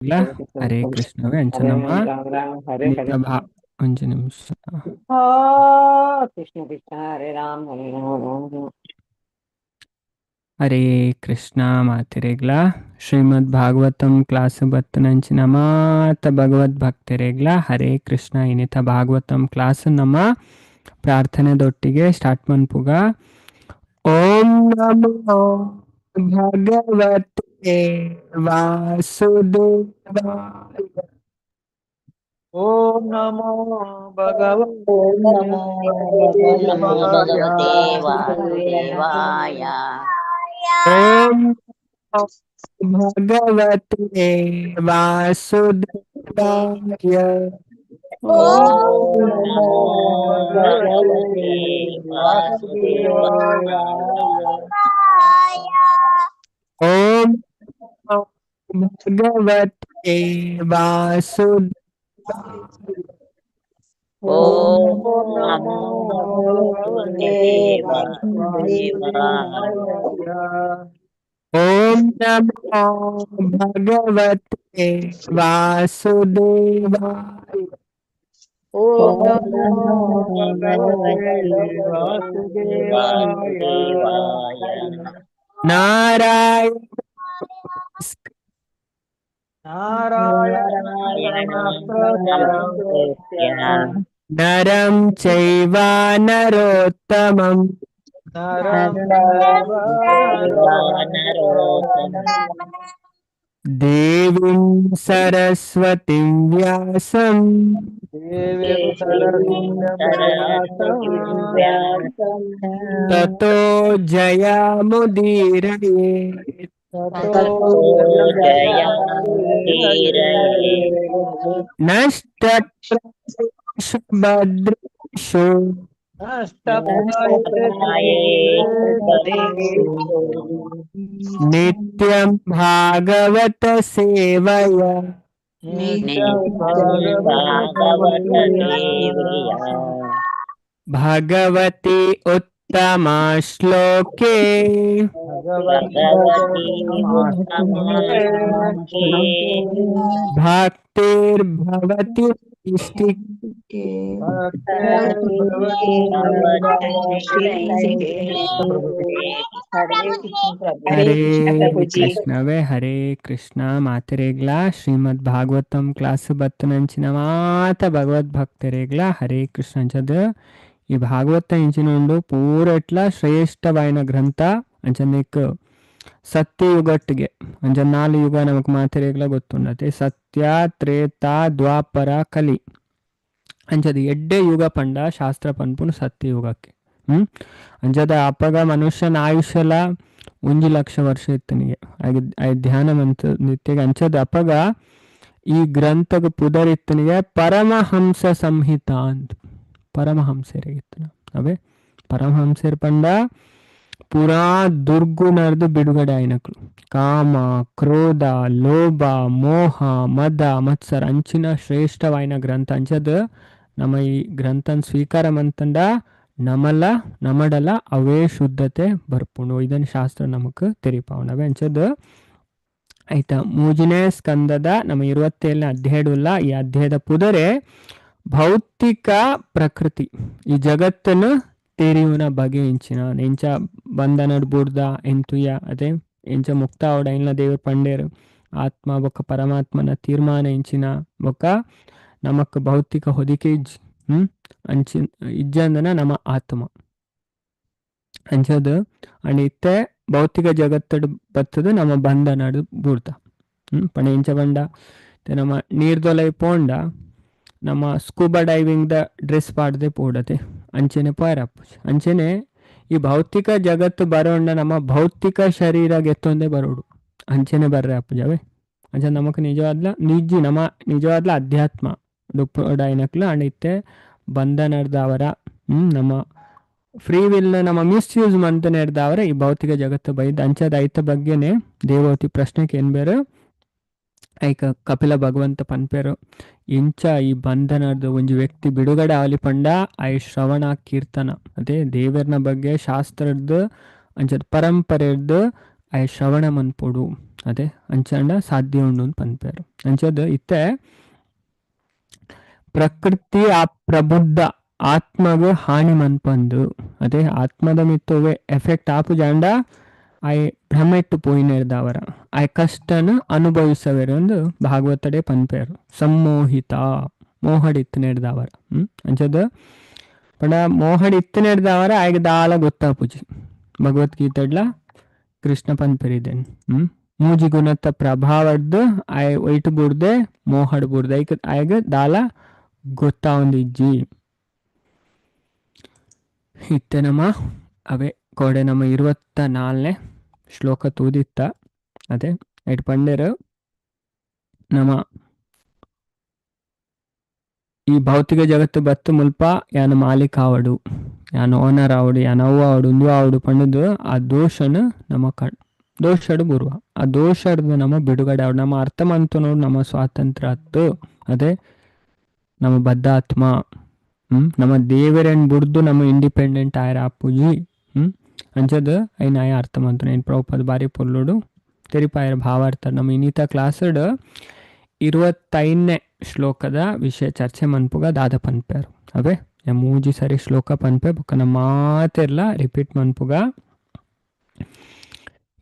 ಇಲ್ಲ ಹರೇ ಕೃಷ್ಣವೇ ಹರೇ ಅಂಚನಮ್ಮ ರಾಮ ರಾಮ ಹರೇ ಹರೇ ಒಂಚ ನಿಮಿಷ. ಕೃಷ್ಣ ಕೃಷ್ಣ ಹರೇ ರಾಮ ಹರೇ ರಾಮ ರಾಮ ರಾಮ. ಹರೇ ಕೃಷ್ಣ ಮಾತಿರೆಗ್ಲ ಶ್ರೀಮದ್ ಭಾಗವತಂ ಕ್ಲಾಸ್ ಬತ್ತನಂಚಿನ ಮಾತ ಭಗವದ್ ಭಕ್ತರೆಗ್ಲ ಹರೇ ಕೃಷ್ಣ ಇನಿತ ಭಾಗವತಂ ಕ್ಲಾಸ್ ನಮ್ಮ ಪ್ರಾರ್ಥನೆದೊಟ್ಟಿಗೆ ಸ್ಟಾರ್ಟ್ ಮನ್ಪುಗ. ಓಂ ನಮೋ ಭಗವತೆ ವಾಸುದೇವಾಯ. ಓಂ ನಮೋ ಭಗವತೆ ಓಂ ನಮೋ ಭಗವತೆ ವಾಸುದೇವಾಯ. ವಾಸುದೇವಾಯ. ಓಂ ಭಗವತೆ ವಾಸುದೇವಾಯ. ಓಂ ಓಂ ನಮೋ ನಮೋ ಭಗವತೆ ಭಗವತೆ ವಾಸುದೇವಾಯ. ವಾಸುದೇವಾಯ. ಓಂ ಭಗವತೆ ವಾಸುದೇವಾಯ. ಓಂ ಓಂ ನಮೋ ನಮೋ ಭಗವತೆ ಭಗವತೆ ವಾಸುದೇವಾಯ. ವಾಸುದೇವಾಯ. ಓಂ ನಮೋ ಭಗವತೆ ವಾಸುದೇವಾಯ. ಓಂ ಓಂ ನಮೋ ನಮೋ ಭಗವತೆ ಭಗವತೆ ವಾಸುದೇವಾಯ. ವಾಸುದೇವಾಯ. ನಾರಾಯಣ ನಾರಾಯಣ ನಾರಾಯಣಂ ನಮಸ್ಕೃತ್ಯ ನಮಸ್ಕೃತ್ಯ ನರಂ ಚೈವ ನರೋತ್ತಮಂ ನರಂ ನರಂ ಚೈವ ಚೈವ ನರೋತ್ತಮಂ ನರೋತ್ತಮಂ ದೇವಿಂ ಸರಸ್ವತಿಂ ವ್ಯಾಸಂ ದೇವೀಂ ದೇವೀಂ ಸರಸ್ವತೀಂ ವ್ಯಾಸಂ ಸರಸ್ವತೀಂ ವ್ಯಾಸಂ ತತೋ ಜಯಮುದೀರಯೇ. ತತೋ ತतो ಜಯಮುದೀರಯೇ. ಜಯमुदीरये. ನಷ್ಟಪ್ರಾಯೇಷು ಭದ್ರೇಷು ನಷ್ಟಪ್ರಾಯೇಷು ಭದ್ರೇಷು ನಿತ್ಯಂ ಭಾಗವತ ಸೇವಯ. ನಿತ್ಯಂ नित्यं ಭಾಗವತ भागवत ಸೇವೆಯ. सेवया. ಭಗವತಿ ಉತ್ತಮ ಶ್ಲೋಕೆ ಭಗವತಿ भगवती ಉತ್ತಮಶ್ಲೋಕೆ उत्तमश्लोके ಭಕ್ತಿರ್ಭವತಿ ಇಷ್ಟಿ. ಭಕ್ತಿರ್ಭವತಿ भगवती ಹರೇ ಕೃಷ್ಣವೇ ಹರೇ ಕೃಷ್ಣ ಮಾತರೆಗ್ಲ ಶ್ರೀಮದ್ ಭಾಗವತಂ ಕ್ಲಾಸ್ ಬತ್ತನಂಚಿನ ಮಾತ ಭಗವದ್ ಭಕ್ತರೆಗ್ಲ ಹರೇ ಕೃಷ್ಣ ಅಂಚದ ಈ ಭಾಗವತ ಇಂಚಿನುಂಡು ಪೂರ ಇಟ್ಲ ಶ್ರೇಷ್ಠವಾಯಿನ ಗ್ರಂಥ ಅಂಚನಿಕ್ ಸತ್ಯಯುಗಟ್ಟಿಗೆ ಅಂಚ 4 ಯುಗ ನಮಕ್ ಮಾತರೆಗ್ಲ ಗೊತ್ತುಂಡತೆ. ಸತ್ಯ ತ್ರೇತ ದ್ವಾಪರ ಕಲಿ ಅಂಚದ ಎಡ್ಡೆ ಯುಗ ಪಂಡ ಶಾಸ್ತ್ರ ಪನ್ಪುನು ಸತ್ಯಯುಗಕ್ಕೆ. ಅಂಚದ ಅಪ್ಪಗ ಮನುಷ್ಯನ ಆಯುಷ್ಯಲ 1,00,000 ವರ್ಷ ಇತ್ತನಿಗೆ ಆಯ್ತು ಧ್ಯಾನ ಮಂತ ನಿತ್ಯಗೆ ಅಂಚದ ಅಪ್ಪಗ ಈ ಗ್ರಂಥಗ ಪುದರಿತ್ತನಿಗೆ ಪರಮಹಂಸ ಸಂಹಿತ ಅಂತ ಪರಮಹಂಸರಿಗಿತ್ತನ ಅವೇ ಪರಮಹಂಸರ್ ಪಂಡ ಪುರಾ ದುರ್ಗುಣರ್ದು ಬಿಡುಗಡೆ ಆಯ್ನಕ್ಳು. ಕಾಮ ಕ್ರೋಧ ಲೋಭ ಮೋಹ ಮದ ಮತ್ಸರ ಅಂಚಿನ ಶ್ರೇಷ್ಠವಾಯಿನ ಗ್ರಂಥ ಅಂಚದ ನಮ್ಮ ಈ ಗ್ರಂಥನ್ ಸ್ವೀಕಾರ ಮಂತಂಡ ನಮಡಲ ಅವೇ ಶುದ್ಧತೆ ಬರ್ಪುಂಡು ಇದನ್ನ ಶಾಸ್ತ್ರ ನಮಕ್ ತೆರಿಪಾವಣವೆ ಅಂಚದ ಆಯ್ತಾ. 3ನೇ ಸ್ಕಂದದ ನಮ್ಮ 27ನೇ ಅಧ್ಯಾಯಡುಲ್ಲ ಈ ಅಧ್ಯಾಯದ ಪುದರೆ ಭೌತಿಕ ಪ್ರಕೃತಿ ಈ ಜಗತ್ತನ್ನು ತೆರಿಯುನ ಬಗೆ ಇಂಚಿನ ಎಂಚ ಬಂಧನಡ್ ಬುಡ್ದ ಎಂತುಯ ಅದೇ ಎಂಚ ಮುಕ್ತ ಅವಡ ಇಲ್ಲ ದೇವ್ರ ಪಂಡೇರು ಆತ್ಮ ಬೊಕ್ಕ ಪರಮಾತ್ಮನ ತೀರ್ಮಾನ ಇಂಚಿನ ಬೊಕ್ಕ ನಮಕ್ ಭೌತಿಕ ಹೊದಿಕೆ ಇಜ್ಜಿ ಅಂಚಿನ ಇಜ್ಜಂದನ ನಮ್ಮ ಆತ್ಮ ಅಂಚದು ಅಂಡ್ ಇತ್ತೆ ಭೌತಿಕ ಜಗತ್ತಡ್ ಬತ್ತದು ನಮ್ಮ ಬಂಧನಡ್ ಬುಡ್ದ ಪಣ ಎಂಚ ಬಂಡ ನಮ್ಮ ನೀರ್ದೊಲೈ ಪೋಂಡ ನಮ್ಮ ಸ್ಕೂಬಾ ಡೈವಿಂಗ್ ದ ಡ್ರೆಸ್ ಪಾಡ್ದೆ ಪೋಡತೆ ಅಂಚೆನೆ ಪಾಯರಪ್ಪ ಅಂಚೆನೆ ಈ ಭೌತಿಕ ಜಗತ್ತು ಬರೋಂಡ ನಮ್ಮ ಭೌತಿಕ ಶರೀರ ಗೆತ್ತೊಂದೇ ಬರೋಡು ಅಂಚೆನೆ ಬರ್ರೆ ಅಪ್ಪ ಜವೆ ಅಂಚೆ ನಮಕ್ ನಿಜವಾದ್ಲ ಅಧ್ಯಾತ್ಮ ಡುಪ್ಪಡೈನಕ್ಲ ಅಂಡಿತ್ತೆ ಬಂಧನರ್ದವರ ನಮ್ಮ ಫ್ರೀ ವಿಲ್ ನಮ್ಮ ಮಿಸ್ಯೂಸ್ ಮಂತ ನೆಡ್ದವರ ಈ ಭೌತಿಕ ಜಗತ್ತು ಬೈದ್ ಅಂಚದ ಐತ ಬಗ್ಗೆನೆ ದೇವತಿ ಪ್ರಶ್ನೆಗೆ ಏನ್ ಬೇರೆ ಐಕ ಕಪಿಲ ಭಗವಂತ ಪನ್ಪೇರು ಇಂಚ ಈ ಬಂಧನದ ಒಂಜಿ ವ್ಯಕ್ತಿ ಬಿಡುಗಡೆ ಆಲಿ ಪಂಡ ಐ ಶ್ರವಣ ಕೀರ್ತನ ಅದೇ ದೇವರನ ಬಗ್ಗೆ ಶಾಸ್ತ್ರದ್ದು ಅಂಚದ ಪರಂಪರೆದ್ದು ಅಯ ಶ್ರವಣ ಮನ್ಪೊಡು ಅದೇ ಅಂಚಂಡ ಸಾಧ್ಯ ಉಂಡು ಅಂತ ಪನ್ಪೇರು. ಅಂಚದ ಇತ್ತೆ ಪ್ರಕೃತಿ ಆ ಪ್ರಬುದ್ಧ ಆತ್ಮಗ ಹಾನಿ ಮನ್ಪಂದು ಅದೇ ಆತ್ಮದ ಮಿತ್ತೊವೆ ಎಫೆಕ್ಟ್ ಆಪು ಜಾಂಡ ಆಯ್ ಭ್ರಮೆಟ್ಟು ಪೋಯಿನೇರ್ದವರ ಆಯ್ ಕಷ್ಟನ ಅನುಭವಿಸವೇರು ಒಂದು ಭಾಗವತಡೆ ಪನ್ಪೇರು. ಸಮ್ಮೋಹಿತ ಮೋಹಡಿತ್ತು ನೆಡ್ದವರ ಅಂಚದ ಪಂಡ ಮೋಹಡಿತ್ತು ನೆಡ್ದವರ ಆಯ್ಗ ದಾಲ ಗೊತ್ತಾಪುಜಿ ಭಗವದ್ಗೀತೆಡ್ಲ ಕೃಷ್ಣ ಪನ್ಪೆರಿದ್ದೇನೆ. ಮೂಜಿ ಗುಣತ ಪ್ರಭಾವಡ್ದು ಆಯ್ ಒಯ್ಟು ಬುಡ್ದೆ ಮೋಹಡ್ ಬುಡ್ದೆ ಆಯ್ಗ ದಾಲ ಗೊತ್ತಾವಂದಿಜ್ಜಿ ಇತ್ತೆ ನಮ್ಮ ಅವೇ ಕೋಡೆ ನಮ್ಮ 24ನೇ ಶ್ಲೋಕ ತೂದಿತ್ತ ಅದೇ ಎಟ್ ಪಂಡೆರು ನಮ್ಮ ಈ ಭೌತಿಕ ಜಗತ್ತು ಬತ್ತು ಮುಲ್ಪ ಯಾನ ಮಾಲೀಕ ಆವಡು ಯಾನ ಓನರ್ ಆವಡು ಯಾನ ಅವ್ವ ಆವಡು ಉಂದು ಆವಡು ಪಂಡದು ಆ ದೋಷನ ನಮ್ಮ ದೋಷಡು ಬರುವ ಆ ದೋಷಡ್ದು ನಮ್ಮ ಬಿಡುಗಡೆ ಆವಡು ನಮ್ಮ ಅರ್ಥ ಮಂತು ನೋಡು ನಮ್ಮ ಸ್ವಾತಂತ್ರ್ಯ ಹತ್ತು ಅದೇ ನಮ್ಮ ಬದ್ಧಾತ್ಮ ನಮ್ಮ ದೇವರನ್ ಬುಡ್ದು ನಮ್ಮ ಇಂಡಿಪೆಂಡೆಂಟ್ ಆಯ್ರ ಆಪುಜಿ ಅಂಚದ ಐನ ಆಯ ಅರ್ಥ ಮಂತು ಏನು ಪ್ರಭುಪಾದ ಬಾರಿ ಪೊಲ್ಲೋಡು ತೆರಿಪಾಯರ ಭಾವಾರ್ಥ ನಮ್ಮ ಇನ್ನಿತ ಕ್ಲಾಸಡ್ 25ನೇ ಶ್ಲೋಕದ ವಿಷಯ ಚರ್ಚೆ ಮನ್ಪುಗ ದಾದ ಪನ್ಪೇರು ಅವೇ ಮೂಜಿ ಸರಿ ಶ್ಲೋಕ ಪನ್ಪೆ ಬೊಕ್ಕ ನಮ್ಮ ಮಾತೆರ್ಲ ರಿಪೀಟ್ ಮನ್ಪುಗ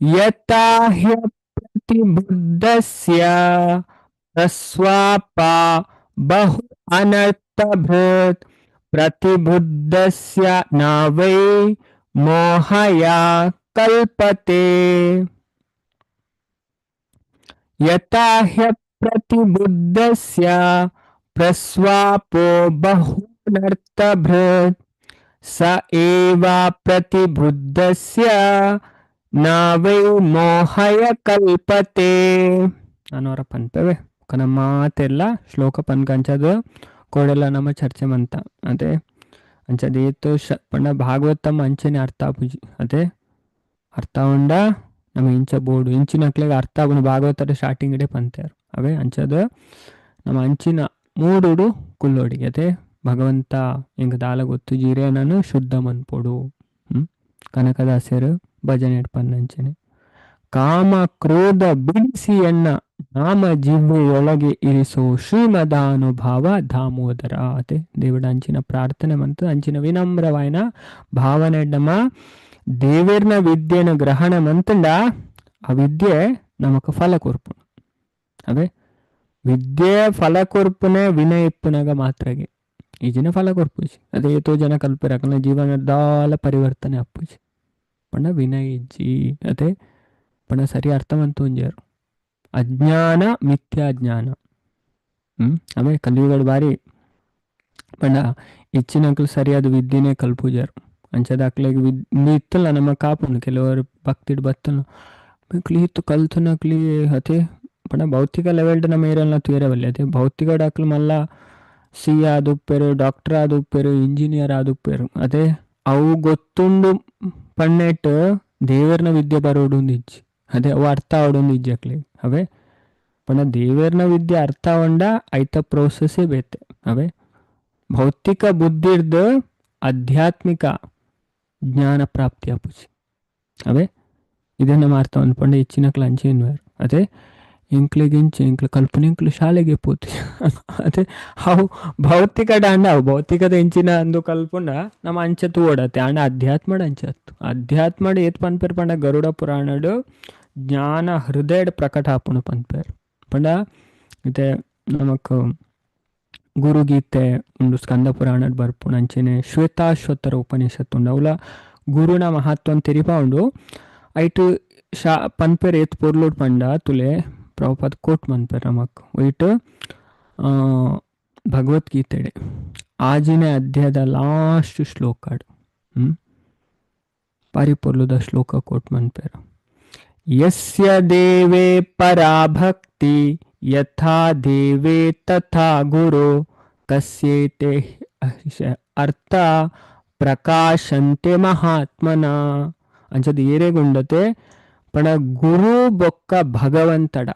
ಯಥಾ ಹ್ಯ ಪ್ರತಿಬುದ್ಧಸ್ಯ ಪ್ರಸ್ವಾಪ ಬಹು ಅನರ್ಥಭೃತ್ ಪ್ರತಿಬುದ್ಧಸ್ಯ ನ ವೈ ಮೋಹಯ ಕಲ್ಪತೆ. ಯಥಾ ಹ್ಯ ಪ್ರತಿಬುದ್ಧಸ್ಯ ಪ್ರಸ್ವಾಪೋ ಬಹುನರ್ಥಭೃತ್ ಸ ಏವ ಪ್ರತಿಬುದ್ಧಸ್ಯ ನ ವೈ ಮೋಹಯ ಕಲ್ಪತೆ. ನಾನವರ ಪನ್ಪೇವೆ ನಮ್ಮ ಮಾತೆಲ್ಲ ಶ್ಲೋಕ ಪನ್ಕಂಚದು ಕೋಡೆಲ್ಲ ನಮ್ಮ ಚರ್ಚೆ ಮಂತ ಅದೇ ಅಂಚದೇತು ಪಂಡ ಭಾಗವತಂ ಅಂಚನೆ ಅರ್ಥ ಆಪುಜಿ ಅದೇ ಅರ್ಥ ಉಂಡ ನಮ್ಮ ಇಂಚ ಬೋರ್ಡು ಇಂಚಿನಕ್ಲೆಗೆ ಅರ್ಥ ಆಗುನ ಭಾಗವತರ ಸ್ಟಾರ್ಟಿಂಗ್ ಇಡೆ ಪಂತೇರು ಅವೇ ಅಂಚದ ನಮ್ಮ ಅಂಚಿನ ಮೂಡುಡು ಕುಲ್ಲೋಡಿ ಅದೇ ಭಗವಂತ ಹಿಂಗ ದಾಲ ಗೊತ್ತು ಜೀರೆ ನಾನು ಶುದ್ಧ ಮನ್ಪೊಡು ಕನಕದಾಸರು ಭಜನೆ ಪನ್ನಂಚನೆ ಕಾಮ ಕ್ರೋಧ ಬಿಡಿಸಿ ಎನ್ನ ನಾಮ ಜಿವ್ವೆಯೊಳಗೆ ಇರಿಸೋ ಶ್ರೀಮದಾನುಭಾವ ದಾಮೋದರ ಅದೇ ದೇವಡ ಅಂಚಿನ ಪ್ರಾರ್ಥನೆ ಮಂತು ಅಂಚಿನ ವಿನಮ್ರವಾಯಿನ ಭಾವನೆ ನಮ್ಮ ದೇವೇರ್ನ ವಿದ್ಯೆನ ಗ್ರಹಣ ಮಂತಂಡ ಆ ವಿದ್ಯೆ ನಮಕ್ ಫಲ ಕೊರ್ಪು ಅವೇ ವಿದ್ಯೆ ಫಲ ಕೊರ್ಪುನೆ ವಿನಯ ಇಪ್ಪುನಾಗ ಮಾತ್ರಗೆ ಈಜಿನ ಫಲ ಕೊರ್ಪುಜಿ ಅದೇ ಏತೋ ಜನ ಕಲ್ಪಿರಕನ ಜೀವನದಾಲ ಪರಿವರ್ತನೆ ಅಪ್ಪುಜಿ ಪಂಡ ವಿನಯ ಇಜ್ಜಿ ಅದೇ ಪಂಡ ಸರಿ ಅರ್ಥವಂತು ಒಂಜಾರು ಅಜ್ಞಾನ ಮಿಥ್ಯಾಜ್ಞಾನ ಅವೇ ಕಲಿಯುಗಡು ಬಾರಿ ಪಂಡ ಹೆಚ್ಚಿನಕ್ಲು ಸರಿಯಾದ ವಿದ್ಯೆನೇ ಕಲ್ಪುಜಾರು ಅಂಚದ ಅಕ್ಲೆಗೆ ವಿದ್ಯೆ ಇತ್ತಲ್ಲ ನಮ್ಮ ಕಾಪುಂಡು ಕೆಲವರು ಭಕ್ತಿಡ್ ಬತ್ತನು ಕ್ಲಿ ಇತ್ತು ಕಲ್ತು ನಕ್ಲಿ ಅದೇ ಪಂಡ ಭೌತಿಕ ಲೆವೆಲ್ಡ್ ನಮ್ಮ ಏರಿಯಲ್ನ ತೂರವಲ್ಲಿ ಅದೇ ಭೌತಿಕ ಡಾಕ್ಲು ಮಲ್ಲ ಸಿ ಆದುಪ್ಪೇರು ಡಾಕ್ಟರ್ ಆದುಪ್ಪೇರು ಇಂಜಿನಿಯರ್ ಆದುಪ್ಪೇರು ಅದೇ ಅವು ಗೊತ್ತುಂಡು ಪಣ್ಣೆಟ್ಟು ದೇವರ್ನ ವಿದ್ಯೆ ಬರೋಡು ಇಜ್ಜಿ ಅದೇ ಅವು ಅರ್ಥ ಆವಡೊಂದು ಇಜ್ಜಕ್ಲಿ ಅವೇ ಪಂಡ ದೇವರ್ನ ವಿದ್ಯೆ ಅರ್ಥ ಆವಂಡ ಐತ ಪ್ರೋಸೆಸ್ಸೇ ಬೇತೆ ಅವೇ ಭೌತಿಕ ಬುದ್ಧಿರ್ದು ಆಧ್ಯಾತ್ಮಿಕ ಜ್ಞಾನ ಪ್ರಾಪ್ತಿ ಆಪುಜಿ ಅವೇ ಇದನ್ನ ಅರ್ಥ ಅಂದ್ಕೊಂಡೆ ಹೆಚ್ಚಿನಕ್ಲು ಅಂಚೇನ್ವಾರು ಅದೇ ಇಂಕ್ಲಿಗಿಂಚು ಇಂಕ್ಲು ಕಲ್ಪನೆ ಇಂಕ್ಲು ಶಾಲೆಗೆ ಪೋತು ಅದೇ ಅವು ಭೌತಿಕ ಡಾಂಡ ಅವು ಭೌತಿಕದ ಇಂಚಿನ ಅಂದು ಕಲ್ಪುಂಡ ನಮ್ಮ ಅಂಚತ್ತು ಓಡತ್ತೆ ಆಂಡ ಅಧ್ಯಾತ್ಮಡ ಅಂಚತ್ತು ಅಧ್ಯಾತ್ಮಡ ಏತ್ ಪನ್ಪೇರು ಪಂಡ ಗರುಡ ಪುರಾಣಡು ಜ್ಞಾನ ಹೃದಯಡ್ ಪ್ರಕಟ ಆಪುಣು ಪನ್ಪೇರು ಪಂಡ ಮತ್ತೆ ನಮಕ್ ಗುರುಗೀತೆ ಉಂಡು ಸ್ಕಂದ ಪುರಾಣಡ್ ಬರ್ಪುಣ ಅಂಚೆನೆ ಶ್ವೇತಾಶ್ವತರ ಉಪನಿಷತ್ತು ಉಂಡು ಅವಲ ಗುರುನ ಮಹತ್ವನ್ ತೆರಿಪಾ ಉಂಡು ಐಟು ಪನ್ಪೇರು ಏತ್ ಪೊರ್ಲುಡ್ ಪಂಡ ತುಲೆ ಪ್ರಭುಪಾದ ಕೋಟ್ ಮನ್ಪೇರು ನಮಕ್ ಒಯ್ಟು ಭಗವದ್ಗೀತೆಡೆ ಆಜಿನ ಅಧ್ಯಾಯದ ಲಾಸ್ಟ್ ಶ್ಲೋಕಾಡು ಪಾರಿಪೊರ್ಲುದ ಶ್ಲೋಕ ಕೋಟ್ ಮನ್ಪೇರು ಯಸ್ಯ ದೇವೇ ಪರಾಭಕ್ತಿ ಯಥಾ ದೇವೇ ತಥಾ ಗುರು ಕಸ್ಯೇತೆ ಅರ್ಥ ಪ್ರಕಾಶಂತೆ ಮಹಾತ್ಮನ ಅಂಚದ ಏರೆಗುಂಡತೆ ಪಂಡ ಗುರು ಬೊಕ್ಕ ಭಗವಂತಡ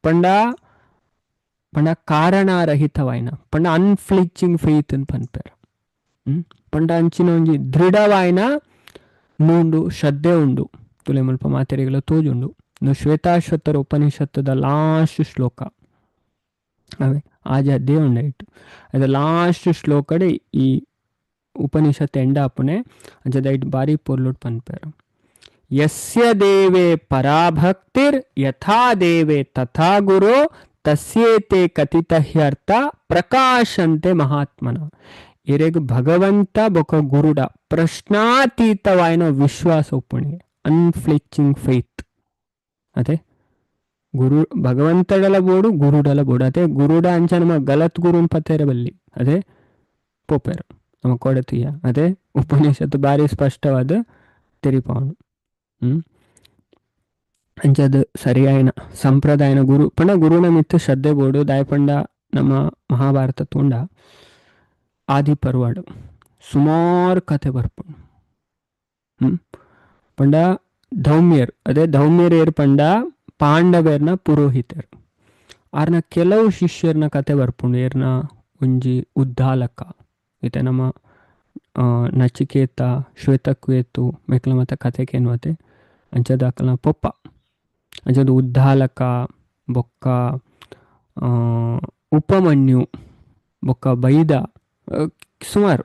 ಪಂಡ ಪಂಡ ಕಾರಣರಹಿತವಾಯಿನ ಪಂಡ ಅನ್ಫ್ಲಿಚಿಂಗ್ ಫೇತ್ ಅಂತ ಪನ್ಪೇರು ಪಂಡ ಅಂಚಿನ ಒಂಜಿ ದೃಢವಾಯಿನ ನೂಂಡು ಶ್ರದ್ಧೆ ಉಂಡು ತುಲೆ ಮುಲ್ಪ ಮಾತೆರೆಗಳ ತೋಜುಂಡು ಶ್ವೇತಾಶ್ವತರ ಉಪನಿಷತ್ತದ ಲಾಸ್ಟ್ ಶ್ಲೋಕ ಅವೇ ಆಜ ಅದೇ ಉಂಡಾಯಿತು ಅದು ಲಾಸ್ಟ್ ಶ್ಲೋಕಡೆ ಈ ಉಪನಿಷತ್ ಎಂಡ ಅಪ್ಪನೆ ಅಂಚದ ಐಟ್ ಬಾರಿ ಪೊರ್ಲುಟ್ ಪನ್ಪೇರು ಯಸ್ಯ ದೇವೇ ಪರಾಭಕ್ತಿರ್ ಯಥಾ ದೇವೇ ತಥಾ ಗುರು ತಸ್ಯೇತೆ ಕಥಿತ ಹ್ಯರ್ಥ ಪ್ರಕಾಶಂತೆ ಮಹಾತ್ಮನ ಎರೆಗ್ ಭಗವಂತ ಬೊಕ ಗುರುಡ ಪ್ರಶ್ನಾತೀತವಾಯಿನ ವಿಶ್ವಾಸ ಉಪ್ಪುಣೆ ಅನ್ಫ್ಲಿಚಿಂಗ್ ಫೇತ್ ಅದೇ ಗುರು ಭಗವಂತಡಲ ಬೋಡು ಗುರುಡಲ ಬೋಡು ಅದೇ ಗುರುಡ ಅಂಚ ನಮ್ಮ ಗಲತ್ ಗುರುನ್ ಪತೇರ ಬಲ್ಲಿ ಅದೇ ಪೋಪೇರು ನಮ್ಮ ಕೊಡತೀಯ ಅದೇ ಉಪನಿಷತ್ತು ಬಾರಿ ಸ್ಪಷ್ಟವಾದ ತೆರಿಪಾವನು ಅಂಚದ ಸರಿಯಾಯಿನ ಸಂಪ್ರದಾಯನ ಗುರು ಪಂಡ ಗುರುನ ಮಿತ್ತು ಶ್ರದ್ಧೆ ಬೋಡು ದಾಯಪಂಡ ನಮ್ಮ ಮಹಾಭಾರತ ತುಂಡ ಆದಿ ಪರ್ವಾಡು ಸುಮಾರು ಕತೆ ಬರ್ಪುಂಡು ಪಂಡ ಧೌಮ್ಯರ್ ಅದೇ ಧೌಮ್ಯರ್ ಏರ್ ಪಂಡ ಪಾಂಡವೇರ್ನ ಪುರೋಹಿತರು ಆರ್ನ ಕೆಲವು ಶಿಷ್ಯರ್ನ ಕತೆ ಬರ್ಪುಂಡು ಏರ್ನ ಒಂಜಿ ಉದ್ದಾಲಕ ಈತ ನಮ್ಮ ನಚಿಕೇತ ಶ್ವೇತಕ್ವೇತು ಮೇಕ್ಲ ಮತ್ತು ಕತೆಕೇನ್ವತೆ ಅಂಚದ ಅಕಲ್ನ ಪೊಪ್ಪ ಅಂಚದ ಉದ್ದಾಲಕ ಬೊಕ್ಕ ಉಪಮನ್ಯು ಬೊಕ್ಕ ಬೈದ ಸುಮಾರು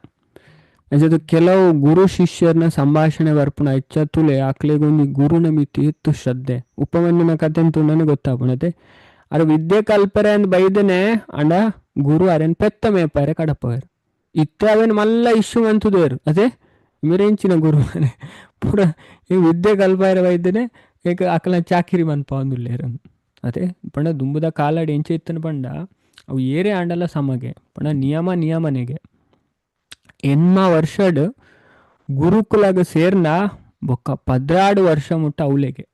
ಅಂಚದ ಕೆಲವು ಗುರು ಶಿಷ್ಯರ್ನ ಸಂಭಾಷಣೆ ಬರ್ಪುಣ ಹೆಚ್ಚ ತುಲೆ ಆಕ್ಲೆಗೊಂದು ಗುರುನ ಮಿತಿ ಎತ್ತು ಶ್ರದ್ಧೆ ಉಪಮನ್ಯುನ ಕತೆ ಅಂತೂ ನನಗೆ ಗೊತ್ತಾಪುಣತೆ ಅರೆ ವಿದ್ಯೆ ಕಲ್ಪರೆ ಅಂದ್ ಬೈದನೆ ಅಂಡ ಗುರು ಅರೆನ್ ಪೆತ್ತ ಮೇಪಾರೆ ಕಡಪವೇರು ಇತ್ತೆ ಅವೇನು ಮಲ್ಲ ಇಶ್ಯೂ ಅಂತದೇರು ಅದೇ ಮಿರೆಂಚಿನ ಗುರು ಮನೆ ಪೂರ ಈ ವಿದ್ಯೆ ಕಲ್ಪಾಯರ ಬೈದನೆ ಈಗ ಅಕಲ ಚಾಕಿರಿ ಮನ್ಪ ಒಂದುಲ್ಲೇರು ಅದೇ ಪಂಡ ದುಂಬುದ ಕಾಲಾಡಿ ಎಂಚೆ ಇತ್ತನ ಪಂಡ ಅವು ಏರೇ ಆಂಡಲ್ಲ ಸಮಗೆ ಪಂಡ ನಿಯಮನೆಗೆ ಎನ್ಮ ವರ್ಷಡ್ ಗುರುಕುಲಗ ಸೇರ್ನ ಬೊಕ್ಕ 16 ವರ್ಷ ಮುಟ್ಟ ಅವಲೆಗೆ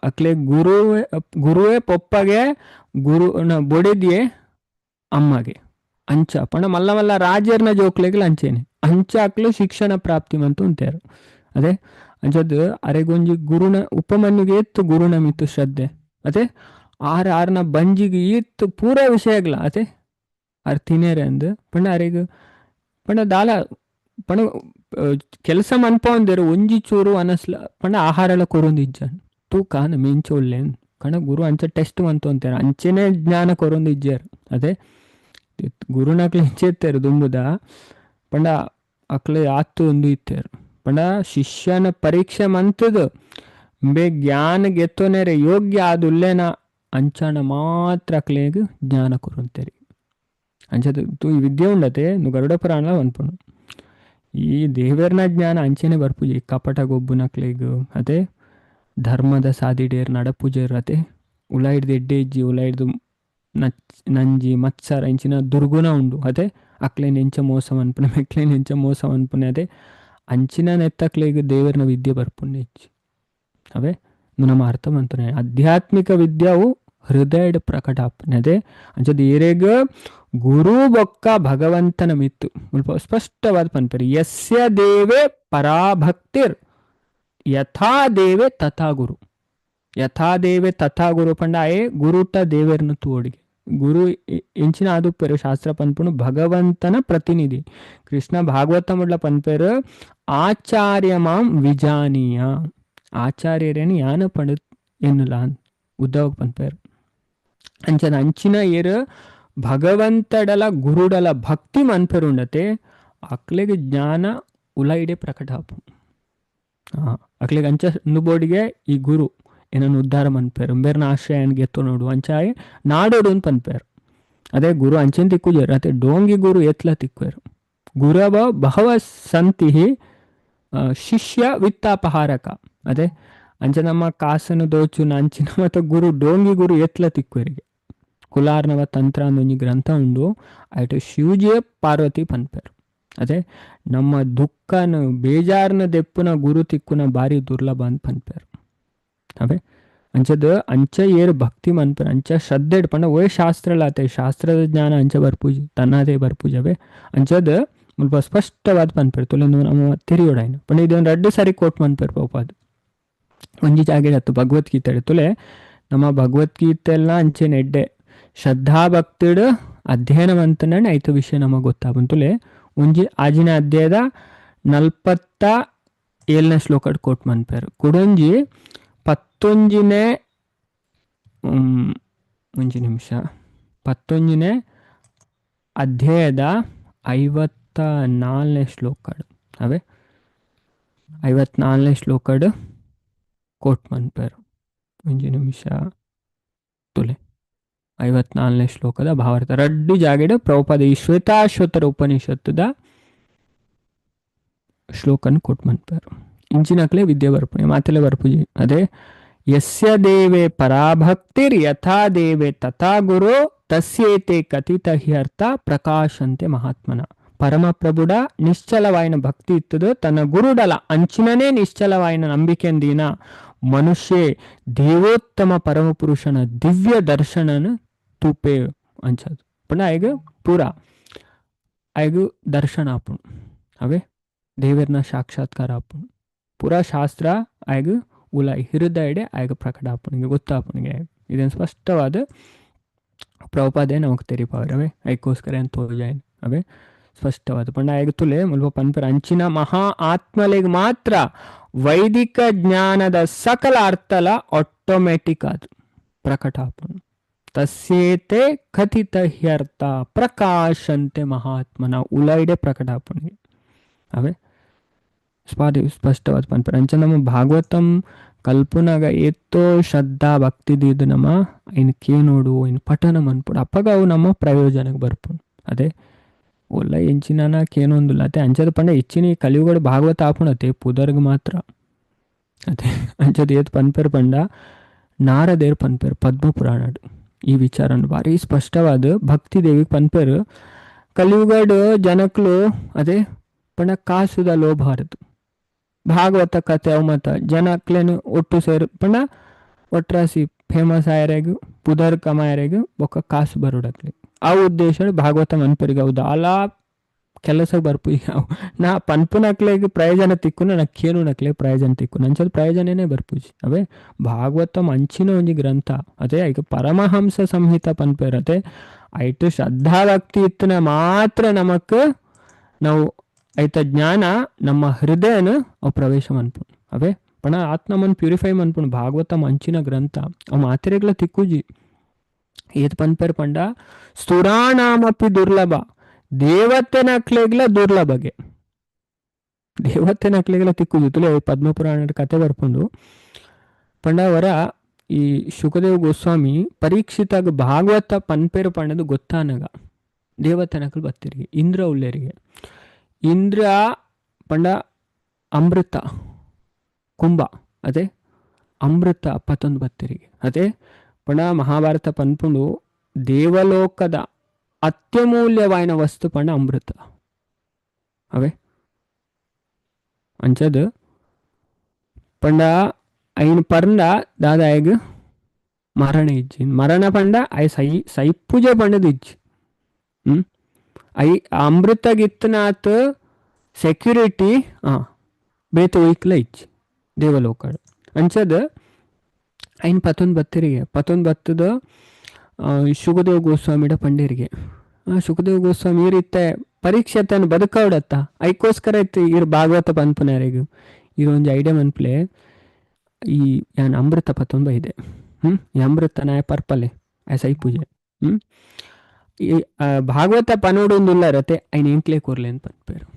ಅಕ್ಲೆ ಗುರುವೇ ಪೊಪ್ಪಗೆ ಗುರುನ ಬೊಡೆದಿಯೇ ಅಮ್ಮಗೆ ಅಂಚ ಪಂಡ ಮಲ್ಲ ಮಲ್ಲ ರಾಜರ್ನ ಜೋಕ್ಲೆಗ್ಲ ಅಂಚೇನೆ ಅಂಚಾಕ್ಲು ಶಿಕ್ಷಣ ಪ್ರಾಪ್ತಿ ಮಂತು ಅಂತಾರು ಅದೇ ಅಂಚದ್ದು ಅರೆಗೊಂಜಿ ಗುರುನ ಉಪಮನ್ಯುಗೆ ಎತ್ತು ಗುರುನ ಮಿತ್ತು ಶ್ರದ್ಧೆ ಅದೇ ಆರ್ನ ಬಂಜಿಗೆ ಇತ್ತು ಪೂರ ವಿಷಯಗ್ಲ ಅದೇ ಆರ್ ತಿನೇರೆ ಅಂದು ಪಂಡ ಅರೆಗ ಪಂಡ ದಾಲ ಪಂಡ ಕೆಲಸ ಮನ್ಪ ಒಂದೇರು ಒಂಜಿ ಚೂರು ಅನಸ್ಲ ಪಂಡ ಆಹಾರಲ ಕೊರೊಂದಿಜ್ಜನ್ ತೂಕ ಮಿಂಚೊಲ್ಲೇನ್ ಕಣ ಗುರು ಅಂಚ ಟೆಸ್ಟ್ ಮಂತು ಅಂತಾರೆ ಅಂಚೆನೆ ಜ್ಞಾನ ಕೊರೊಂದಿಜ್ಜಾರು ಅದೇ ಗುರುನಕ್ಲೆ ಇಂಚೆತ್ತೇರು ದುಂಬುದ ಪಂಡ ಅಕ್ಲೆ ಆತ್ತು ಒಂದು ಇತ್ತೇರು ಪಂಡ ಶಿಷ್ಯನ ಪರೀಕ್ಷೆ ಮಂತದು ಬೇ ಜ್ಞಾನ ಗೆತ್ತೋನೇರೆ ಯೋಗ್ಯ ಆದುಲ್ಲೇನ ಅಂಚಾಣ ಮಾತ್ರ ಅಕ್ಲೆಗ್ ಜ್ಞಾನ ಕೊರೊಂತೇರಿ ಅಂಚದು ತು ಈ ವಿದ್ಯೆ ಉಂಡತೆ ನು ಗರುಡ ಪುರಾಣ ಅನ್ಪುಣು ಈ ದೇವೇರ್ನ ಜ್ಞಾನ ಅಂಚೆನೆ ಬರ್ಪುಜಿ ಕಪಟ ಗೊಬ್ಬುನಕ್ಲೆಗ್ ಅದೇ ಧರ್ಮದ ಸಾದಿಡೇರ್ ನಡಪುಜೇರು ಅದೇ ಉಲ ಹಿಡ್ದು ಎಡ್ಡೆ ಇಜ್ಜಿ ಉಲ ಹಿಡ್ದು ನಂಜಿ ಮತ್ಸರ ಇಂಚಿನ ದುರ್ಗುಣ ಉಂಡು ಅದೇ ಅಕ್ಲೇನ್ ಎಂಚ ಮೋಸ ಅನ್ಪುನೆ ಮೆಕ್ಲೇನ್ ಎಂಚ ಮೋಸ ಅನ್ಪುನೆ ಅದೇ ಅಂಚಿನ ನೆತ್ತಕ್ಲೆಗ್ ದೇವರನ ವಿದ್ಯೆ ಬರ್ಪುಣ್ಣೆ ಹೆಚ್ಚು ಅವೇ ನಮ್ಮ ಅರ್ಥ ಮಂತನೆ ಆಧ್ಯಾತ್ಮಿಕ ವಿದ್ಯಾವು ಹೃದಯಡ್ ಪ್ರಕಟ ಆಪನೆ ಅದೇ ಅಂಚದ ಏರೆಗ ಗುರು ಬೊಕ್ಕ ಭಗವಂತನ ಮಿತ್ತು ಸ್ವಲ್ಪ ಸ್ಪಷ್ಟವಾದ ಪನ್ಪರಿ ಯಸ್ಯ ದೇವೇ ಪರಾಭಕ್ತಿರ್ ಯಥಾ ದೇವೇ ತಥಾ ಗುರು ಯಥಾ ದೇವೇ ತಥಾ ಗುರು ಪಂಡ ಆಯೇ ಗುರುಟ ದೇವೇರ್ನ ತೋಡಿಗೆ ಗುರು ಎಂಚಿನ ಅದು ಪೇರು ಶಾಸ್ತ್ರ ಪನ್ಪುಣು ಭಗವಂತನ ಪ್ರತಿನಿಧಿ ಕೃಷ್ಣ ಭಾಗವತ ಮುಡ್ಲ ಪನ್ಪೇರು ಆಚಾರ್ಯ ಮಾಂ ವಿಜಾನೀಯ ಆಚಾರ್ಯರೇನು ಯಾನ ಪಂಡ ಎನ್ನುಲ ಉದ್ದವ ಪನ್ಪೇರು ಅಂಚನ ಅಂಚಿನ ಏರು ಭಗವಂತಡಲ ಗುರುಡಲ ಭಕ್ತಿ ಮನ್ಪೇರು ಉಂಡತೆ ಅಕ್ಲೆಗೆ ಜ್ಞಾನ ಉಲೈಡೆ ಪ್ರಕಟ ಆಪು ಅಕ್ಲೆಗೆ ಅಂಚ ಬೋಡಿಗೆ ಈ ಗುರು ಏನನ್ನು ಉದ್ಧಾರ ಮನ್ಪೇರು ಬೇರ್ನ ಆಶ್ರಯನ್ ಗೆತ್ತೋ ನೋಡು ಅಂಚಾಯಿ ನಾಡೋಡು ಅಂತ ಪನ್ಪೇರು ಅದೇ ಗುರು ಅಂಚೆನ್ ತಿಕ್ಕುಜೇರು ಅದೇ ಡೋಂಗಿ ಗುರು ಎತ್ಲ ತಿಕ್ವೇರು ಗುರವ ಬಹವ ಸಂತಿ ಶಿಷ್ಯ ವಿತ್ತಾಪಹಾರಕ ಅದೇ ಅಂಚ ನಮ್ಮ ಕಾಸನು ದೋಚು ಅಂಚಿನ ಮತ್ತು ಗುರು ಡೋಂಗಿ ಗುರು ಎತ್ಲ ತಿಕ್ವೇರಿಗೆ ಕುಲಾರ್ನವ ತಂತ್ರ ಅಂದೊಂಜಿ ಗ್ರಂಥ ಉಂಡು ಆಯ್ತು ಶಿವಜಿಯ ಪಾರ್ವತಿ ಪನ್ಪೇರು ಅದೇ ನಮ್ಮ ದುಃಖನ ಬೇಜಾರ್ನ ದೆಪ್ಪುನ ಗುರು ತಿಕ್ಕುನ ಬಾರಿ ದುರ್ಲಭ ಅಂತ ಪನ್ಪೇರು ಅವೇ ಅಂಚದ ಅಂಚ ಏರು ಭಕ್ತಿ ಮನ್ಪೇರು ಅಂಚ ಶ್ರದ್ಧೆ ಇಡ್ಪಂಡ ಓಯ್ ಶಾಸ್ತ್ರಲ್ಲ ಆತ ಶಾಸ್ತ್ರದ ಜ್ಞಾನ ಅಂಚ ಬರ್ಪೂಜಿ ತನ್ನದೇ ಬರ್ಪೂಜವೇ ಅಂಚದ ಮುಲ್ಪ ಸ್ಪಷ್ಟವಾದ ಪನ್ಪೇರು ತುಲೊಂದು ನಮ್ಮ ತಿರಿಯೋಡಾಯ್ನ ಪಂಡ ಇದೊಂದು 2 ಸಾರಿ ಕೋಟ್ ಮನ್ಪೇರು ಪಾಪದು ಒಂಜಿ ಜಾಗೆ ಹತ್ತು ಭಗವದ್ಗೀತೆ ತುಲೆ ನಮ್ಮ ಭಗವದ್ಗೀತೆ ಎಲ್ಲ ಅಂಚೆನ ಎಡ್ಡೆ ಶ್ರದ್ಧಾ ಭಕ್ತಿಡ್ ಅಧ್ಯಯನವಂತನ 5 ವಿಷಯ ನಮಗೆ ಗೊತ್ತಾಗಂತುಲೆ ಒಂಜಿ ಆಜಿನ ಅಧ್ಯಾಯದ 47 7ನೇ ಶ್ಲೋಕಡ್ ಕೋಟ್ ಮನ್ಪೇರು ಕುಡೊಂಜಿ 11ನೇ ಒಂಜಿ ನಿಮಿಷ 11ನೇ ಅಧ್ಯಾಯದ 54ನೇ ಶ್ಲೋಕಡ್ ಅವೇ 54ನೇ ಶ್ಲೋಕಡ್ ಕೋಟ್ ಮನ್ಪೇರು ಒಂಜಿ ನಿಮಿಷ ತುಲೆ 54ನೇ ಶ್ಲೋಕದ ಭಾವಾರ್ಥ ರಡ್ಡು ಜಾಗೆಡ್ ಪ್ರಭುಪಾದ ಈ ಶ್ವೇತಾಶ್ವತರ ಉಪನಿಷತ್ತದ ಶ್ಲೋಕನ್ ಕೋಟ್ ಮನ್ಪೇರು ಇಂಚಿನಕ್ಲೆ ವಿದ್ಯೆ ಬರ್ಪುಣಿ ಮಾತೆಲೆ ಬರ್ಪುಜಿ ಅದೇ ಯಸ್ಯ ದೇವೇ ಪರಾಭಕ್ತಿರ್ ಯಥಾ ದೇವೇ ತಥಾ ಗುರು ತಸ್ಯೇತೆ ಕಥಿತ ಹ್ಯರ್ಥ ಪ್ರಕಾಶಂತೆ ಮಹಾತ್ಮನ ಪರಮಪ್ರಭುಡ ನಿಶ್ಚಲವಾಯಿನ ಭಕ್ತಿ ಇತ್ತದು ತನ್ನ ಗುರುಡಲ ಅಂಚಿನನೇ ನಿಶ್ಚಲವಾಯಿನ ನಂಬಿಕೆಂದಿನ ಮನುಷ್ಯ ದೇವೋತ್ತಮ ಪರಮಪುರುಷನ ದಿವ್ಯ ದರ್ಶನನ ತೂಪೆ ಅಂಚದು ಪುಣ ಆಯ್ಗ ಪೂರ ಆಯ್ಗ ದರ್ಶನ ಆಪುಣು ಅವೇ ದೇವರನ ಸಾಕ್ಷಾತ್ಕಾರ ಆಪುಣು ಪೂರ ಶಾಸ್ತ್ರ ಆಯ್ಗ ಉಲಾಯ್ ಹೃದಯಡೆ ಆಯ್ಗ ಪ್ರಕಟ ಆಪುಣಿಗೆ ಗೊತ್ತಾಪುಣಿಗೆ ಇದೇನು ಸ್ಪಷ್ಟವಾದ ಪ್ರಭುಪಾದೇ ನಮಗೆ ತೆರಿಪಾವ್ರವೇ ಐಕೋಸ್ಕರ ಅಂತ ತೋಜಾಯನ್ ಅವೇ ಸ್ಪಷ್ಟವಾದ ಪಂಡ ಆಯ್ಗ ತುಲೆ ಮುಲ್ಪ ಪನ್ಪರ ಅಂಚಿನ ಮಹಾ ಆತ್ಮಲೆಗೆ ಮಾತ್ರ ವೈದಿಕ ಜ್ಞಾನದ ಸಕಲ ಅರ್ಥಲ ಆಟೋಮೆಟಿಕ್ ಅದು ಪ್ರಕಟ ಆಪುಣು ತಸ್ಯೇತೆ ಕಥಿತ ಹ್ಯರ್ಥ ಪ್ರಕಾಶಂತೆ ಮಹಾತ್ಮನ ಉಲೈಡೆ ಪ್ರಕಟ ಆಪುಣಿಗೆ ಅವೇ ಸ್ಪಷ್ಟವಾದ ಪನ್ಪರ ಅಂಚ ನಮ್ಮ ಭಾಗವತಂ ಕಲ್ಪನಾಗ ಏತೋ ಶ್ರದ್ಧಾ ಭಕ್ತಿ ದೀದು ನಮ್ಮ ಇನ್ ಕೇನೋಡು ಇನ್ ಪಠನ ಮನ್ಪುಡು ಅಪ್ಪಗ ಅವು ನಮ್ಮ ಪ್ರಯೋಜನಕ್ಕೆ ಬರ್ಪುಡು ಅದೇ ಒಲ್ಲ ಎಂಚಿನ ಕೇನೊಂದಿಲ್ಲ ಅದೇ ಅಂಚದ ಪಂಡ ಹೆಚ್ಚಿನ ಕಲಿಯುಗಡು ಭಾಗವತ ಆಪುಣತೆ ಪುದರ್ಗ್ ಮಾತ್ರ ಅದೇ ಅಂಚದ ಏತ್ ಪನ್ಪೇರ್ ಪಂಡ ನಾರದೇರ್ ಪನ್ಪೇರ್ ಪದ್ಮ ಪುರಾಣಡು ಈ ವಿಚಾರನ ಭಾರಿ ಸ್ಪಷ್ಟವಾದ ಭಕ್ತಿ ದೇವಿಗೆ ಪನ್ಪೇರು ಕಲಿಯುಗಡು ಜನಕ್ಲು ಅದೇ ಪಂಡ ಕಾಸುದ ಲೋಭ ಹರಿದು ಭಾಗವತ ಕಥೆ ಅವು ಮತ ಜನಕ್ಲೇನು ಒಟ್ಟು ಸೇರು ಪಂಡ ಒಟ್ರಾಸಿ ಫೇಮಸ್ ಆಯರೆಗು ಪುದರ್ ಕಮಾಯರೆಗು ಬೊಕ್ಕ ಕಾಸು ಬರೋಡಕ್ಲಿ ಆ ಉದ್ದೇಶ ಭಾಗವತ ಮನ್ಪರಿಗೆ ಹೌದು ಅಲಾ ಕೆಲಸಕ್ಕೆ ಬರ್ಪು ಈಗ ನಾ ಪನ್ಪು ನಕ್ಲೆಗೆ ಪ್ರಯೋಜನ ತಿಕ್ಕು ನಕ್ಕೇನು ನಕ್ಲೆ ಪ್ರಯೋಜನ ತಿಕ್ಕು ನಂಚದ ಪ್ರಯೋಜನನೇ ಬರ್ಪುಜಿ ಅವೇ ಭಾಗವತ ಮಂಚಿನ ಒಂಜಿ ಗ್ರಂಥ ಅದೇ ಈಗ ಪರಮಹಂಸ ಸಂಹಿತ ಪನ್ಪೇರತೆ ಐಟು ಶ್ರದ್ಧಾಭಕ್ತಿ ಇತ್ತನ ಮಾತ್ರ ನಮಕ್ ನಾವು ಐತ ಜ್ಞಾನ ನಮ್ಮ ಹೃದಯನ ಅವು ಪ್ರವೇಶ ಮನ್ಪುಣ್ ಅವೇ ಪಣ ಆತ್ಮನ್ ಪ್ಯೂರಿಫೈ ಮನ್ಪುಣ್ ಭಾಗವತ ಮಂಚಿನ ಗ್ರಂಥ ಅವು ಮಾತ್ರೆಗ್ಲ ತಿಕ್ಕುಜಿ ಏತ್ ಪನ್ಪೇರ್ ಪಂಡ ಸುರಾಣಾಮಪಿ ದುರ್ಲಭ ದೇವತೆ ನಕ್ಲೆಗ್ಲ ದುರ್ಲಭಗೆ ದೇವತೆ ನಕ್ಲೆಗ್ಲ ತಿಕ್ಕುಜಿ ತುಲೆ ಪದ್ಮಪುರಾಣದ ಕತೆ ಬರ್ಕೊಂಡು ಪಂಡ ಅವರ ಈ ಶುಕದೇವ್ ಗೋಸ್ವಾಮಿ ಪರೀಕ್ಷಿತಾಗ ಭಾಗವತ ಪನ್ಪೇರು ಪಂಡದು ಗೊತ್ತಾನಾಗ ದೇವತೆ ನಕ್ಲು ಬತ್ತಿರಿಗೆ ಇಂದ್ರ ಉಳ್ಳೇರಿಗೆ ಇಂದ್ರ ಪಂಡ ಅಮೃತ ಕುಂಭ ಅದೇ ಅಮೃತ ಪತ್ತೊಂದು ಬತ್ತಿರಿಗೆ ಅದೇ ಪಂಡ ಮಹಾಭಾರತ ಪನ್ಪುಂಡು ದೇವಲೋಕದ ಅತ್ಯಮೂಲ್ಯವಾಯಿನ ವಸ್ತು ಪಂಡ ಅಮೃತ ಅವೇ ಅಂಚದು ಪಂಡ ಐನ್ ಪರ್ಂಡ ದಾದಾಯಗ್ ಮರಣ ಇಜ್ಜಿ ಮರಣ ಪಂಡ ಐ ಸೈ ಪೂಜೆ ಪಂಡದು ಇಜ್ಜಿ ಐ ಅಮೃತಗಿತ್ತನಾತ್ ಸೆಕ್ಯೂರಿಟಿ ಬೇತ ಒಯ್ಕ್ಲ ಇಜ್ಜಿ ದೇವಲೋಕಡ್ ಅಂಚದ ಐನ್ ಪತ್ತೊಂದು ಬತ್ತದ ಶುಕದೇವ್ ಗೋಸ್ವಾಮಿಡ ಪಂಡೇರಿಗೆ ಶುಕದೇವ್ ಗೋಸ್ವಾಮಿ ಇರಿತ್ತೆ ಪರೀಕ್ಷೆತನ ಬದುಕವಡತ್ತ ಐಕೋಸ್ಕರ ಇತ್ತು ಇರ್ ಭಾಗವತ ಪನ್ಪುನರಿಗೂ ಇರೊಂದು ಐಡಿಯಾ ಮನ್ಪ್ಲೆ ಈ ಯಾನ್ ಅಮೃತ ಪತ್ತೊಂದು ಇದೆ ಈ ಅಮೃತ ನಾಯ ಪರ್ಪಲೆ ಆಯ ಸೈ ಪೂಜೆ ಈ ಭಾಗವತ ಪನೋಡೊಂದುಲ್ಲ ರತೆ ಐನ್ ಎಂಕ್ಲೆ ಕೊರ್ಲೆ ಅಂತ ಪನ್ಪೇರು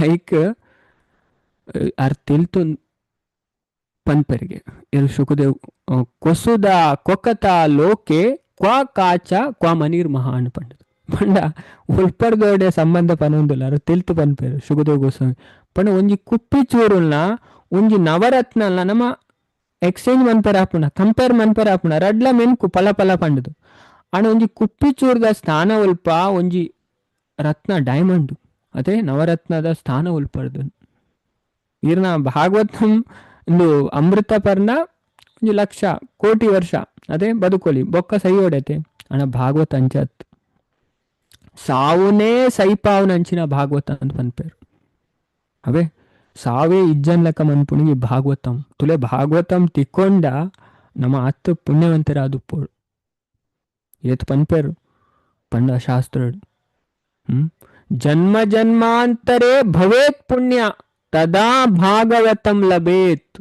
ಐಕ್ ಅರ್ತಿಲ್ತು ಪನ್ಪರಿಗೆ ಇರು ಶುಕದೇವ್ ಕೊಸುದ ಕೊಕ್ಕತ ಲೋಕೆ ಕ್ವಾ ಕಾಚ ಕ್ವಾ ಮನೀರ್ ಮಹಾನ್ ಪಂಡದು ಪಂಡ ಉಲ್ಪರ್ದೋಡೆ ಸಂಬಂಧ ಪನೊಂದುಲ್ಲ ಅರು ತಿಲ್ತು ಪನ್ಪೇರು ಶುಕದೇವ್ ಗೋಸ್ವಾಮಿ ಪಂಡ ಒಂಜಿ ಕುಪ್ಪಿ ಚೂರುಲ್ನ ಒಂಜಿ ನವರತ್ನಲ್ನ ನಮ್ಮ ಎಕ್ಸ್ಚೇಂಜ್ ಮನ್ಪೇರ ಆಪುಣ ಕಂಪೇರ್ ಮನ್ಪೇರ ಆಪುಣ ರಡ್ಲ ಮೆನ್ಕು ಪಲ ಪಲ ಪಂಡದು ಅಣ್ಣ ಒಂಜಿ ಕುಪ್ಪಿ ಚೂರ್ದ ಸ್ಥಾನ ಉಲ್ಪ ಒಂಜಿ ರತ್ನ ಡೈಮಂಡ್ ಅದೇ ನವರತ್ನದ ಸ್ಥಾನ ಉಲ್ಪರ್ದು ಈರ್ನ ಭಾಗವತಂ ಇಂದು ಅಮೃತ ಪರ್ನ ಒಂಜಿ ಲಕ್ಷ ಕೋಟಿ ವರ್ಷ ಅದೇ ಬದುಕೊಲಿ ಬೊಕ್ಕ ಸೈ ಹೊಡೆತೆ ಅಣ್ಣ ಭಾಗವತ ಅಂಚತ್ ಸಾವುನೇ ಸೈಪಾವನ ಅಂಚಿನ ಭಾಗವತ ಅಂತ ಪನ್ಪೇರು ಅವೇ ಸಾವೇ ಇಜ್ಜನ್ ಲೆಕ್ಕ ಮನ್ಪುಣಿಗೆ ಭಾಗವತಂ ತುಲೆ ಭಾಗವತಂ ತಿಕ್ಕೊಂಡ ನಮ್ಮ ಅತ್ತು ಪುಣ್ಯವಂತರ ಅದು ಪೋಡು ಏತ್ ಪನ್ಪೇರು ಪಂಡ ಶಾಸ್ತ್ರ ಜನ್ಮ ಜನ್ಮಾಂತರೇ ಭವೇತ್ ಪುಣ್ಯ ತದಾ ಭಾಗವತಂ ಲಭೇತ್.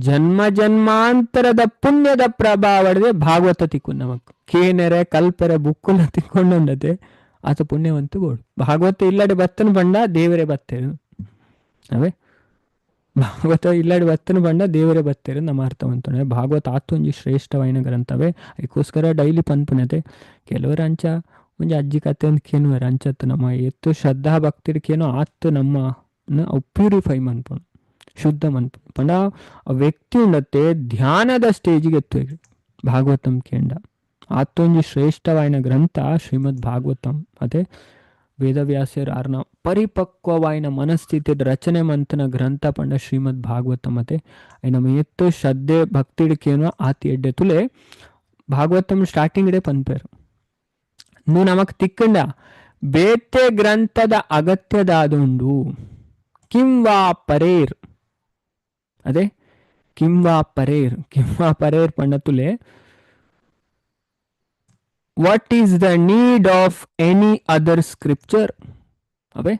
ಜನ್ಮ ಜನ್ಮಾಂತರದ ಪುಣ್ಯದ ಪ್ರಭಾವಡೆ ಭಾಗವತ ತಿಕ್ಕು ನಮಕ್ ಕೇನೆರೆ ಕಲ್ಪೆರೆ ಬುಕ್ಕುನ ತಿಕ್ಕೊಂಡತೆ ಆತ ಪುಣ್ಯವಂತು ಗೋಡು. ಭಾಗವತ ಇಲ್ಲಡೆ ಬತ್ತನ ಬಂಡ ದೇವರೇ ಬತ್ತೇರು ಅವೇ ಭಾಗವತ ಇಲ್ಲಡೆ ಬತ್ತನ ಬಂಡ ದೇವರೇ ಬತ್ತೇರು ನಮ್ಮ ಅರ್ಥವಂತನೇ. ಭಾಗವತ ಆತು ಒಂಜಿ ಶ್ರೇಷ್ಠವಾಯಿನ ಗ್ರಂಥವೇ. ಅದಕ್ಕೋಸ್ಕರ ಡೈಲಿ ಪನ್ಪುನತೆ ಕೆಲವರು ಅಂಚ ಒಂಜಿ ಅಜ್ಜಿ ಕತೆ ಅಂತ ಕೇನುವರು ಅಂಚತ್ತು ನಮ್ಮ ಎತ್ತು ಶ್ರದ್ಧಾ ಭಕ್ತಿರ್ಕೇನೋ ಆತು ನಮ್ಮ ಅವು ಪ್ಯೂರಿಫೈ ಮನ್ಪುಣು ಶುದ್ಧ ಮನ್ಪುಣು ಪಂಡ ಆ ವ್ಯಕ್ತಿ ಉಂಡತ್ತೆ ಧ್ಯಾನದ ಸ್ಟೇಜಿಗೆ ಎತ್ತು ಭಾಗವತಂ ಕೇಂಡ ಆತೊಂಜಿ ಶ್ರೇಷ್ಠವಾಯಿನ ಗ್ರಂಥ ಶ್ರೀಮದ್ ಭಾಗವತಂ. ಅದೇ ವೇದವ್ಯಾಸರು ಆರ್ನ ಪರಿಪಕ್ವವಾಯಿನ ಮನಸ್ಥಿತಿ ರಚನೆ ಮಂತನ ಗ್ರಂಥ ಪಂಡ ಶ್ರೀಮದ್ ಭಾಗವತಂ. ಮತ್ತೆ ಐನ ಎತ್ತು ಶ್ರದ್ಧೆ ಭಕ್ತಿಡ್ಕೇನೋ ಆತಿ ಎಡ್ಡೆ ತುಲೆ ಭಾಗವತಂ ಸ್ಟಾರ್ಟಿಂಗ್ ಇಡೆ ಪನ್ಪೇರು ನೀವು ನಮಕ್ ತಿಕ್ಕಂಡ ಬೇತೆ ಗ್ರಂಥದ ಅಗತ್ಯದಾದುಂಡು ಕಿಂವಾ ಪರೇರ್. ಅದೇ ಕಿಂವಾ ಪರೇರ್ ಪಂಡ ತುಲೆ what is the need of any other scripture. ಅವೇ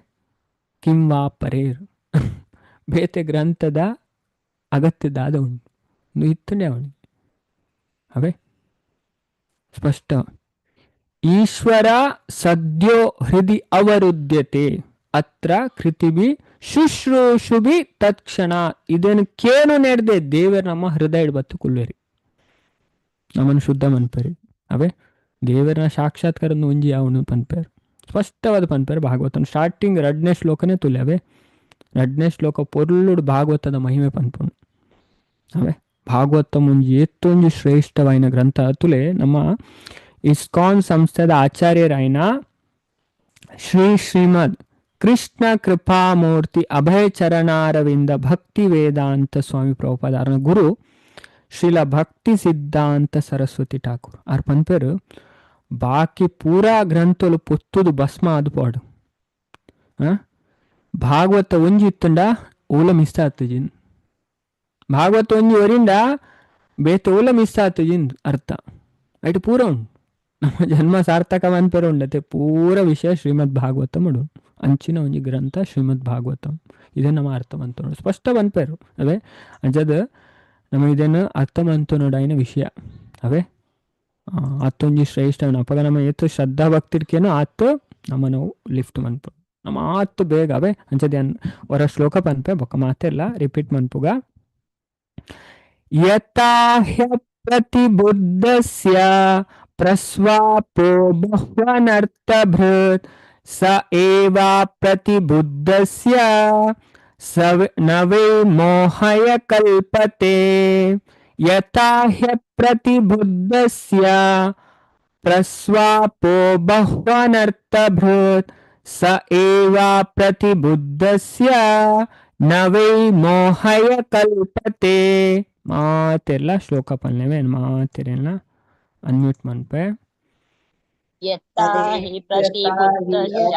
ಕಿಂವಾ ಪರೇರ್ ಬೇತೆ ಗ್ರಂಥದ ಅಗತ್ಯದಾದ ಉಂಟು ಇತ್ತನೇ ಅವನಿಗೆ ಅವೇ ಸ್ಪಷ್ಟ. ಈಶ್ವರ ಸದ್ಯೋ ಹೃದಯ ಅವರುದ್ಯತೆ ಅತ್ರ ಕೃತಿಬಿ ಶುಶ್ರೂಷುಬಿ ತತ್ಕ್ಷಣ. ಇದನ್ನು ಕೇನು ನೆಡ್ದೆ ದೇವರ ನಮ್ಮ ಹೃದಯ ಇಡ್ಬತ್ತು ಕುಲ್ವೇರಿ ನಮ್ಮನ್ನು ಶುದ್ಧ ಮನ್ಪೇರಿ ಅವೇ ದೇವರನ್ನ ಸಾಕ್ಷಾತ್ಕಾರ ಒಂಜಿ ಅವನು ಪನ್ಪೇರು ಸ್ಪಷ್ಟವಾದ ಪನ್ಪೇರು ಭಾಗವತನ ಸ್ಟಾರ್ಟಿಂಗ್ 2ನೇ ಶ್ಲೋಕನೇ ತುಲೆ ಅವೇ 2ನೇ ಶ್ಲೋಕ ಪೊರ್ಲುಡು ಭಾಗವತದ ಮಹಿಮೆ ಪನ್ಪುಣು ಅವೇ ಭಾಗವತ ಮುಂಜಿ ಎತ್ತೊಂಜಿ ಶ್ರೇಷ್ಠವಾಯಿನ ಗ್ರಂಥ ತುಲೆ ನಮ್ಮ ಇಸ್ಕಾನ್ ಸಂಸ್ಥೆದ ಆಚಾರ್ಯರಾಯಿನ ಶ್ರೀಮದ್ ಕೃಷ್ಣ ಕೃಪಾಮೂರ್ತಿ ಅಭಯ ಚರಣಾರವಿಂದ ಭಕ್ತಿ ವೇದಾಂತ ಸ್ವಾಮಿ ಪ್ರಭುಪಾದ ಗುರು ಶ್ರೀಲ ಭಕ್ತಿ ಸಿದ್ಧಾಂತ ಸರಸ್ವತಿ ಠಾಕೂರ್ ಆರ್ ಪನ್ಪೇರು ಬಾಕಿ ಪೂರಾ ಗ್ರಂಥಲು ಪೊತ್ತುದು ಭಸ್ಮ ಅದು ಪಾಡು ಭಾಗವತ ಒಂಜಿ ಇತ್ತಂಡ ಓಲ ಮಿಸ್ ಆತಜಿನ್ ಭಾಗವತ ಒಂಜಿ ವರಿಂದ ಬೇತ ಓಲ ಮಿಸ್ ಆತಜಿನ್ ಅರ್ಥ ಐಟು ಪೂರ ಉಂಡು ನಮ್ಮ ಜನ್ಮ ಸಾರ್ಥಕ ಮನ್ಪೇರು ಉಂಡತೆ ಪೂರ ವಿಷಯ ಶ್ರೀಮದ್ ಭಾಗವತ ಮಾಡು ಅಂಚಿನ ಒಂಜಿ ಗ್ರಂಥ ಶ್ರೀಮದ್ ಭಾಗವತಂ. ಇದೇ ನಮ್ಮ ಅರ್ಥವಂತ ನೋಡು ಸ್ಪಷ್ಟ ಮನ್ಪೇರು ಅವೇ ಅಂಚದ ನಮ್ಮ ಇದನ್ನು ಅರ್ಥವಂತ ನೋಡಾಯಿನ ವಿಷಯ ಅವೇ ಆತೊಂಜಿ ಶ್ರೇಷ್ಠ ಅಪಗ ನಮ್ಮ ಎತ್ತು ಶ್ರದ್ಧಾ ಭಕ್ತಿರ್ಕೇನೋ ಆತು ನಮ್ಮ ನಾವು ಲಿಫ್ಟ್ ಮನ್ಪು ನಮ್ಮ ಆತು ಬೇಗ ಅವೇ ಅಂಚದ ಹೊರ ಶ್ಲೋಕ ಪನ್ಪೆ ಬೊಕ್ಕ ಮಾತೆಲ್ಲ ರಿಪೀಟ್ ಮನ್ಪುಗ. ಯಥಾಹ್ಯ ಪ್ರತಿಬುದ್ಧಸ್ಯ ಪ್ರಸ್ವಾಪೋ ಬಹ್ವನರ್ಥಭೃತ್ ಸ ಏವ ಪ್ರತಿಬುದ್ಧಸ್ಯ ನವೇ ಮೋಹಯ ಕಲ್ಪತೆ. ಯಥಾ ಹ್ಯ ಪ್ರತಿಬುದ್ಧಸ್ಯ ಪ್ರಸ್ವಾಪೋ ಬಹ್ವನರ್ಥಭೃತ್ ಸ ಏವ ಪ್ರತಿಬುದ್ಧಸ್ಯ ನವೇ ಮೋಹಯ ಕಲ್ಪತೆ. ಮಾತೆಲ್ಲ ಶ್ಲೋಕ ಪಲ್ಲೆವೆ ಮಾತೆಲ್ಲ ಅನ್ಮ್ಯೂಟ್ ಮನ್ಪೆ. ಯಥಾ ಹಿ ಪ್ರತಿಬುದ್ಧಸ್ಯ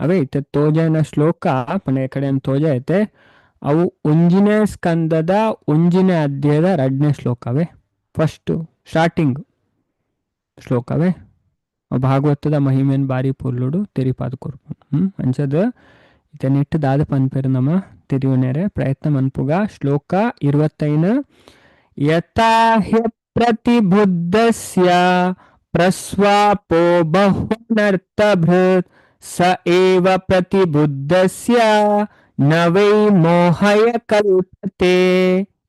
ಅವೇ ಇತ್ತೆ ತೋಜನ ಶ್ಲೋಕ ಪಂಡ ಕಡೆ ತೋಜ ಐತೆ ಅವು ಒಂಜಿನೇ ಸ್ಕಂದದ ಒಂಜಿನೇ ಅಧ್ಯಾಯದ 2ನೇ ಶ್ಲೋಕವೇ ಫಸ್ಟ್ ಸ್ಟಾರ್ಟಿಂಗ್ ಶ್ಲೋಕವೇ ಭಾಗವತದ ಮಹಿಮೆನ್ ಬಾರಿ ಪೊರ್ಲುಡು ತೆರಿಪಾದ ಕೊರ್ಪು ಅಂಚದ ಇತ ನೆಟ್ಟು ದಾದ ಪನ್ಪೇರು ನಮ್ಮ ತೆರಿವನೇರೆ ಪ್ರಯತ್ನ ಮನ್ಪುಗ. ಶ್ಲೋಕ 25 ಯಥಾ ಹ್ಯ ಪ್ರತಿಬುದ್ಧಸ್ಯ ಪ್ರಸ್ವಾಪೋ ಬಹ್ವನರ್ಥಭೃತ್ ಸ ಏವ ಪ್ರತಿಬುದ್ಧಸ್ಯ न वै मोहय कल्पते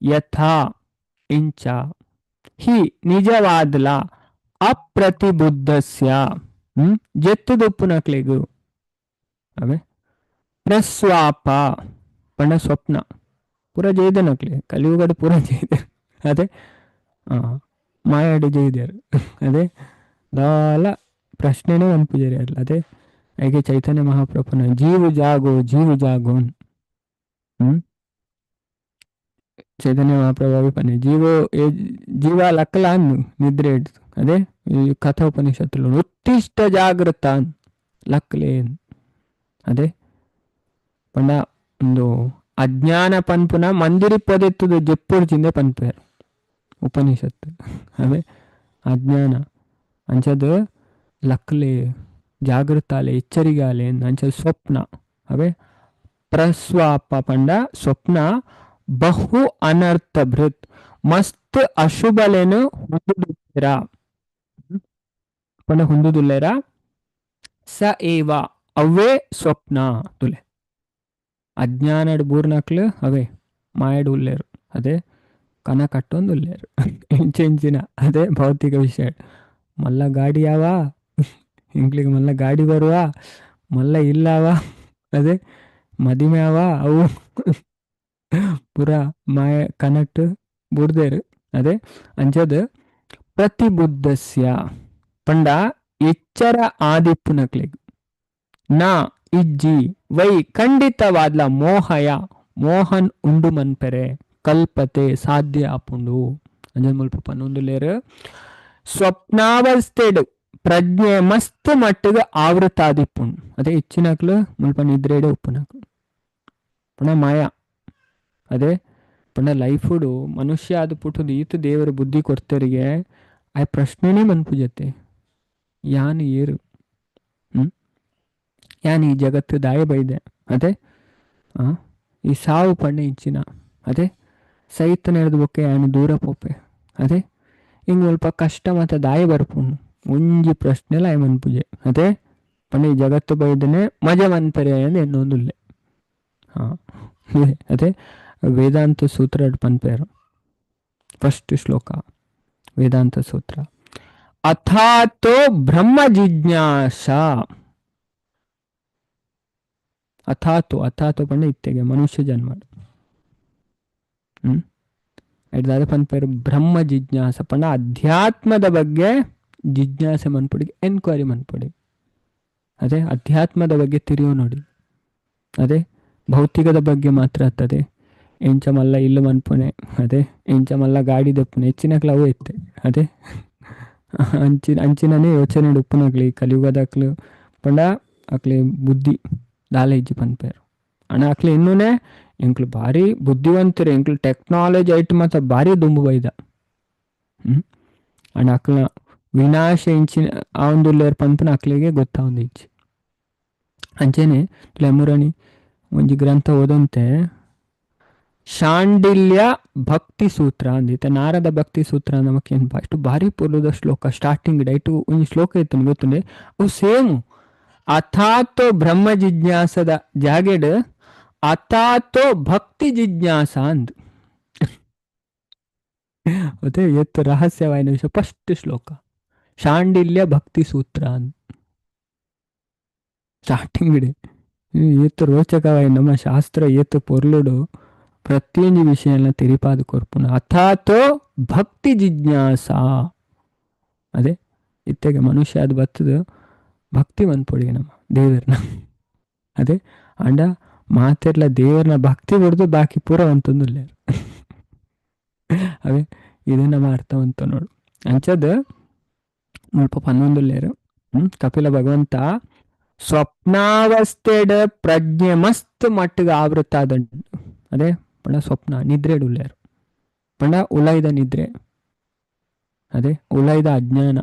यथा इंच ही ನಿಜವಾದಲ ಅಪ್ರತಿಬುದ್ಧಸ್ಯ ಜೆತ್ತುದೊಪ್ಪುನಕ್ಲೆಗು ಅವೇ ಪ್ರಸ್ವಾಪ ಪಂಡ ಸ್ವಪ್ನ ಪೂರ ಜೈದನಕ್ಲೆ ಕಲಿಯುಗದ ಪೂರ ಜೈದ ಅದೇ ಮಾಯಾಡಿ ಜೈದ್ಯಾರು ಅದೇ ದಾಲ ಪ್ರಶ್ನೆನೇ ಅನ್ಪುಜರಿ ಅಲ್ಲ ಅದೇ ಹಾಗೆ ಚೈತನ್ಯ ಮಹಾಪ್ರಭುನ ಜೀವ ಜಾಗೋ ಚೈತನ್ಯ ಮಹಾಪ್ರಭು ಪನೆ జీవ లక్కలాన్ నిద్ర అదే ఈ కథ ఉపనిషత్తులు ఉత్తిష్ట జాగ్రత్త లక్కలేన్ ಅದೇ ಪಂಡ ಒಂದು ಅಜ್ಞಾನ ಪನ್ಪುನ ಮಂದಿರಿ ಪೊದೆತ್ತುದು ಜೆಪ್ಪುಡು ಚಿಂದೆ ಪನ್ಪೇರು ಉಪನಿಷತ್ತು ಅದೇ ಅಜ್ಞಾನ ಅಂಚದು ಲಕ್ಕಲೆ ಜಾಗೃತಾಲೆ ಎಚ್ಚರಿಗಾಲೆ ಅಂಚದು ಸ್ವಪ್ನ ಅವೇ ಪ್ರಸ್ವಾಪ ಪಂಡ ಸ್ವಪ್ನ ಬಹು ಅನರ್ಥ ಭೃತ್ ಮಸ್ತ್ ಅಶುಭಲೇನು ಹೊಂದುದುಲ್ಲೆರ ಪಂಡ ಹೊಂದುದುಲ್ಲೆರ ಸ ಏವ ಅವೇ ಸ್ವಪ್ನ ತುಲೆ ಅಜ್ಞಾನಡ್ ಬೂರ್ನಕ್ಲು ಅವೇ ಮಾಯಡ್ ಉಲ್ಲೇರು ಅದೇ ಕನ ಕಟ್ಟೊಂದು ಉಲ್ಲೇರು ಇಂಚಿನ ಅದೇ ಭೌತಿಕ ವಿಷಯ ಮಲ್ಲ ಗಾಡಿ ಯಾವ ಇಂಗ್ಲಿಗೆ ಮಲ್ಲ ಗಾಡಿ ಬರುವ ಮಲ್ಲ ಇಲ್ಲವ ಅದೇ ಮದಿಮೆ ಅವ ಅವು ಪೂರ ಮಾಯ ಕನೆಕ್ಟ್ ಬುಡ್ದೇರು ಅದೇ ಅಂಚದು ಪ್ರತಿಬುದ್ಧಸ್ಯ ಪಂಡ ಎಚ್ಚರ ಆದಿಪ್ಪುನಕ್ಲೆಗ್ ನಾ ಇಜ್ಜಿ ವೈ ಖಂಡಿತವಾದ್ಲ ಮೋಹಯ ಮೋಹನ್ ಉಂಡು ಮನ್ಪೆರೆ ಕಲ್ಪತೆ ಸಾಧ್ಯ ಆಪುಂಡು ಅಂಜನ್ ಮುಲ್ಪ ಪನ್ನೊಂದು ಲೇರು ಸ್ವಪ್ನಾವಸ್ಥೆಡು ಪ್ರಜ್ಞೆ ಮಸ್ತ್ ಮಟ್ಟಿಗ ಆವೃತ್ತಾದಿಪ್ಪುಂಡು ಅದೇ ಇಚ್ಚಿನಕ್ಲು ಮುಲ್ಪ ನಿದ್ರೆಡೆ ಉಪ್ಪುನಕ್ಲು ಪುಣ ಮಾಯಾ ಅದೇ ಪಂಡ ಲೈಫುಡು ಮನುಷ್ಯ ಅದು ಪುಟ್ಟದು ಈತ ದೇವರ ಬುದ್ಧಿ ಕೊಡ್ತರಿಗೆ ಆ ಪ್ರಶ್ನೆನೇ ಮನ್ಪುಜತೆ ಯಾನ್ ಏರು ಯಾನ್ ಈ ಜಗತ್ತು ದಾಯ ಬೈದೆ ಅದೇ ಈ ಸಾವು ಪಂಡ ಇಂಚಿನ ಅದೇ ಸೈತ ನಡೆದು ಬೊಕ್ಕೆ ಯಾನು ದೂರ ಪೋಪೆ ಅದೇ ಹಿಂಗೆ ಸ್ವಲ್ಪ ಕಷ್ಟ ಮತ್ತು ದಾಯ ಬರ್ಪುಣ್ಣು ಒಂಜಿ ಪ್ರಶ್ನೆಲ್ಲ ಆಯ್ ಮನ್ಪುಜೆ ಅದೇ ಪಂಡ ಈ ಜಗತ್ತು ಬೈದನೆ ಮಜ ಮನ್ಪರೆ ಅಂದ್ ಇನ್ನೊಂದುಲ್ಲೆ ಅದೇ ವೇದಾಂತ ಸೂತ್ರ ಪನ್ಪೇರು ಫಸ್ಟ್ ಶ್ಲೋಕ ವೇದಾಂತ ಸೂತ್ರ ಅಥಾತೋ ಬ್ರಹ್ಮ ಜಿಜ್ಞಾಸ ಅಥಾತೋ ಪಂಡ ಇತ್ತೆಗೆ ಮನುಷ್ಯ ಜನ್ಮ ಇದಾದ ಪನ್ಪೇರು ಬ್ರಹ್ಮ ಜಿಜ್ಞಾಸ ಪಂಡ ಅಧ್ಯಾತ್ಮದ ಬಗ್ಗೆ ಜಿಜ್ಞಾಸೆ ಮನ್ಪುಡಿಗೆ ಎನ್ಕ್ವೈರಿ ಮನ್ಪುಡಿ ಅದೇ ಅಧ್ಯಾತ್ಮದ ಬಗ್ಗೆ ತಿರಿಯೋ ನೋಡಿ ಅದೇ ಭೌತಿಕದ ಬಗ್ಗೆ ಮಾತ್ರ ಆಗ್ತದೆ ಎಂಚ ಮಲ್ಲ ಇಲ್ಲು ಮನ್ಪುನೆ ಅದೇ ಎಂಚ ಮಲ್ಲ ಗಾಡಿ ದಪ್ಪುನೆ ಹೆಚ್ಚಿನಕ್ಲು ಅವು ಇತ್ತೆ ಅದೇ ಅಂಚಿನನೇ ಯೋಚನೆ ಉಪ್ಪುನಕ್ಲಿ ಕಲಿಯುಗದಕ್ಲು ಪಂಡ ಅಕ್ಲಿ ಬುದ್ಧಿ ದಾಲ ಇಜ್ಜಿ ಪನ್ಪೇರು ಅಣ್ಣ ಅಕ್ಲಿ ಇನ್ನೂನೆ ಎಂಕ್ಲು ಭಾರಿ ಬುದ್ಧಿವಂತರು ಎಂಕ್ಲು ಟೆಕ್ನಾಲಜಿ ಐಟ್ ಮಾತ್ರ ಭಾರಿ ದುಂಬು ಬೈದ ಅಣ್ಣ ಅಕ್ಲ ವಿನಾಶ ಇಂಚಿನ ಆ ಒಂದು ಲೇರ್ ಪನ್ಪುನ ಅಕ್ಲಿಗೆ ಗೊತ್ತಾವಂದು ಇಜ್ಜಿ ಅಂಚೆನೆ ಲೆಮುರಣಿ ಒಂಜಿ ಗ್ರಂಥ ಓದಂತೆ ಶಾಂಡಿಲ್ಯ ಭಕ್ತಿ ಸೂತ್ರ ಅಂದಿತ್ತೆ ನಾರದ ಭಕ್ತಿ ಸೂತ್ರ ನಮಕೇನು ಇಷ್ಟು ಭಾರಿ ಪೂರ್ವದ ಶ್ಲೋಕ ಸ್ಟಾರ್ಟಿಂಗ್ ಡೈಟು ಒಂದು ಶ್ಲೋಕ ಇತ್ತು ಗೊತ್ತುಂಡೆ ಅವು ಸೇಮು ಅಥಾತೋ ಬ್ರಹ್ಮ ಜಿಜ್ಞಾಸದ ಜಾಗೆಡ್ ಅಥಾತೋ ಭಕ್ತಿ ಜಿಜ್ಞಾಸ ಅಂದ್ ಅದೇ ಎತ್ತು ರಹಸ್ಯವಾಯಿನ ವಿಷಯ ಫಸ್ಟ್ ಶ್ಲೋಕ ಶಾಂಡಿಲ್ಯ ಭಕ್ತಿ ಸೂತ್ರ ಅಂದ್ ಸ್ಟಾರ್ಟಿಂಗ್ ಇಡೆ ಏತು ರೋಚಕವಾಯಿ ನಮ್ಮ ಶಾಸ್ತ್ರ ಏತು ಪೊರ್ಲುಡು ಪ್ರತಿಯೊಂದು ವಿಷಯನ ತಿರಿಪಾದು ಕೊರ್ಪುನ ಅಥಾತೋ ಭಕ್ತಿ ಜಿಜ್ಞಾಸ ಅದೇ ಇತ್ತೆಗೆ ಮನುಷ್ಯ ಅದು ಬತ್ತದು ಭಕ್ತಿ ಮನ್ಪೊಡಿಗೆ ನಮ್ಮ ದೇವರನ್ನ ಅದೇ ಅಂಡ ಮಾತೆರ್ಲ ದೇವರನ್ನ ಭಕ್ತಿ ಬಿಡ್ದು ಬಾಕಿ ಪೂರ ಅಂತಂದಿಲ್ಲ ಅವೇ ಇದು ನಮ್ಮ ಅರ್ಥವಂತ ನೋಡು ಅಂಚದು ಮುಲ್ಪ ಪನ್ನೊಂದುಲ್ಲೇರು ಕಪಿಲ ಭಗವಂತ ಸ್ವಪ್ನಾವಸ್ಥೆಡ ಪ್ರಜ್ಞೆ ಮಸ್ತ್ ಮಟ್ಟಿಗೆ ಆವೃತ್ತ ಆದಂಡು ಅದೇ ಪಂಡ ಸ್ವಪ್ನ ನಿದ್ರೆಡುಲ್ಲೇರು ಪಂಡ ಉಲೈದ ನಿದ್ರೆ ಅದೇ ಉಲೈದ ಅಜ್ಞಾನ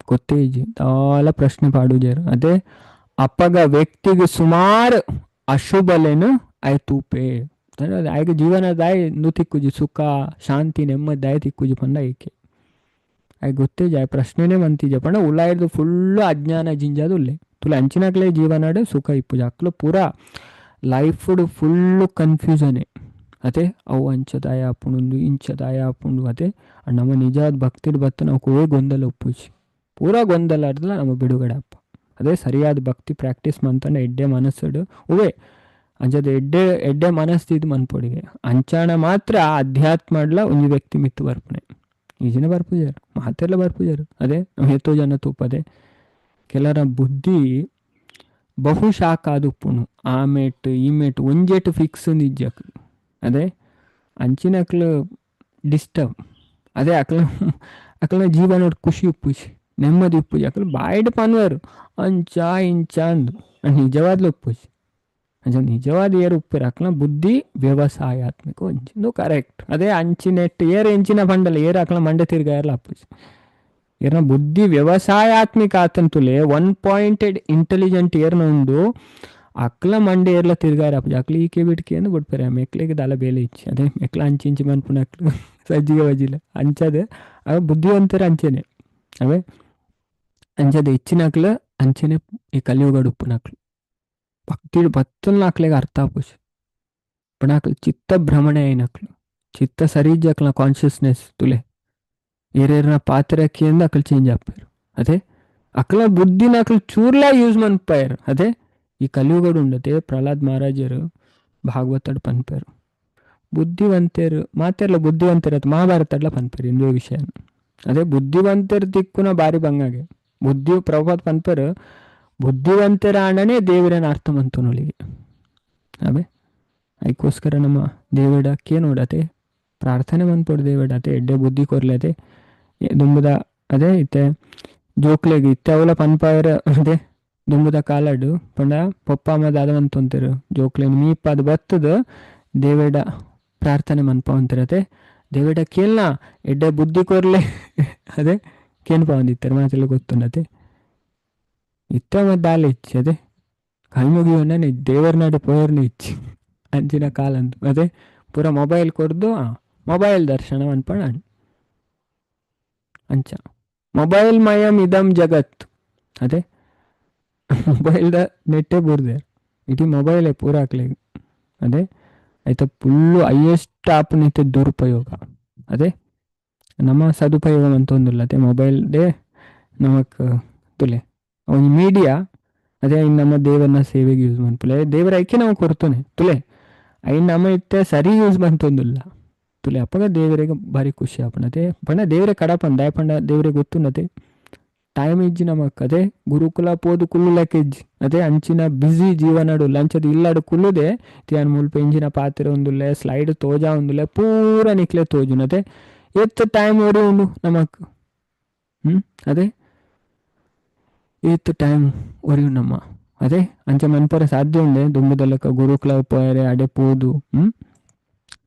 ಗೊತ್ತೇಜಿ ದಾಲ ಪ್ರಶ್ನೆ ಪಾಡುಜೇರು ಅದೇ ಅಪ್ಪಗ ವ್ಯಕ್ತಿಗೆ ಸುಮಾರು ಅಶುಭಲೇನು ಆಯ್ತೂಪೆ ಆಯ್ಕೆ ಜೀವನದಾಯ ತಿಕ್ಕುಜಿ ಸುಖ ಶಾಂತಿ ನೆಮ್ಮದಾಯ ತಿಕ್ಕುಜಿ ಪಂಡ ಏಕೆ ಆಯ್ಕೆ ಗೊತ್ತೇಜಿ ಆಯ್ ಪ್ರಶ್ನೆನೇ ಮಂತಿಜ ಪಂಡ ಉಲಾಯ್ದು ಫುಲ್ಲು ಅಜ್ಞಾನ ಜಿಂಜಾದು ಉಲ್ಲೆ ತುಲ ಅಂಚಿನಕ್ಲೆ ಜೀವನಾಡು ಸುಖ ಇಪ್ಪುಜ ಅಕ್ಲು ಪೂರ ಲೈಫ್ಡ್ ಫುಲ್ಲು ಕನ್ಫ್ಯೂಷನೇ ಅದೇ ಅವು ಅಂಚದಾಯ ಆಪುಂಡು ಇಂಚದಾಯ ಆಪುಂಡು ಅದೇ ನಮ್ಮ ನಿಜವಾದ ಭಕ್ತಿಡ್ ಬತ್ತು ನಾವು ಕೋವೇ ಗೊಂದಲ ಒಪ್ಪುಜಿ ಪೂರಾ ಗೊಂದಲ ಅರ್ದಲ ನಮ್ಮ ಬಿಡುಗಡೆ ಅಪ್ಪ ಅದೇ ಸರಿಯಾದ ಭಕ್ತಿ ಪ್ರಾಕ್ಟೀಸ್ ಮಂತಂಡ ಎಡ್ಡೆ ಮನಸ್ಸುಡು ಉವೇ ಅಂಚದ ಎಡ್ಡೆ ಎಡ್ಡೆ ಮನಸ್ಸಿದು ಮನ್ಪೊಡಿಗೆ ಅಂಚಾಣ ಮಾತ್ರ ಅಧ್ಯಾತ್ಮಡ್ಲ ಒಂದು ವ್ಯಕ್ತಿ ಮಿತ್ತು ಬರ್ಪನೆ ಈಜಿನ ಬರ್ಪುಜಾರು ಮಾತೆಲ್ಲ ಬರ್ಪುಜಾರು ಅದೇ ಎತ್ತೋ ಜನ ತೂಪದೆ ಕೆಲರ ಬುದ್ಧಿ ಬಹು ಶಾಖ ಆದುಪ್ಪುಣು ಆಮೇಟ್ ಈಮೇಟ್ ಒಂಜೇಟ್ ಫಿಕ್ಸ್ ನಿಜಕ್ ಅದೇ ಅಂಚಿನಕ್ಲು ಡಿಸ್ಟರ್ಬ್ ಅದೇ ಅಕ್ಲ ಜೀವನ ಖುಷಿ ಉಪ್ಪುಜಿ ನೆಮ್ಮದಿ ಉಪ್ಪುಜಿ ಅಕ್ಲು ಬಾಯ್ಡ್ ಪನ್ವರು ಅಂಚ ಇಂಚ ಅಂದು ನಿಜವಾದ್ಲು ಉಪ್ಪುಜಿ ಅಂಚ ನಿಜವಾದ ಏರು ಉಪ್ಪಿರ ಅಕ್ಲ ಬುದ್ಧಿ ವ್ಯವಸಾಯಾತ್ಮಕ ಒಂಚಿಂದು ಕರೆಕ್ಟ್ ಅದೇ ಅಂಚಿನೆಟ್ಟು ಏರು ಎಂಚಿನ ಪಂಡಲ್ಲ ಏರು ಅಕ್ಲ ಮಂಡೆ ತಿರ್ಗಾಯಲ್ಲ ಅಪ್ಪುಜಿ ಏರ್ನ ಬುದ್ಧಿ ವ್ಯವಸಾಯಾತ್ಮಿಕ ಆತಂತುಲೆ 1 ಪಾಯಿಂಟೆಡ್ ಇಂಟೆಲಿಜೆಂಟ್ ಏರ್ನ ಉಂಡು ಅಕ್ಲ ಮಂಡೆ ಏರ್ಲ ತಿರ್ಗಾರ ಅಪ್ಪಜಿ ಅಕ್ಲ ಈಕೆ ಬಿಟ್ಕೆ ಅಂದು ಬಿಡ್ಪಾರೆ ಮೆಕ್ಲಿಗೆ ದಾಲ ಬೇಲೆ ಇಚ್ಚಿ ಅದೇ ಮೆಕ್ಲ ಅಂಚಿ ಇಂಚಿ ಮನ್ಪುನ ಅಕ್ಲು ಸಜ್ಜಿಗೆ ವಜಿಲ್ಲ ಅಂಚದೆ ಅವ ಬುದ್ಧಿವಂತರ ಅಂಚೆನೆ ಅವೇ ಅಂಚದೆ ಹೆಚ್ಚಿನಕ್ಲು ಅಂಚೆನೆ ಈ ಕಲಿಯುಗಡು ಉಪ್ಪುನಕ್ಲು ಭಕ್ತಿ ಬತ್ತಲ್ನ ಅಕ್ಲೆಗೆ ಅರ್ಥ ಆಪುಜಿ ಪಣ ಅಕ್ಲು ಚಿತ್ತ ಭ್ರಮಣೆ అయినಕ್ಲು ಚಿತ್ತ ಸರಿಜ್ ಅಕ್ಲ ಕಾನ್ಷಿಯಸ್ನೆಸ್ ತುಲೆ ಏರೇರ್ನ ಪಾತ್ರಕ್ಕೆ ಅಂದ ಅಕ್ಲು ಚೇಂಜ್ ಆಪಾರು ಅದೇ ಅಕ್ಲ ಬುದ್ಧಿನ ಅಕ್ಲು ಚೂರ್ಲಾ ಯೂಸ್ ಮನ್ಪಾಯರು ಅದೇ ಈ ಕಲಿಯುಗಡು ಉಂಡತೆ ಪ್ರಹ್ಲಾದ್ ಮಹಾರಾಜರು ಭಾಗವತಡ್ ಪನ್ಪೇರು ಬುದ್ಧಿವಂತರು ಮಾತೆಲ್ಲ ಬುದ್ಧಿವಂತರು ಅದು ಮಹಾಭಾರತಡ್ಲ ಪನ್ಪೇರು ಇಂದು ವಿಷಯ ಅದೇ ಬುದ್ಧಿವಂತರು ದಿಕ್ಕುನ ಬಾರಿ ಬಂಗಾಗೆ ಬುದ್ಧಿ ಪ್ರಭಾತ್ ಪನ್ಪೇರು ಬುದ್ಧಿವಂತರ ಆಣನೆ ದೇವರನ್ನ ಅರ್ಥ ಮಂತನೊಲಿಗೆ ಅವೇ ಅದಕ್ಕೋಸ್ಕರ ನಮ್ಮ ದೇವಡಕ್ಕೆ ನೋಡತೆ ಪ್ರಾರ್ಥನೆ ಮನ್ಪೊಡು ದೇವಡತೆ ಎಡ್ಡೆ ಬುದ್ಧಿ ಕೊರ್ಲತೆ ದುಂಬುದ ಅದೇ ಇತ್ತೆ ಜೋಕ್ಲೆಗೆ ಇತ್ತೆ ಅವಲ ಪನ್ಪಾಯರ ಅದೇ ದುಂಬುದ ಕಾಲಡು ಪಂಡ ಪಪ್ಪ ಅಮ್ಮ ದಾದ ಮಂತೊಂತರು ಜೋಕ್ಲೆನ್ ಮೀಪ ಅದು ಬತ್ತದ ದೇವಡ ಪ್ರಾರ್ಥನೆ ಮನ್ಪ ಅಂತಿರತೆ ದೇವಡ ಕೇಳ್ನ ಎಡ್ಡೆ ಬುದ್ಧಿ ಕೊರ್ಲೆ ಅದೇ ಕೇನ್ಪ ಒಂದಿತ್ತಾರೆ ಮಾತೆಲ್ಲ ಗೊತ್ತುಂಡತೆ ಇತ್ತ ಮತ್ತು ದಾಲೆ ಇಚ್ಚಿ ಅದೇ ಕೈ ಮುಗಿಯೋನೇ ದೇವರ ನಾಡು ಪೋಯರ್ನು ಇಚ್ಚಿ ಅಂಚಿನ ಕಾಲ ಅಂತ ಅದೇ ಪೂರ ಮೊಬೈಲ್ ಕೊರ್ದು ಮೊಬೈಲ್ ದರ್ಶನ ಅನ್ಪಣ ಅಂಚ ಮೊಬೈಲ್ ಮಯಂ ಇದಂ ಜಗತ್ ಅದೇ ಮೊಬೈಲ್ದ ನೆಟ್ಟೆ ಬುರ್ದೆ ಇಡೀ ಮೊಬೈಲೇ ಪೂರ ಹಾಕ್ಲಿಗೆ ಅದೇ ಆಯ್ತಾ ಫುಲ್ಲು ಹೈಯೆಸ್ಟ್ ಆಪ್ ನಿಂತ ದುರುಪಯೋಗ ಅದೇ ನಮ್ಮ ಸದುಪಯೋಗ ಅಂತ ಒಂದಿಲ್ಲ ಅದೇ ಮೊಬೈಲ್ದೇ ನಮಕ್ ತುಲೆ ಅವನ ಮೀಡಿಯಾ ಅದೇ ಐನ್ ನಮ್ಮ ದೇವರನ್ನ ಸೇವೆಗೆ ಯೂಸ್ ಮನ್ಪುಲೆ ದೇವರ ಐಕೆ ನಾವು ಕೊರ್ತನೆ ತುಲೆ ಐನ್ ನಮ್ಮ ಇತ್ತೆ ಸರಿ ಯೂಸ್ ಬಂತೊಂದಿಲ್ಲ ತುಲೆ ಅಪ್ಪಗ ದೇವರಿಗೆ ಭಾರಿ ಖುಷಿ ಆಪಣತೆ ಪಂಡ ದೇವರೇ ಕಡಪಂಡ ಪಂಡ ದೇವರಿಗೆ ಗೊತ್ತುಂಡತೆ ಟೈಮ್ ಇಜ್ಜಿ ನಮಕ್ ಅದೇ ಗುರುಕುಲ ಪೋದು ಕುಲ್ಲು ಲೆಕ್ಕಿಜ್ಜಿ ಅದೇ ಅಂಚಿನ ಬ್ಯುಸಿ ಜೀವನಡು ಲಂಚದ ಇಲ್ಲಡು ಕುಲ್ಲುದೆ ತಿಯನ್ ಮುಲ್ಪ ಇಂಜಿನ ಪಾತ್ರೆ ಒಂದುಲ್ಲೆ ಸ್ಲೈಡ್ ತೋಜಾ ಒಂದುಲ್ಲೆ ಪೂರ ನಿಕ್ಲೆ ತೋಜುನತೆ ಎತ್ತು ಟೈಮ್ ಒರಿ ಉಂಡು ನಮಕ್ ಅದೇ ಏತ್ ಟೈಮ್ ಒರಿಯು ನಮ್ಮ ಅದೇ ಅಂಚೆ ಮನ್ಪರ ಸಾಧ್ಯ ಉಂಡೆ ದುಂಬುದಲ್ಲಕ ಗುರುಕುಲ ಪೋಯರೆ ಅಡೆ ಪೋದು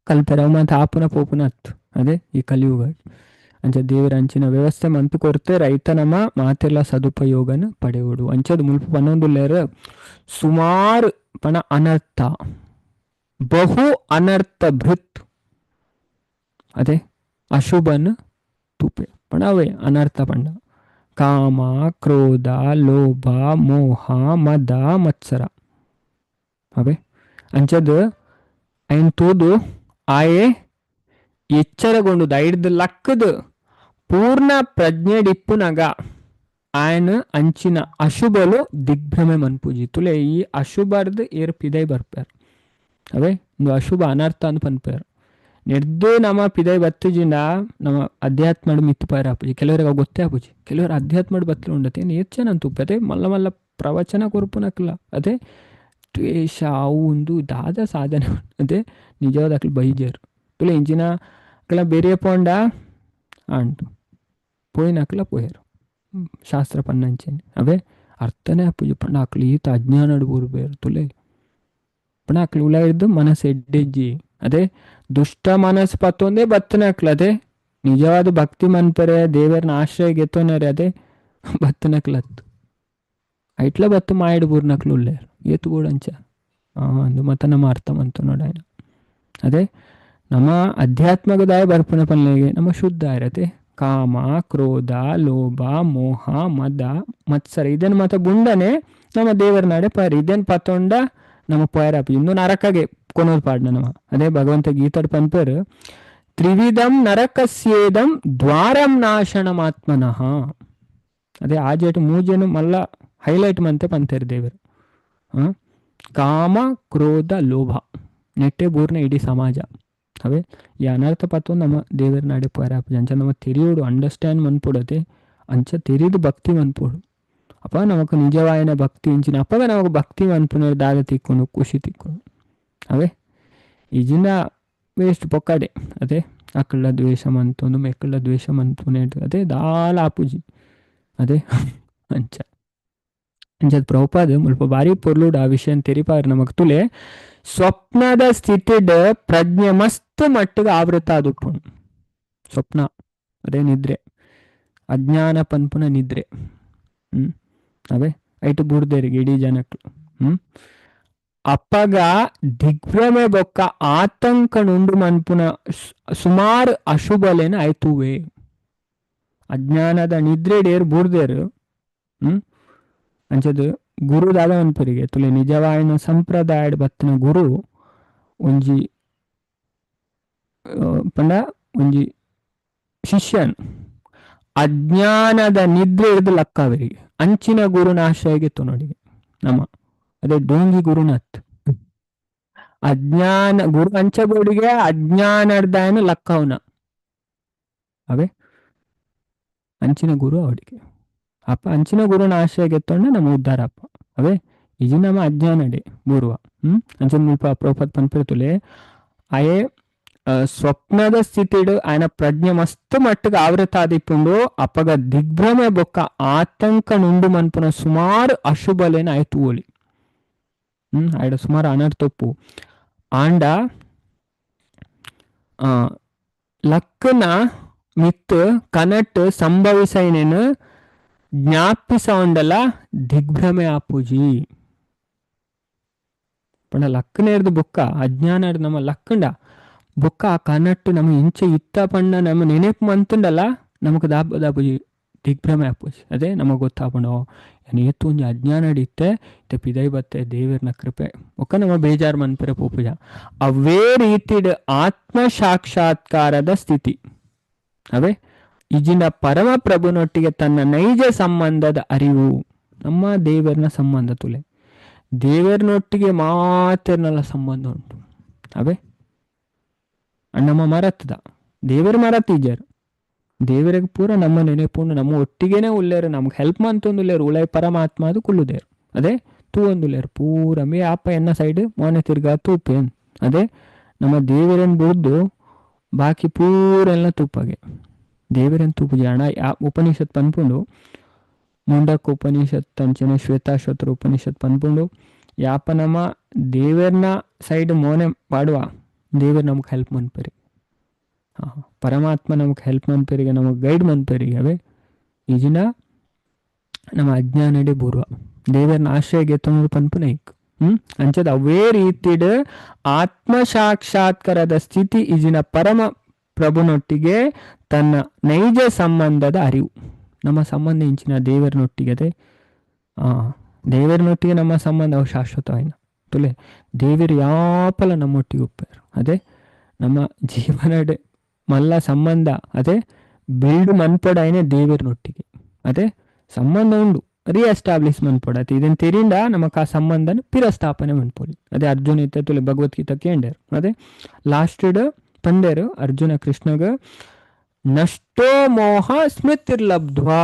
ಕಲ್ಪೆರ ಮತ್ತು ಆಪುನ ಪೋಪುನ ಹತ್ತು ಅದೇ ಈ ಕಲಿಯುಗ ಅಂಚೆ ದೇವರ ಅಂಚಿನ ವ್ಯವಸ್ಥೆ ಮಂತು ಕೊರತೆ ರೈತ ನಮ್ಮ ಮಾತೆಲ್ಲ ಸದುಪಯೋಗನ ಪಡೆಯುವುದು ಅಂಚದು ಮುಲ್ಪ ಪನ್ನೊಂದುಲ್ಲೇರ ಸುಮಾರು ಪಣ ಅನರ್ಥ ಬಹು ಅನರ್ಥ ಭೃತ್ ಅದೇ ಅಶುಭನ್ ತುಪೆ ಪಣವೇ ಅನರ್ಥ ಪಂಡ ಕಾಮ ಕ್ರೋಧ ಲೋಭ ಮೋಹ ಮದ ಮತ್ಸರ ಅವೇ ಅಂಚದು ಐನ್ ತೂದು ಆಯೆ ಎಚ್ಚರಗೊಂಡು ಐಡ್ದು ಲಕ್ಕದು ಪೂರ್ಣ ಪ್ರಜ್ಞೆ ಡಿಪ್ಪುನಗ ఆయన ಅಂಚಿನ ಅಶುಭಲು ದಿಗ್ಭ್ರಮೆ ಮನ್ಪುಜಿ ತುಲೆ ಈ ಅಶುಭರ್ದು ಏರ್ ಪಿದೈ ಬರ್ಪಾರು ಅವೇ ಒಂದು ಅಶುಭ ಅನರ್ಥ ಅಂತ ಪನ್ಪಾರು ನೆಡ್ದು ನಮ್ಮ ಪಿದೈ ಬತ್ತುಜಿಂದ ನಮ್ಮ ಅಧ್ಯಾತ್ಮಡು ಮಿತ್ತುಪಾರ ಆಪುಜಿ ಕೆಲವರಿಗೆ ಅವು ಗೊತ್ತೇ ಆಪುಜಿ ಕೆಲವರು ಅಧ್ಯಾತ್ಮಡು ಬತ್ತಲು ಉಂಡತೆ ಹೆಚ್ಚನಂತ ಉಪ್ಪತೆ ಮಲ್ಲ ಮಲ್ಲ ಪ್ರವಚನ ಕೊರ್ಪುನಕ್ಲ ಅದೇ ದ್ವೇಷ ಅವು ಒಂದು ದಾದ ಸಾಧನೆ ಅದೇ ನಿಜವಾದ ಅಕ್ಲು ಬೈಜರು ತುಲೆ ಇಂಚಿನ ಅಕ್ಲ ಬೇರೆ ಪೋಂಡ ಅಂಟು ಪೋಯಿನಕ್ಲ ಪೋಯರು ಶಾಸ್ತ್ರ ಪನ್ನಂಚೇನೆ ಅವೇ ಅರ್ಥನೇ ಆಪುಜಿ ಪಂಡ ಅಕ್ಲು ಈತ ಅಜ್ಞಾನಡು ಬೂರ್ಬೇರು ತುಲೆ ಪಣ ಅಕ್ಲು ಉಲ ಹಿಡ್ದು ಮನಸ್ಸು ಎಡ್ಡೆಜ್ಜಿ ಅದೇ ದುಷ್ಟ ಮನಸ್ಸು ಪತ್ತೊಂದೇ ಬತ್ತನೆ ಅಕ್ಲ ಅದೇ ನಿಜವಾದ ಭಕ್ತಿ ಮನ್ಪರೆ ದೇವರನ್ನ ಆಶ್ರಯ ಗೆತ್ತೋನರೆ ಅದೇ ಬತ್ತನಕ್ಲತ್ತು ಐಟ್ಲ ಬತ್ತು ಮಾಯಿಡು ಬೂರ್ನಕ್ಲು ಉಳ್ಳೇರು ಏತು ಗೂಡಂಚ ಅಂದು ಮತ್ತ ನಮ್ಮ ಅರ್ಥ ಮಂತು ನೋಡಾಯನ ಅದೇ ನಮ್ಮ ಅಧ್ಯಾತ್ಮಕದಾಯ ಬರ್ಪಣ ಪಲ್ಲೆಗೆ ನಮ್ಮ ಶುದ್ಧ ಇರತ್ತೆ ಕಾಮ ಕ್ರೋಧ ಲೋಭ ಮೋಹ ಮದ ಮತ್ಸರ ಇದನ್ನು ಮತ ಬುಂಡನೆ ನಮ್ಮ ದೇವರ ನಾಡೆ ಪಾರಿ ಇದನ್ನು ಪತ್ತೊಂಡ ನಮ್ಮ ಪೋಯರಾಪಿ ಇಂದು ನರಕಗೆ ಕೊನೋದು ಪಾಡ್ನ ನಮ್ಮ ಅದೇ ಭಗವಂತ ಗೀತಾಡ್ ಪನ್ಪೇರು ತ್ರಿವಿಧಂ ನರಕಸ್ಯೇದಂ ದ್ವಾರಂ ನಾಶನಮಾತ್ಮನಃ ಅದೇ ಆಜೇಟು ಮೂಜೆನು ಮಲ್ಲ ಹೈಲೈಟ್ ಮಂತೆ ಪಂತೇರು ದೇವರು ಕಾಮ ಕ್ರೋಧ ಲೋಭ ನೆಟ್ಟೆ ಬೂರ್ನ ಇಡೀ ಸಮಾಜ ಅವೇ ಈ ಅನರ್ಥ ಪತ್ತು ನಮ್ಮ ದೇವರ ನಾಡೆ ಪೋಯರಾಪಿ ಅಂಚ ನಮ್ಮ ತೆರಿಯೋಡು ಅಂಡರ್ಸ್ಟ್ಯಾಂಡ್ ಮನ್ಪೊಡತೆ ಅಂಚ ತೆರಿದು ಭಕ್ತಿ ಮನ್ಪೋಡು ಅಪ್ಪ ನಮಕ್ ನಿಜವಾಯನ ಭಕ್ತಿ ಇಂಚಿನ ಅಪ್ಪಗ ನಮಕ್ ಭಕ್ತಿ ಮನ್ಪುನ ದಾದ ತಿಕ್ಕೊಂಡು ಖುಷಿ ತಿಕ್ಕೊಂಡು ಅವೇ ಈಜಿನ ವೇಸ್ಟ್ ಪೊಕ್ಕಡೆ ಅದೇ ಅಕ್ಕಳ ದ್ವೇಷ ಮಂತೊಂದು ಮೆಕ್ಕಳ ದ್ವೇಷ ಮಂತುನೆ ಅದೇ ದಾಲ ಆಪುಜಿ ಅದೇ ಅಂಚ ಅಂಚದ ಪ್ರಭುಪಾದ ಮುಲ್ಪ ಬಾರಿ ಪೊರ್ಲುಡು ಆ ವಿಷಯ ತೆರಿಪಾರ ನಮಕ್ ತುಲೆ ಸ್ವಪ್ನದ ಸ್ಥಿತಿಡ್ ಪ್ರಜ್ಞೆ ಮಸ್ತ್ ಮಟ್ಟಿಗೆ ಆವೃತ ಆದುಪ್ಪುಂಡು ಸ್ವಪ್ನ ಅದೇ ನಿದ್ರೆ ಅಜ್ಞಾನ ಪನ್ಪುನ ನಿದ್ರೆ ಅವೇ ಐಟು ಬುಡ್ದೇರಿಗೆ ಇಡೀ ಜನಕ್ಕೆ ಅಪ್ಪಗ ದಿಗ್ಭ್ರಮೆ ಬೊಕ್ಕ ಆತಂಕ ನುಂಡು ಮನ್ಪುನ ಸುಮಾರು ಅಶುಭಲೇನ ಆಯ್ತುವೆ ಅಜ್ಞಾನದ ನಿದ್ರೆ ಡೇರು ಬುಡ್ದೇರು ಅಂಚದು ಗುರುದಾದ ಅನ್ಪರಿಗೆ ತುಲೆ ನಿಜವಾಯಿನ ಸಂಪ್ರದಾಯಡ್ ಬತ್ತಿನ ಗುರು ಒಂಜಿ ಪಂಡ ಒಂಜಿ ಶಿಷ್ಯನ್ ಅಜ್ಞಾನದ ನಿದ್ರೆ ಹಿಡಿದು ಲಕ್ಕವರಿಗೆ ಅಂಚಿನ ಗುರುನ ಆಶ್ರಯಗಿತ್ತು ನೋಡಿ ನಮ್ಮ ಅದೇ ಡೋಂಗಿ ಗುರುನಾಥ್ ಅಜ್ಞಾನ ಗುರು ಅಂಚಬೋಡಿಗೆ ಅಜ್ಞಾನರ್ದಾಯನ ಲಕ್ಕವನ ಅವೇ ಅಂಚಿನ ಗುರು ಅವಡಿಗೆ ಅಪ್ಪ ಅಂಚಿನ ಗುರುನ ಆಶ್ರಯಗೆತ್ತೊಂಡ ನಮ್ಮ ಉದ್ಧಾರ ಅಪ್ಪ ಅವೇ ಇದು ನಮ್ಮ ಅಜ್ಞಾನಡೆ ಬೂರ್ವ ಅಂಚನ ಮುಲ್ಪ ಪ್ರೋಪತ್ ಪನ್ಪಿರ್ತುಲೆ ಅಯೇ ಸ್ವಪ್ನದ ಸ್ಥಿತಿಡು ఆయన ಪ್ರಜ್ಞೆ ಮಸ್ತ್ ಮಟ್ಟಿಗೆ ಆವೃತ ಆದಿಪ್ಪುಂಡು ಅಪ್ಪಗ ದಿಗ್ಭ್ರಮೆ ಬೊಕ್ಕ ಆತಂಕ ನುಂಡು ಮನ್ಪುನ ಸುಮಾರು ಅಶುಭಲೇನ ಆಯ್ತು ಓಲಿ ಆಯ್ಡ ಸುಮಾರು ಅನರ್ಥೊಪ್ಪು ಆಂಡ ಲಕ್ಕನ ಮಿತ್ ಕನಟ್ ಸಂಭವಿಸೈನೇನು ಜ್ಞಾಪಿಸ ಉಂಡಲ ದಿಗ್ಭ್ರಮೆ ಆಪುಜಿ ಪಂಡ ಲಕ್ಕನೇರ್ದು ಬೊಕ್ಕ ಅಜ್ಞಾನ ನಮ್ಮ ಲಕ್ಕಂಡ ಬೊಕ್ಕ ಆ ಕನಟ್ಟು ನಮ್ಮ ಇಂಚೆ ಇತ್ತ ಪಂಡ ನಮ್ಮ ನೆನೆಪು ಮಂತುಂಡಲ್ಲ ನಮಕ್ ದಾಪುಜಿ ದಿಗ್ಭ್ರಮೆ ಆಪುಜಿ ಅದೇ ನಮಗ್ ಗೊತ್ತಾಪಂಡ ಏತು ಒಂಜಿ ಅಜ್ಞಾನ ಇತ್ತೆ ಇತ್ತೆ ಪಿದೈ ಬತ್ತೆ ದೇವರ್ನ ಕೃಪೆ ಒಕ್ಕ ನಮ್ಮ ಬೇಜಾರು ಮನ್ಪರೆ ಪೂಪುಜ ಅವೇ ರೀತಿಡ್ ಆತ್ಮ ಸಾಕ್ಷಾತ್ಕಾರದ ಸ್ಥಿತಿ ಅವೇ ಈಜಿನ ಪರಮ ಪ್ರಭುನೊಟ್ಟಿಗೆ ತನ್ನ ನೈಜ ಸಂಬಂಧದ ಅರಿವು ನಮ್ಮ ದೇವರನ ಸಂಬಂಧ ತುಲೆ ದೇವರನೊಟ್ಟಿಗೆ ಮಾತ್ರನೆಲ್ಲ ಸಂಬಂಧ ಉಂಟು ಅವೇ ನಮ್ಮ ಮರತ್ತದ ದೇವರ ಮರತ್ತೀಜರು ದೇವರಿಗೆ ಪೂರ ನಮ್ಮ ನೆನೆಪುಂಡು ನಮ್ಮ ಒಟ್ಟಿಗೆನೆ ಉಳ್ಳೇರು ನಮ್ಗೆ ಹೆಲ್ಪ್ ಮಂತೊಂದುಲ್ಲೇರು ಉಳೈ ಪರಮಾತ್ಮ ಅದು ಕುಳ್ಳುದೇರು ಅದೇ ತೂ ಒಂದುಲ್ಲೇರು ಪೂರ ಮೇ ಅಪ್ಪ ಎನ್ನ ಸೈಡ್ ಮೋನೆ ತಿರ್ಗಾ ತೂಪೇನ್ ಅದೇ ನಮ್ಮ ದೇವರನ್ನು ಬಿಡ್ದು ಬಾಕಿ ಪೂರೆಲ್ಲ ತೂಪಗೆ ದೇವರನ್ನು ತೂಪು ಜಾಣ ಉಪನಿಷತ್ ಪನ್ಪುಂಡು ಮುಂಡಕ್ಕ ಉಪನಿಷತ್ ಅಂಚನೆ ಶ್ವೇತಾಶ್ವತರ ಉಪನಿಷತ್ ಪನ್ಪುಂಡು ಯಾಪ ನಮ್ಮ ದೇವರನ್ನ ಸೈಡ್ ಮೋನೆ ಪಾಡುವ ದೇವರು ನಮ್ಗೆ ಹೆಲ್ಪ್ ಮನ್ಪೇರಿ ಪರಮಾತ್ಮ ನಮ್ಗೆ ಹೆಲ್ಪ್ ಮನ್ಪೇರಿಗೆ ನಮಗೆ ಗೈಡ್ ಮನ್ಪೇರಿಗೆ ಅವೇ ಈಜಿನ ನಮ್ಮ ಅಜ್ಞಾನಡೆ ಪೂರ್ವ ದೇವರನ್ನ ಆಶ್ರಯಗೆ ತೊಂದು ಪನ್ಪುನ ಇಕ್ ಅಂಚದ ಅವೇ ರೀತಿಡ್ ಆತ್ಮ ಸಾಕ್ಷಾತ್ಕಾರದ ಸ್ಥಿತಿ ಈಜಿನ ಪರಮ ಪ್ರಭುನೊಟ್ಟಿಗೆ ತನ್ನ ನೈಜ ಸಂಬಂಧದ ಅರಿವು ನಮ್ಮ ಸಂಬಂಧ ಇಂಚಿನ ದೇವರನೊಟ್ಟಿಗೆ ಅದೇ ದೇವರನೊಟ್ಟಿಗೆ ನಮ್ಮ ಸಂಬಂಧ ಅವು ಶಾಶ್ವತವಾಯಿನ ತುಲೆ ದೇವರು ಯಾಪಲ ನಮ್ಮೊಟ್ಟಿಗೆ ಒಪ್ಪಾರು ಅದೇ ನಮ್ಮ ಜೀವನಡೆ ಮಲ್ಲ ಸಂಬಂಧ ಅದೇ ಬಿಲ್ಡ್ ಮನ್ಪೊಡಾಯನೆ ದೇವರನೊಟ್ಟಿಗೆ ಅದೇ ಸಂಬಂಧ ಉಂಡು ರಿಎಸ್ಟಾಬ್ಲಿಷ್ ಮನ್ಪೊಡತಿ ಇದನ್ನು ತೆರಿಂದ ನಮಕ್ ಆ ಸಂಬಂಧನ ಪಿರಸ್ಥಾಪನೆ ಮನ್ಪೊಲಿ ಅದೇ ಅರ್ಜುನ ಇತ್ತ ತುಲೆ ಭಗವದ್ಗೀತಾ ಕೇಂಡರು ಅದೇ ಲಾಸ್ಟೆಡ್ ಪಂಡೇರು ಅರ್ಜುನ ಕೃಷ್ಣಗ ನಷ್ಟೋ ಮೋಹ ಸ್ಮೃತಿರ್ಲಬ್ಧ್ವಾ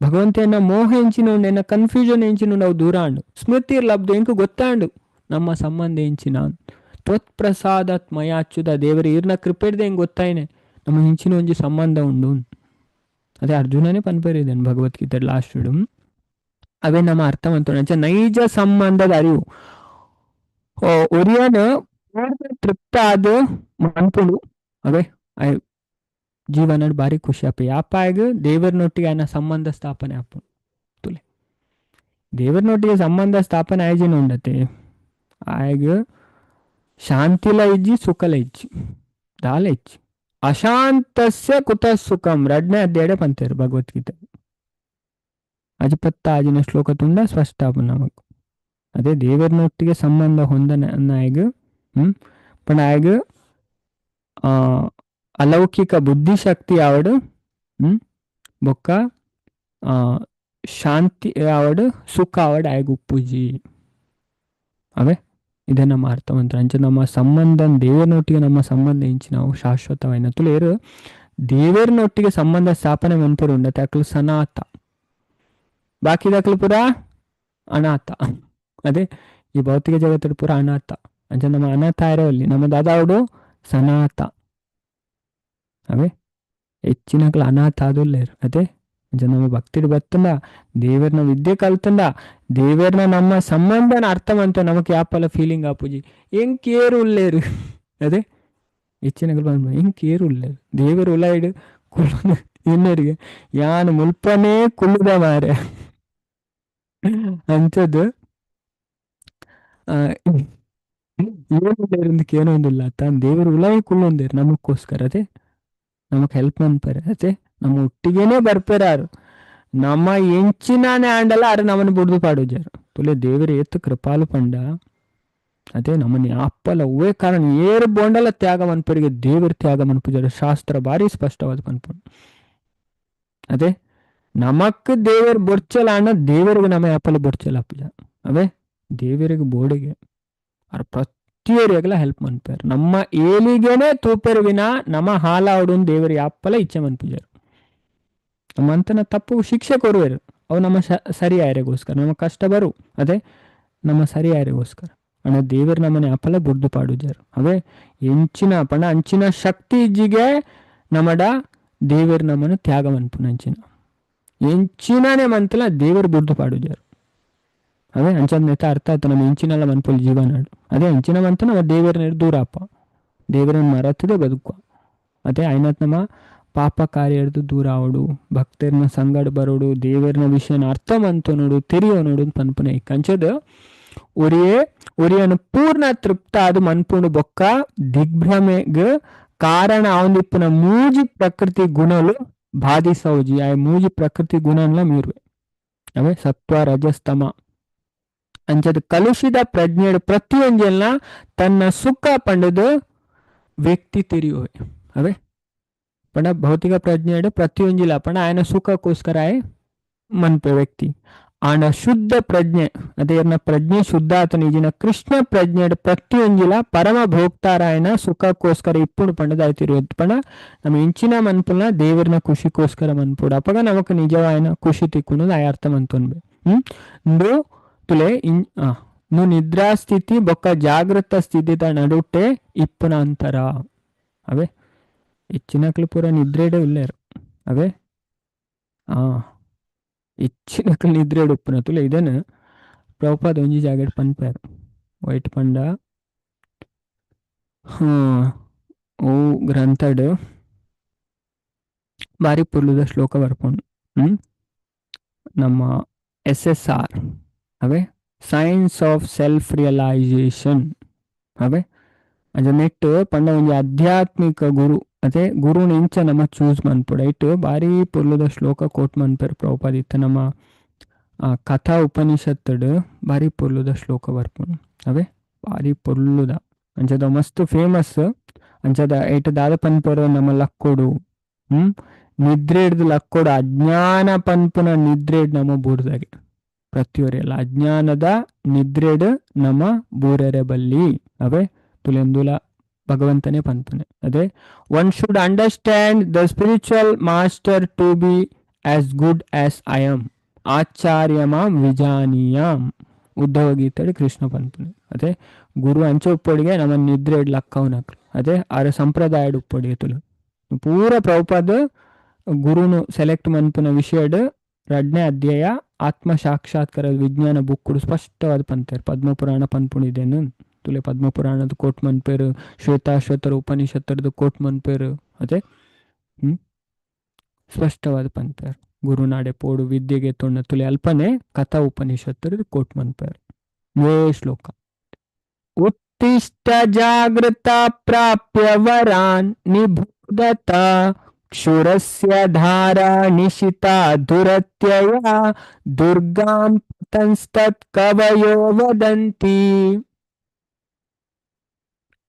ಭಗವಂತನ ಮೋಹ ಎಂಚಿನುಂಡು ಎನ್ನ ಕನ್ಫ್ಯೂಷನ್ ಎಂಚಿನುಂಡು ಅವು ದೂರಾಂಡು ಸ್ಮೃತಿರ್ಲಬ್ಧು ಎಂಕು ಗೊತ್ತಾಂಡು ನಮ್ಮ ಸಂಬಂಧ ಎಂಚಿನ ತ್ವತ್ಪ್ರಸಾದತ್ ಮಯಾಚ್ಯುತ ದೇವರು ಈರ್ನ ಕೃಪೆಡ್ದೆ ಹೆಂಗೆ ಗೊತ್ತಾಯ್ನೆ ನಮ್ಮ ಹಿಂಚಿನ ಒಂಜಿ ಸಂಬಂಧ ಉಂಡು ಅದೇ ಅರ್ಜುನನೇ ಪನ್ಪೇರಿದ್ದೇನೆ ಭಗವದ್ಗೀತೆ ಲಾಸ್ಟ್ ಅವೇ ನಮ್ಮ ಅರ್ಥ ಮಂತ ನೈಜ ಸಂಬಂಧದ ಅರಿವು ಒರಿಯನ್ ತೃಪ್ತ ಆದ ಮನ್ಪುಡು ಅವೇ ಜೀವನ ಬಾರಿ ಖುಷಿ ಆಪ ಯಾಪಾಗ ದೇವರನೊಟ್ಟಿಗೆ ಆಯ್ನ ಸಂಬಂಧ ಸ್ಥಾಪನೆ ಆಪು ತುಲೆ ದೇವರನೊಟ್ಟಿಗೆ ಸಂಬಂಧ ಸ್ಥಾಪನೆ ಆಯ್ಜಿನ ಉಂಡತೆ ಆಗ ಶಾಂತಿಲ ಇಜ್ಜಿ ಸುಖಲ ಇಜ್ಜಿ ದಾಲ ಇಜ್ಜಿ ಅಶಾಂತಸ್ಯ ಕುತ ಸುಖಂ 2ನೇ ಅಧ್ಯಾಯ ಪಂತೇರು ಭಗವದ್ಗೀತೆ ಅಜಿಪತ್ತ ಆಜಿನ ಶ್ಲೋಕ ತುಂಡ ಸ್ಪಷ್ಟ ನಮಕ್ ಅದೇ ದೇವರನೊಟ್ಟಿಗೆ ಸಂಬಂಧ ಹೊಂದನಾಯಗ पण आयग अलौकिक बुद्धिशक्ती आवड ಬೊಕ್ಕ ಶಾಂತಿ आवड ಸುಖ आवड ಆಯಗ ಉಪ್ಪುಜಿ ಅವೇ ಇದೇ ನಮ್ಮ ಅರ್ಥವಂತರ ಅಂಚೆ ನಮ್ಮ ಸಂಬಂಧ ದೇವರನೊಟ್ಟಿಗೆ ನಮ್ಮ ಸಂಬಂಧ ಇಂಚಿ ನಾವು ಶಾಶ್ವತವಾಯಿನ ತುಲೇರು ದೇವರನೊಟ್ಟಿಗೆ ಸಂಬಂಧ ಸ್ಥಾಪನೆ ಮನ್ಪುರು ಉಂಡ ತಾಕಲು ಸನಾತ ಬಾಕಿ ದಾಖಲು ಪುರ ಅನಾಥ ಅದೇ ಈ ಭೌತಿಕ ಜಗತ್ತಲ್ಲಿ ಪುರ ಅನಾಥ ಅಂಚೆ ನಮ್ಮ ಅನಾಥ ಇರೋಲ್ಲಿ ನಮ್ಮ ದಾದಾವಡು ಸನಾತ ಅವೇ ಹೆಚ್ಚಿನಕ್ಲು ಅನಾಥ ಆದುಲ್ಲೇರು ಅದೇ ಅಂಚೆ ನಮ್ಮ ಭಕ್ತಿಡ್ ಬತ್ತಂಡ ದೇವರನ ವಿದ್ಯೆ ಕಲ್ತಂಡ ದೇವರನ ನಮ್ಮ ಸಂಬಂಧನ ಅರ್ಥವಂತ ನಮಗೆ ಯಾಪಲ್ಲ ಫೀಲಿಂಗ್ ಆಪುಜಿ ಹೆಂಗ್ ಕೇರು ಉಲ್ಲೇರು ಅದೇ ಹೆಚ್ಚಿನಕ್ಲು ಬಂದ ಹೆಂಗ್ ಕೇರು ಉಲ್ಲೇರು ದೇವರು ಉಲಾಯ್ಡು ಕುಳ್ಳು ಇನ್ನರಿಗೆ ಯಾನು ಮುಲ್ಪನೇ ಕುಳ್ಳುದ ಮಾರೆ ಅಂಥದ್ದು ಏನಿಲ್ಲಕ್ಕೆ ಏನೋ ಒಂದಿಲ್ಲ ತಾನು ದೇವರು ಉಲಾಯಿ ಕುಳ್ಳೊಂದೇರು ನಮಗೋಸ್ಕರ ಅದೇ ನಮಗ್ ಹೆಲ್ಪ್ ಮನ್ಪೇರೆ ಅದೇ ನಮ್ಮ ಒಟ್ಟಿಗೆನೆ ಬರ್ಪೇರಾರು ನಮ್ಮ ಎಂಚಿನಾನೆ ಆಂಡಲ್ಲ ಅರೆ ನಮ್ಮನ್ನು ಬುಡ್ದು ಪಾಡೋಜಾರು ತುಲೆ ದೇವರು ಏತ್ತು ಕೃಪಾಲು ಪಂಡ ಅದೇ ನಮ್ಮನ್ನ ಅಪ್ಪಲ್ಲ ಒವ್ವೇ ಕಾರಣ ಏರು ಬೋಂಡಲ್ಲ ತ್ಯಾಗ ಮನ್ಪರಿಗೆ ದೇವರು ತ್ಯಾಗ ಮನ್ಪುಜಾರು ಶಾಸ್ತ್ರ ಭಾರಿ ಸ್ಪಷ್ಟವಾದ ಮನ್ಪು ಅದೇ ನಮಕ್ ದೇವರು ಬೊಡ್ಚಲ ಅಣ್ಣ ದೇವರಿಗೆ ನಮ್ಮ ಅಪ್ಪಲ್ಲ ಬೊಡ್ಚಲ ಅಪ್ಪಜ ಅವೇ ದೇವರಿಗೆ ಬೋಡಿಗೆ ಅವ್ರ ಪ್ರತಿಯೊರಿಗೆಲ್ಲ ಹೆಲ್ಪ್ ಮನ್ಪೇರು ನಮ್ಮ ಏಲಿಗೆನೆ ತೂಪೇರು ವಿನ ನಮ್ಮ ಹಾಲಾವಡು ದೇವರಿಗೆ ಅಪ್ಪಲ್ಲ ಇಚ್ಛೆ ಮನ್ಪುಜಾರು ನಮ್ಮ ಅಂತನ ತಪ್ಪು ಶಿಕ್ಷೆ ಕೊರುವೇರು ಅವು ನಮ್ಮ ಸರಿ ಆಯ್ರೆಗೋಸ್ಕರ ನಮ್ಮ ಕಷ್ಟ ಬರು ಅದೇ ನಮ್ಮ ಸರಿ ಆಯ್ರೆಗೋಸ್ಕರ ಅಣ್ಣ ದೇವರು ನಮ್ಮನೆ ಅಪ್ಪಲ್ಲ ಬುಡ್ದು ಪಾಡುಜಾರು ಅವೇ ಎಂಚಿನ ಪಣ ಅಂಚಿನ ಶಕ್ತಿ ಇಜ್ಜಿಗೆ ನಮ್ಮಡ ದೇವರು ನಮ್ಮನ್ನು ತ್ಯಾಗ ಮನ್ಪುನ ಅಂಚಿನ ಎಂಚಿನಾನೇ ಮಂತಲ ದೇವರು ಬುಡ್ದು ಪಾಡುಜಾರು ಅವೇ ಅಂಚದ ನೆತ ಅರ್ಥ ಆಯ್ತು ನಮ್ಮ ಎಂಚಿನೆಲ್ಲ ಮನ್ಪುಲ್ ಜೀವನಾಡು ಅದೇ ಎಂಚಿನ ಮಂತ ನಮ್ಮ ದೇವರನ್ನ ದೂರ ಅಪ್ಪ ದೇವರನ್ನ ಮರತದೆ ಬದುಕುವ ಅದೇ ಐನತ್ ನಮ್ಮ ಪಾಪ ಕಾರ್ಯರ್ದು ದೂರ ಆವಡು ಭಕ್ತರನ್ನ ಸಂಗಡ ಬರೋಡು ದೇವರನ ವಿಷಯನ ಅರ್ಥ ಮಂತು ನೋಡು ತೆರಿಯೋ ನೋಡು ಪನ್ಪುನೆ ಕಂಚದ ಒರಿಯನು ಪೂರ್ಣ ತೃಪ್ತ ಅದು ಮನ್ಪುಂಡು ಬೊಕ್ಕ ದಿಗ್ಭ್ರಮೆಗ್ ಕಾರಣ ಅವನಿಪ್ಪನ ಮೂಜಿ ಪ್ರಕೃತಿ ಗುಣಲು ಬಾಧಿಸೌಜಿ ಆ ಮೂಜಿ ಪ್ರಕೃತಿ ಗುಣನ್ಲ ಮೀರುವೆ ಅವೇ ಸತ್ವ ರಜಸ್ತಮ ಅಂಚದ ಕಲುಷಿತ ಪ್ರಜ್ಞೆಡು ಪ್ರತಿಯೊಂದೆಲ್ಲ ತನ್ನ ಸುಖ ಪಂಡದು ವ್ಯಕ್ತಿ ತಿರಿಯುವೆ ಅವೇ ಪಂಡ ಭೌತಿಕ ಪ್ರಜ್ಞೆಡು ಪ್ರತಿಯೊಂದಿಲ್ಲ ಪಂಡ ಆಯನ ಸುಖಕ್ಕೋಸ್ಕರ ಆಯ್ ಮನ್ಪೆ ವ್ಯಕ್ತಿ ಆನ ಶುದ್ಧ ಪ್ರಜ್ಞೆ ಅದೇರ್ನ ಪ್ರಜ್ಞೆ ಶುದ್ಧ ಆತನ ಈಜಿನ ಕೃಷ್ಣ ಪ್ರಜ್ಞೆಡು ಪ್ರತಿಯೊಂದಿಲ್ಲ ಪರಮ ಭೋಕ್ತಾರಾಯನ ಸುಖಕ್ಕೋಸ್ಕರ ಇಪ್ಪುಡು ಪಂಡದಾಯ್ತಿರೋದು ಪಂಡ ನಮ್ಮ ಇಂಚಿನ ಮನ್ಪುಲ್ನ ದೇವರನ ಖುಷಿಗೋಸ್ಕರ ಮನ್ಪುಡು ಅಪ್ಪಗ ನಮಕ್ ನಿಜವಾಯನ ಖುಷಿ ತಿಕ್ಕುನದು ಆಯ ಅರ್ಥ ಮನ್ಪುನ್ಬೆ ನು ತುಲೆ ನು ನಿದ್ರಾ ಸ್ಥಿತಿ ಬೊಕ್ಕ ಜಾಗೃತ ಸ್ಥಿತಿದ ನಡುಟೆ ಇಪ್ಪುನ ಅಂತರ ಅವೇ ಹೆಚ್ಚಿನಕ್ಲು ಪೂರ ನಿದ್ರೆಡೆ ಉಲ್ಲೇರು ಅವೇ ಹೆಚ್ಚಿನಕ್ಲು ನಿದ್ರೆಡು ಉಪ್ಪುನ ತುಲೆ ಇದನ್ನು ಪ್ರಭುಪಾದ ಒಂಜಿ ಜಾಗಡ್ ಪನ್ಪೇರು ವೈಟ್ ಪಂಡ ಓ ಗ್ರಂಥಡ್ ಬಾರಿ ಪುರ್ಲುದ ಶ್ಲೋಕ ಬರ್ಪುಂಡು ನಮ್ಮ SSR ಅವೇ ಸೈನ್ಸ್ ಆಫ್ ಸೆಲ್ಫ್ ರಿಯಲೈಸೇಷನ್ ಅವೇ ಅದ ನೆಟ್ಟು ಪಂಡ ಒಂಜಿ ಆಧ್ಯಾತ್ಮಿಕ ಗುರು ಅದೇ ಗುರುನ ಇಂಚ ನಮ್ಮ ಚೂಸ್ ಮನ್ಪುಡ ಇಟ್ಟು ಬಾರಿ ಪುರ್ಲುದ ಶ್ಲೋಕ ಕೋಟ್ ಮನ್ಪೇರು ಪ್ರಭುಪಾದ ಇತ್ತ ನಮ್ಮ ಕಥಾ ಉಪನಿಷತ್ತಡ್ ಬಾರಿ ಪುರ್ಲುದ ಶ್ಲೋಕ ಬರ್ಪುಂಡು ಅವೇ ಬಾರಿ ಪುರ್ಲುದ ಅಂಚದ ಮಸ್ತ್ ಫೇಮಸ್ ಅಂಚದ ಐಟ್ ದಾದ ಪನ್ಪೇರು ನಮ್ಮ ಲಕ್ಕೋಡು ನಿದ್ರೆಡ್ದು ಲಕ್ಕೋಡು ಅಜ್ಞಾನ ಪನ್ಪುನ ನಿದ್ರೆಡ್ ನಮ್ಮ ಬೂರ್ದಾಗೆ ಪ್ರತಿಯೊರೆಲ್ಲ ಅಜ್ಞಾನದ ನಿದ್ರೆಡ್ ನಮ್ಮ ಬೂರೆರೆ ಬಲ್ಲಿ ಅವೇ ತುಲೆಂದುಲ ಭಗವಂತನೇ ಪನ್ಪುನೆ ಅದೇ one should understand the spiritual master to be as good as I am ಆಚಾರ್ಯಮಾಂ ವಿಜಾನೀಯಾಂ ಉದ್ಧವ ಗೀತೆಡ್ ಕೃಷ್ಣ ಪನ್ಪುನೆ ಅದೇ ಗುರು ಅಂಚೆ ಉಪ್ಪೊಡಿಗೆ ನಮ್ಮ ನಿದ್ರೆಡ್ ಲಕ್ಕವನಕ್ಲು ಅದೇ ಆರ ಸಂಪ್ರದಾಯಡ್ ಉಪ್ಪೊಡಿಗೆ ತುಲು ಪೂರ ಪ್ರಭುಪಾದ ಗುರುನು ಸೆಲೆಕ್ಟ್ ಮನ್ಪುನ ವಿಷಯಡ್ 2ನೇ ಅಧ್ಯಾಯ ಆತ್ಮ ಸಾಕ್ಷಾತ್ಕಾರ ವಿಜ್ಞಾನ ಬುಕ್ಕುಡು ಸ್ಪಷ್ಟವಾದ ಪಂತೇರು ಪದ್ಮಪುರಾಣ ಪನ್ಪುಣಿದೇನು ತುಲೆ ಪದ್ಮಪುರಾಣದ ಕೋಟ್ ಮನ್ಪೇರು ಶ್ವೇತಾಶ್ವತರ ಉಪನಿಷತ್ತರದು ಕೋಟ್ ಮನ್ಪೇರು ಅದೇ ಸ್ಪಷ್ಟವಾದ ಪಂತೇರು ಗುರುನಾಡೆ ಪೋಡು ವಿದ್ಯೆಗೆ ತೊಣ್ಣ ತುಲೆ ಅಲ್ಪನೆ ಕಥಾ ಉಪನಿಷತ್ತರದು ಕೋಟ್ ಮನ್ಪೇರು ವೇ ಶ್ಲೋಕ ಉತ್ತಿಷ್ಟ ಜಾಗೃತ ಪ್ರಾಪ್ಯ ವರಾನ್ ನಿಭುದತ ಕ್ಷುರಸ್ಯ ಧಾರಾ ನಿಶಿತಾ ದುರತ್ಯಯ ದುರ್ಗಾಂ ಅಂತಸ್ತತ್ ಕವಯೋ ವದಂತಿ.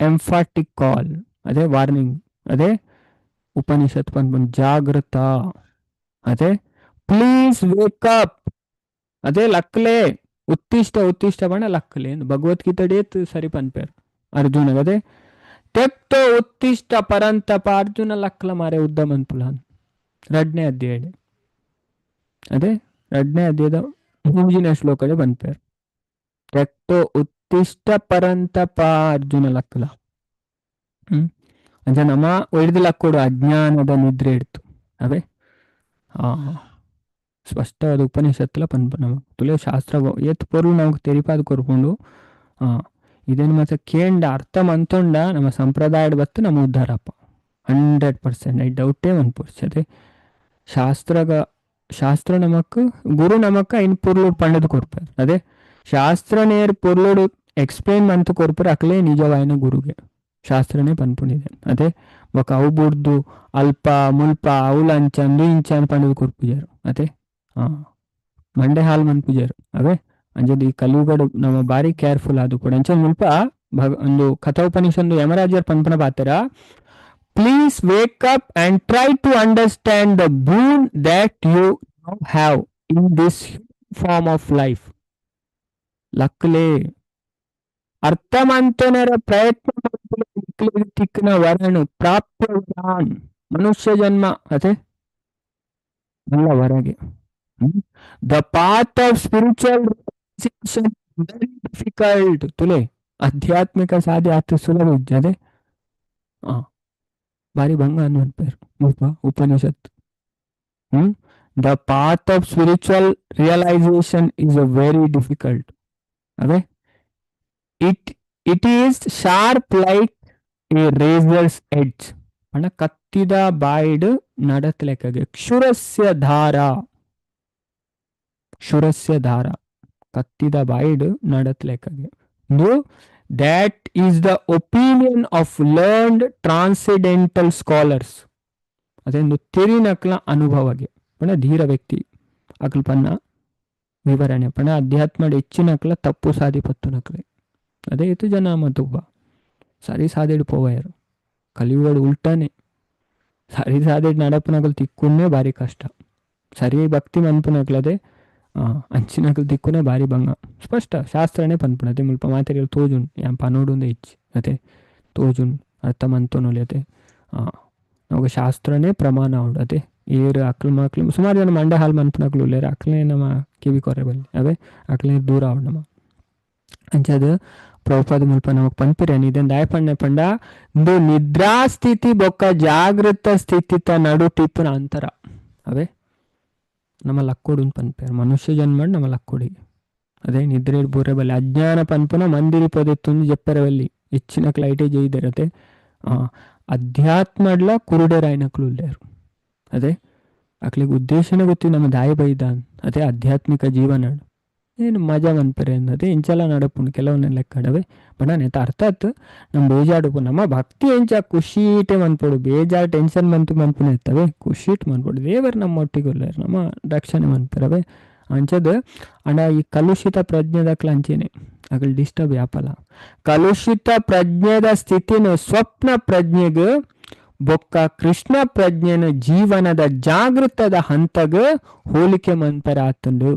ಎಂಫಾಟಿಕ್ ಕಾಲ್, ಅದೇ ವಾರ್ನಿಂಗ್, ಅದೇ ಉಪನಿಷತ್ ಬಂದ್ಬಂದು ಜಾಗೃತ, ಅದೇ ಪ್ಲೀಸ್ ವೇಕಪ್, ಅದೇ ಲಕ್ಲೆ ಉತ್ತಿಷ್ಟ ಉತ್ತಿಷ್ಟ ಬಣ ಲಕ್ಲೆ ಭಗವದ್ಗೀತೆ ಡೇತ್ ಸರಿ ಪನ್ಪೇರ್ ಅರ್ಜುನ ಅದೇ ತೆಕ್ತೋ ಉತ್ತಿಷ್ಟ ಪರಂತಪ ಅರ್ಜುನ ಲಕ್ಲ ಮಾರೆ ಉದ್ದಮ್ ಅನ್ಪುಲಾನ್ ರಡ್ನೇ ಅಧ್ಯಾಯ ಅದೇ ರಡ್ನೇ ಅಧ್ಯಾಯದ ಮುಂಜಿನ ಶ್ಲೋಕದ ಪನ್ಪೇರ್ ತೆಕ್ತೋ ಉತ್ತಿಷ್ಟ ಪರಂತಪ ಅರ್ಜುನ ಲಕ್ಲ. ಅಂಚ ನಮ್ಮ ಒಯ್ದು ಲಕ್ಕೋಡು ಅಜ್ಞಾನದ ನಿದ್ರೆ ಇಡ್ತು ಅವೇ ಸ್ಪಷ್ಟವಾದ ಉಪನಿಷತ್ತುಲ ಪನ್ಪ ನಮಗೆ ತುಲೆ ಶಾಸ್ತ್ರ ಏತ್ ಪೊರ್ಲು ನಮಗೆ ತೆರಿಪಾದ ಕೊರ್ಕೊಂಡು ಇದೇನು ಮತ್ತೆ ಕೇಂಡ ಅರ್ಥ ಮಂತೊಂಡ ನಮ್ಮ ಸಂಪ್ರದಾಯದ ಬತ್ತು ನಮ್ಮ ಉದ್ಧಾರಪ್ಪ 100%. ಐ ಡೌಟೇ ಅನ್ಪೋರ್ಸದೆ ಶಾಸ್ತ್ರ ನಮಕ್ ಗುರು ನಮಕ್ ಇನ್ ಪೊರ್ಲು ಪಂಡದು ಕೊರ್ಪಾರ ಅದೇ ಶಾಸ್ತ್ರ ನೇರ್ ಪೊರ್ಲೋಡು ಎಕ್ಸ್ಪ್ಲೇನ್ ಮಂತು ಕೊರ್ಪಾರ ಅಕ್ಲೇ ನಿಜವಾಯಿನ ಗುರುಗೆ ಶಾಸ್ತ್ರನೇ ಪನ್ಪುಣಿದೆ ಅದೇ ఒక ಅವು ಬುಡ್ದು ಅಲ್ಪ ಮುಲ್ಪ ಅವಲಂಚಂದು ಇಂಚನ್ ಪಂಡದು ಕೊರ್ಪುಜಾರು ಅದೇ ಮಂಡೆ ಹಾಲ್ ಮನ್ಪುಜಾರು ಅವೇ ಅಂಜದು ಈ ಕಲಿಯುಗಡು ನಮ್ಮ ಬಾರಿ ಕೇರ್ಫುಲ್ ಆದು ಕೂಡ ಅಂಚ ಮುಲ್ಪ ಒಂದು ಕಥೋಪನಿಷಂದು ಯಮರಾಜರ್ ಪನ್ಪನ ಪಾತ್ರ please wake up and try to understand the boon that you have in this form of life. ಲಕ್ಲೆ ಅರ್ಥಮಂತನರ ಪ್ರಯತ್ನ ತಿಕ್ಕನ ವರನು ಪ್ರಾಪ್ಯ ಮನುಷ್ಯ ಜನ್ಮ ಅದೇ ಅಲ್ಲ ಹೊರಗೆ. The path of spiritual very difficult ತುಲೆ ಆಧ್ಯಾತ್ಮಿಕ ಸಾಧ್ಯ ಆತ ಸುಲಭ ಅದೇ ಬಾರಿ ಭಂಗ ಅನ್ನುವಂತ ಉಪನಿಷತ್. The path of spiritual realisation is a very difficult ಅದೇ it is sharp like a razor's edge ಅಣ್ಣ ಕತ್ತಿದ ಬಾಯ್ಡ್ ನಡತ್ಲೆಕ್ಕಗೆ ಕ್ಷುರಸ್ಯ ಧಾರ ಕತ್ತಿದ ಬಾಯ್ಡ್ ನಡತ್ಲೆಕ್ಕಗೆ that is the opinion of learned transcendental scholars. ಅದೊಂದು ತಿರಿನಕ್ಲ ಅನುಭವಗೆ ಪಣ ಧೀರ ವ್ಯಕ್ತಿ ಅಕ್ಲ ಪನ್ನ ವಿವರಣೆ ಪಣ ಅಧ್ಯಾತ್ಮದ ಹೆಚ್ಚಿನಕ್ಲ ತಪ್ಪು ಸಾಧಿಪತ್ತು ನಕ್ಲೆ ಅದೇ ಇತ್ತು ಜನ ಮತುಬ್ಬ ಸರಿ ಸಾದಿಡ್ ಪೋವಾಯರು ಕಲಿಯುಗಡು ಉಲ್ಟಾನೆ ಸರಿ ಸಾದಿಡ್ ನಡಪನಕಲ್ ತಿಕ್ಕುನ್ನೇ ಭಾರಿ ಕಷ್ಟ ಸರಿ ಭಕ್ತಿ ಮನ್ಪನಕ್ಲದೆ ಅಂಚಿನಕಲ್ ತಿಕ್ಕುನೇ ಭಾರಿ ಭಂಗ ಸ್ಪಷ್ಟ ಶಾಸ್ತ್ರನೇ ಪನ್ಪುಣ ಅದೇ ಮುಲ್ಪ ಮಾತೆಗಳು ತೋಜುನ್ ಯಾನ್ ಪನೋಡುಂದೆ ಇಚ್ಚಿ ಅದೇ ತೋಜುನ್ ಅರ್ಥ ಮಂತೋನೊಲಿ ಅದೇ ನಮಗೆ ಶಾಸ್ತ್ರನೇ ಪ್ರಮಾಣ ಉಂಡು ಅದೇ ಏರು ಅಕ್ಲು ಸುಮಾರು ಜನ ಮಂಡೆ ಹಾಲು ಮನ್ಪನಕ್ಲು ಉಳ್ಳೇರು ಅಕ್ಲೇ ನಮ್ಮ ಕಿವಿ ಕೊರೆ ಬಲ್ಲಿ ಅವೇ ಅಕ್ಲೇ ದೂರ ಆವಡ್ ನಮ್ಮ ಅಂಚದು ಪ್ರಭುಪಾದ ಮುಲ್ಪ ನಮಗ್ ಪನ್ಪಿರೇನು ಇದನ್ ದಾಯ ಪಂಡ ಇಂದು ನಿದ್ರಾ ಸ್ಥಿತಿ ಬೊಕ್ಕ ಜಾಗೃತ ಸ್ಥಿತಿ ನಡು ಟಿಪ್ಪುನ ಅಂತರ ಅವೇ ನಮ್ಮ ಲಕ್ಕೋಡು ಪನ್ಪೇರು ಮನುಷ್ಯ ಜನ್ಮ ನಮ್ಮ ಲಕ್ಕೋಡಿಗೆ ಅದೇ ನಿದ್ರೆ ಬೂರೆ ಬಲ್ಲಿ ಅಜ್ಞಾನ ಪನ್ಪುನ ಮಂದಿರಿ ಪೊದೆ ತುಂದು ಜಪ್ಪರವಲ್ಲಿ ಹೆಚ್ಚಿನ ಕ್ಲೈಟೇ ಜೈದಿರತ್ತೆ ಅಧ್ಯಾತ್ಮಡ್ಲ ಕುರುಡೆರಾಯ್ನಕ್ಲು ಉಳ್ಳೇರು ಅದೇ ಅಕ್ಲಿಗೆ ಉದ್ದೇಶನೇ ಗೊತ್ತಿ ನಮ್ಮ ದಾಯಿ ಬೈದ ಅದೇ ಆಧ್ಯಾತ್ಮಿಕ ಜೀವನ ಏನು ಮಜಾ ಮನ್ಪರೆ ಅನ್ನೋದೇ ಇಂಚೆಲ್ಲ ನಡಪುಂಡು ಕೆಲವನ್ನೆಲ್ಲ ಲೆಕ್ಕಡವೆ ಬಡಾನೆ ಅರ್ಥಾತ್ ನಮ್ಮ ಬೇಜಾಡು ನಮ್ಮ ಭಕ್ತಿ ಎಂಚ ಖುಷಿಟೇ ಮನ್ಪೋಡು ಬೇಜಾರು ಟೆನ್ಷನ್ ಮನ್ಪುನ ಇರ್ತವೆ ಖುಷಿಟ್ ಮನ್ಪೋಡು ದೇವರು ನಮ್ಮ ಒಟ್ಟಿಗೆ ನಮ್ಮ ರಕ್ಷಣೆ ಮನ್ಪರವೆ ಅಂಚದು ಅಣ್ಣ ಈ ಕಲುಷಿತ ಪ್ರಜ್ಞೆದಕ್ಲ ಅಂಚೇನೆ ಅಗಲ್ ಡಿಸ್ಟರ್ಬ್ ಯಾಪಲ್ಲ ಕಲುಷಿತ ಪ್ರಜ್ಞೆದ ಸ್ಥಿತಿನ ಸ್ವಪ್ನ ಪ್ರಜ್ಞೆಗೆ ಬೊಕ್ಕ ಕೃಷ್ಣ ಪ್ರಜ್ಞೆನ ಜೀವನದ ಜಾಗೃತದ ಹಂತಗ ಹೋಲಿಕೆ ಮನ್ಪರ ಆತಂಡು.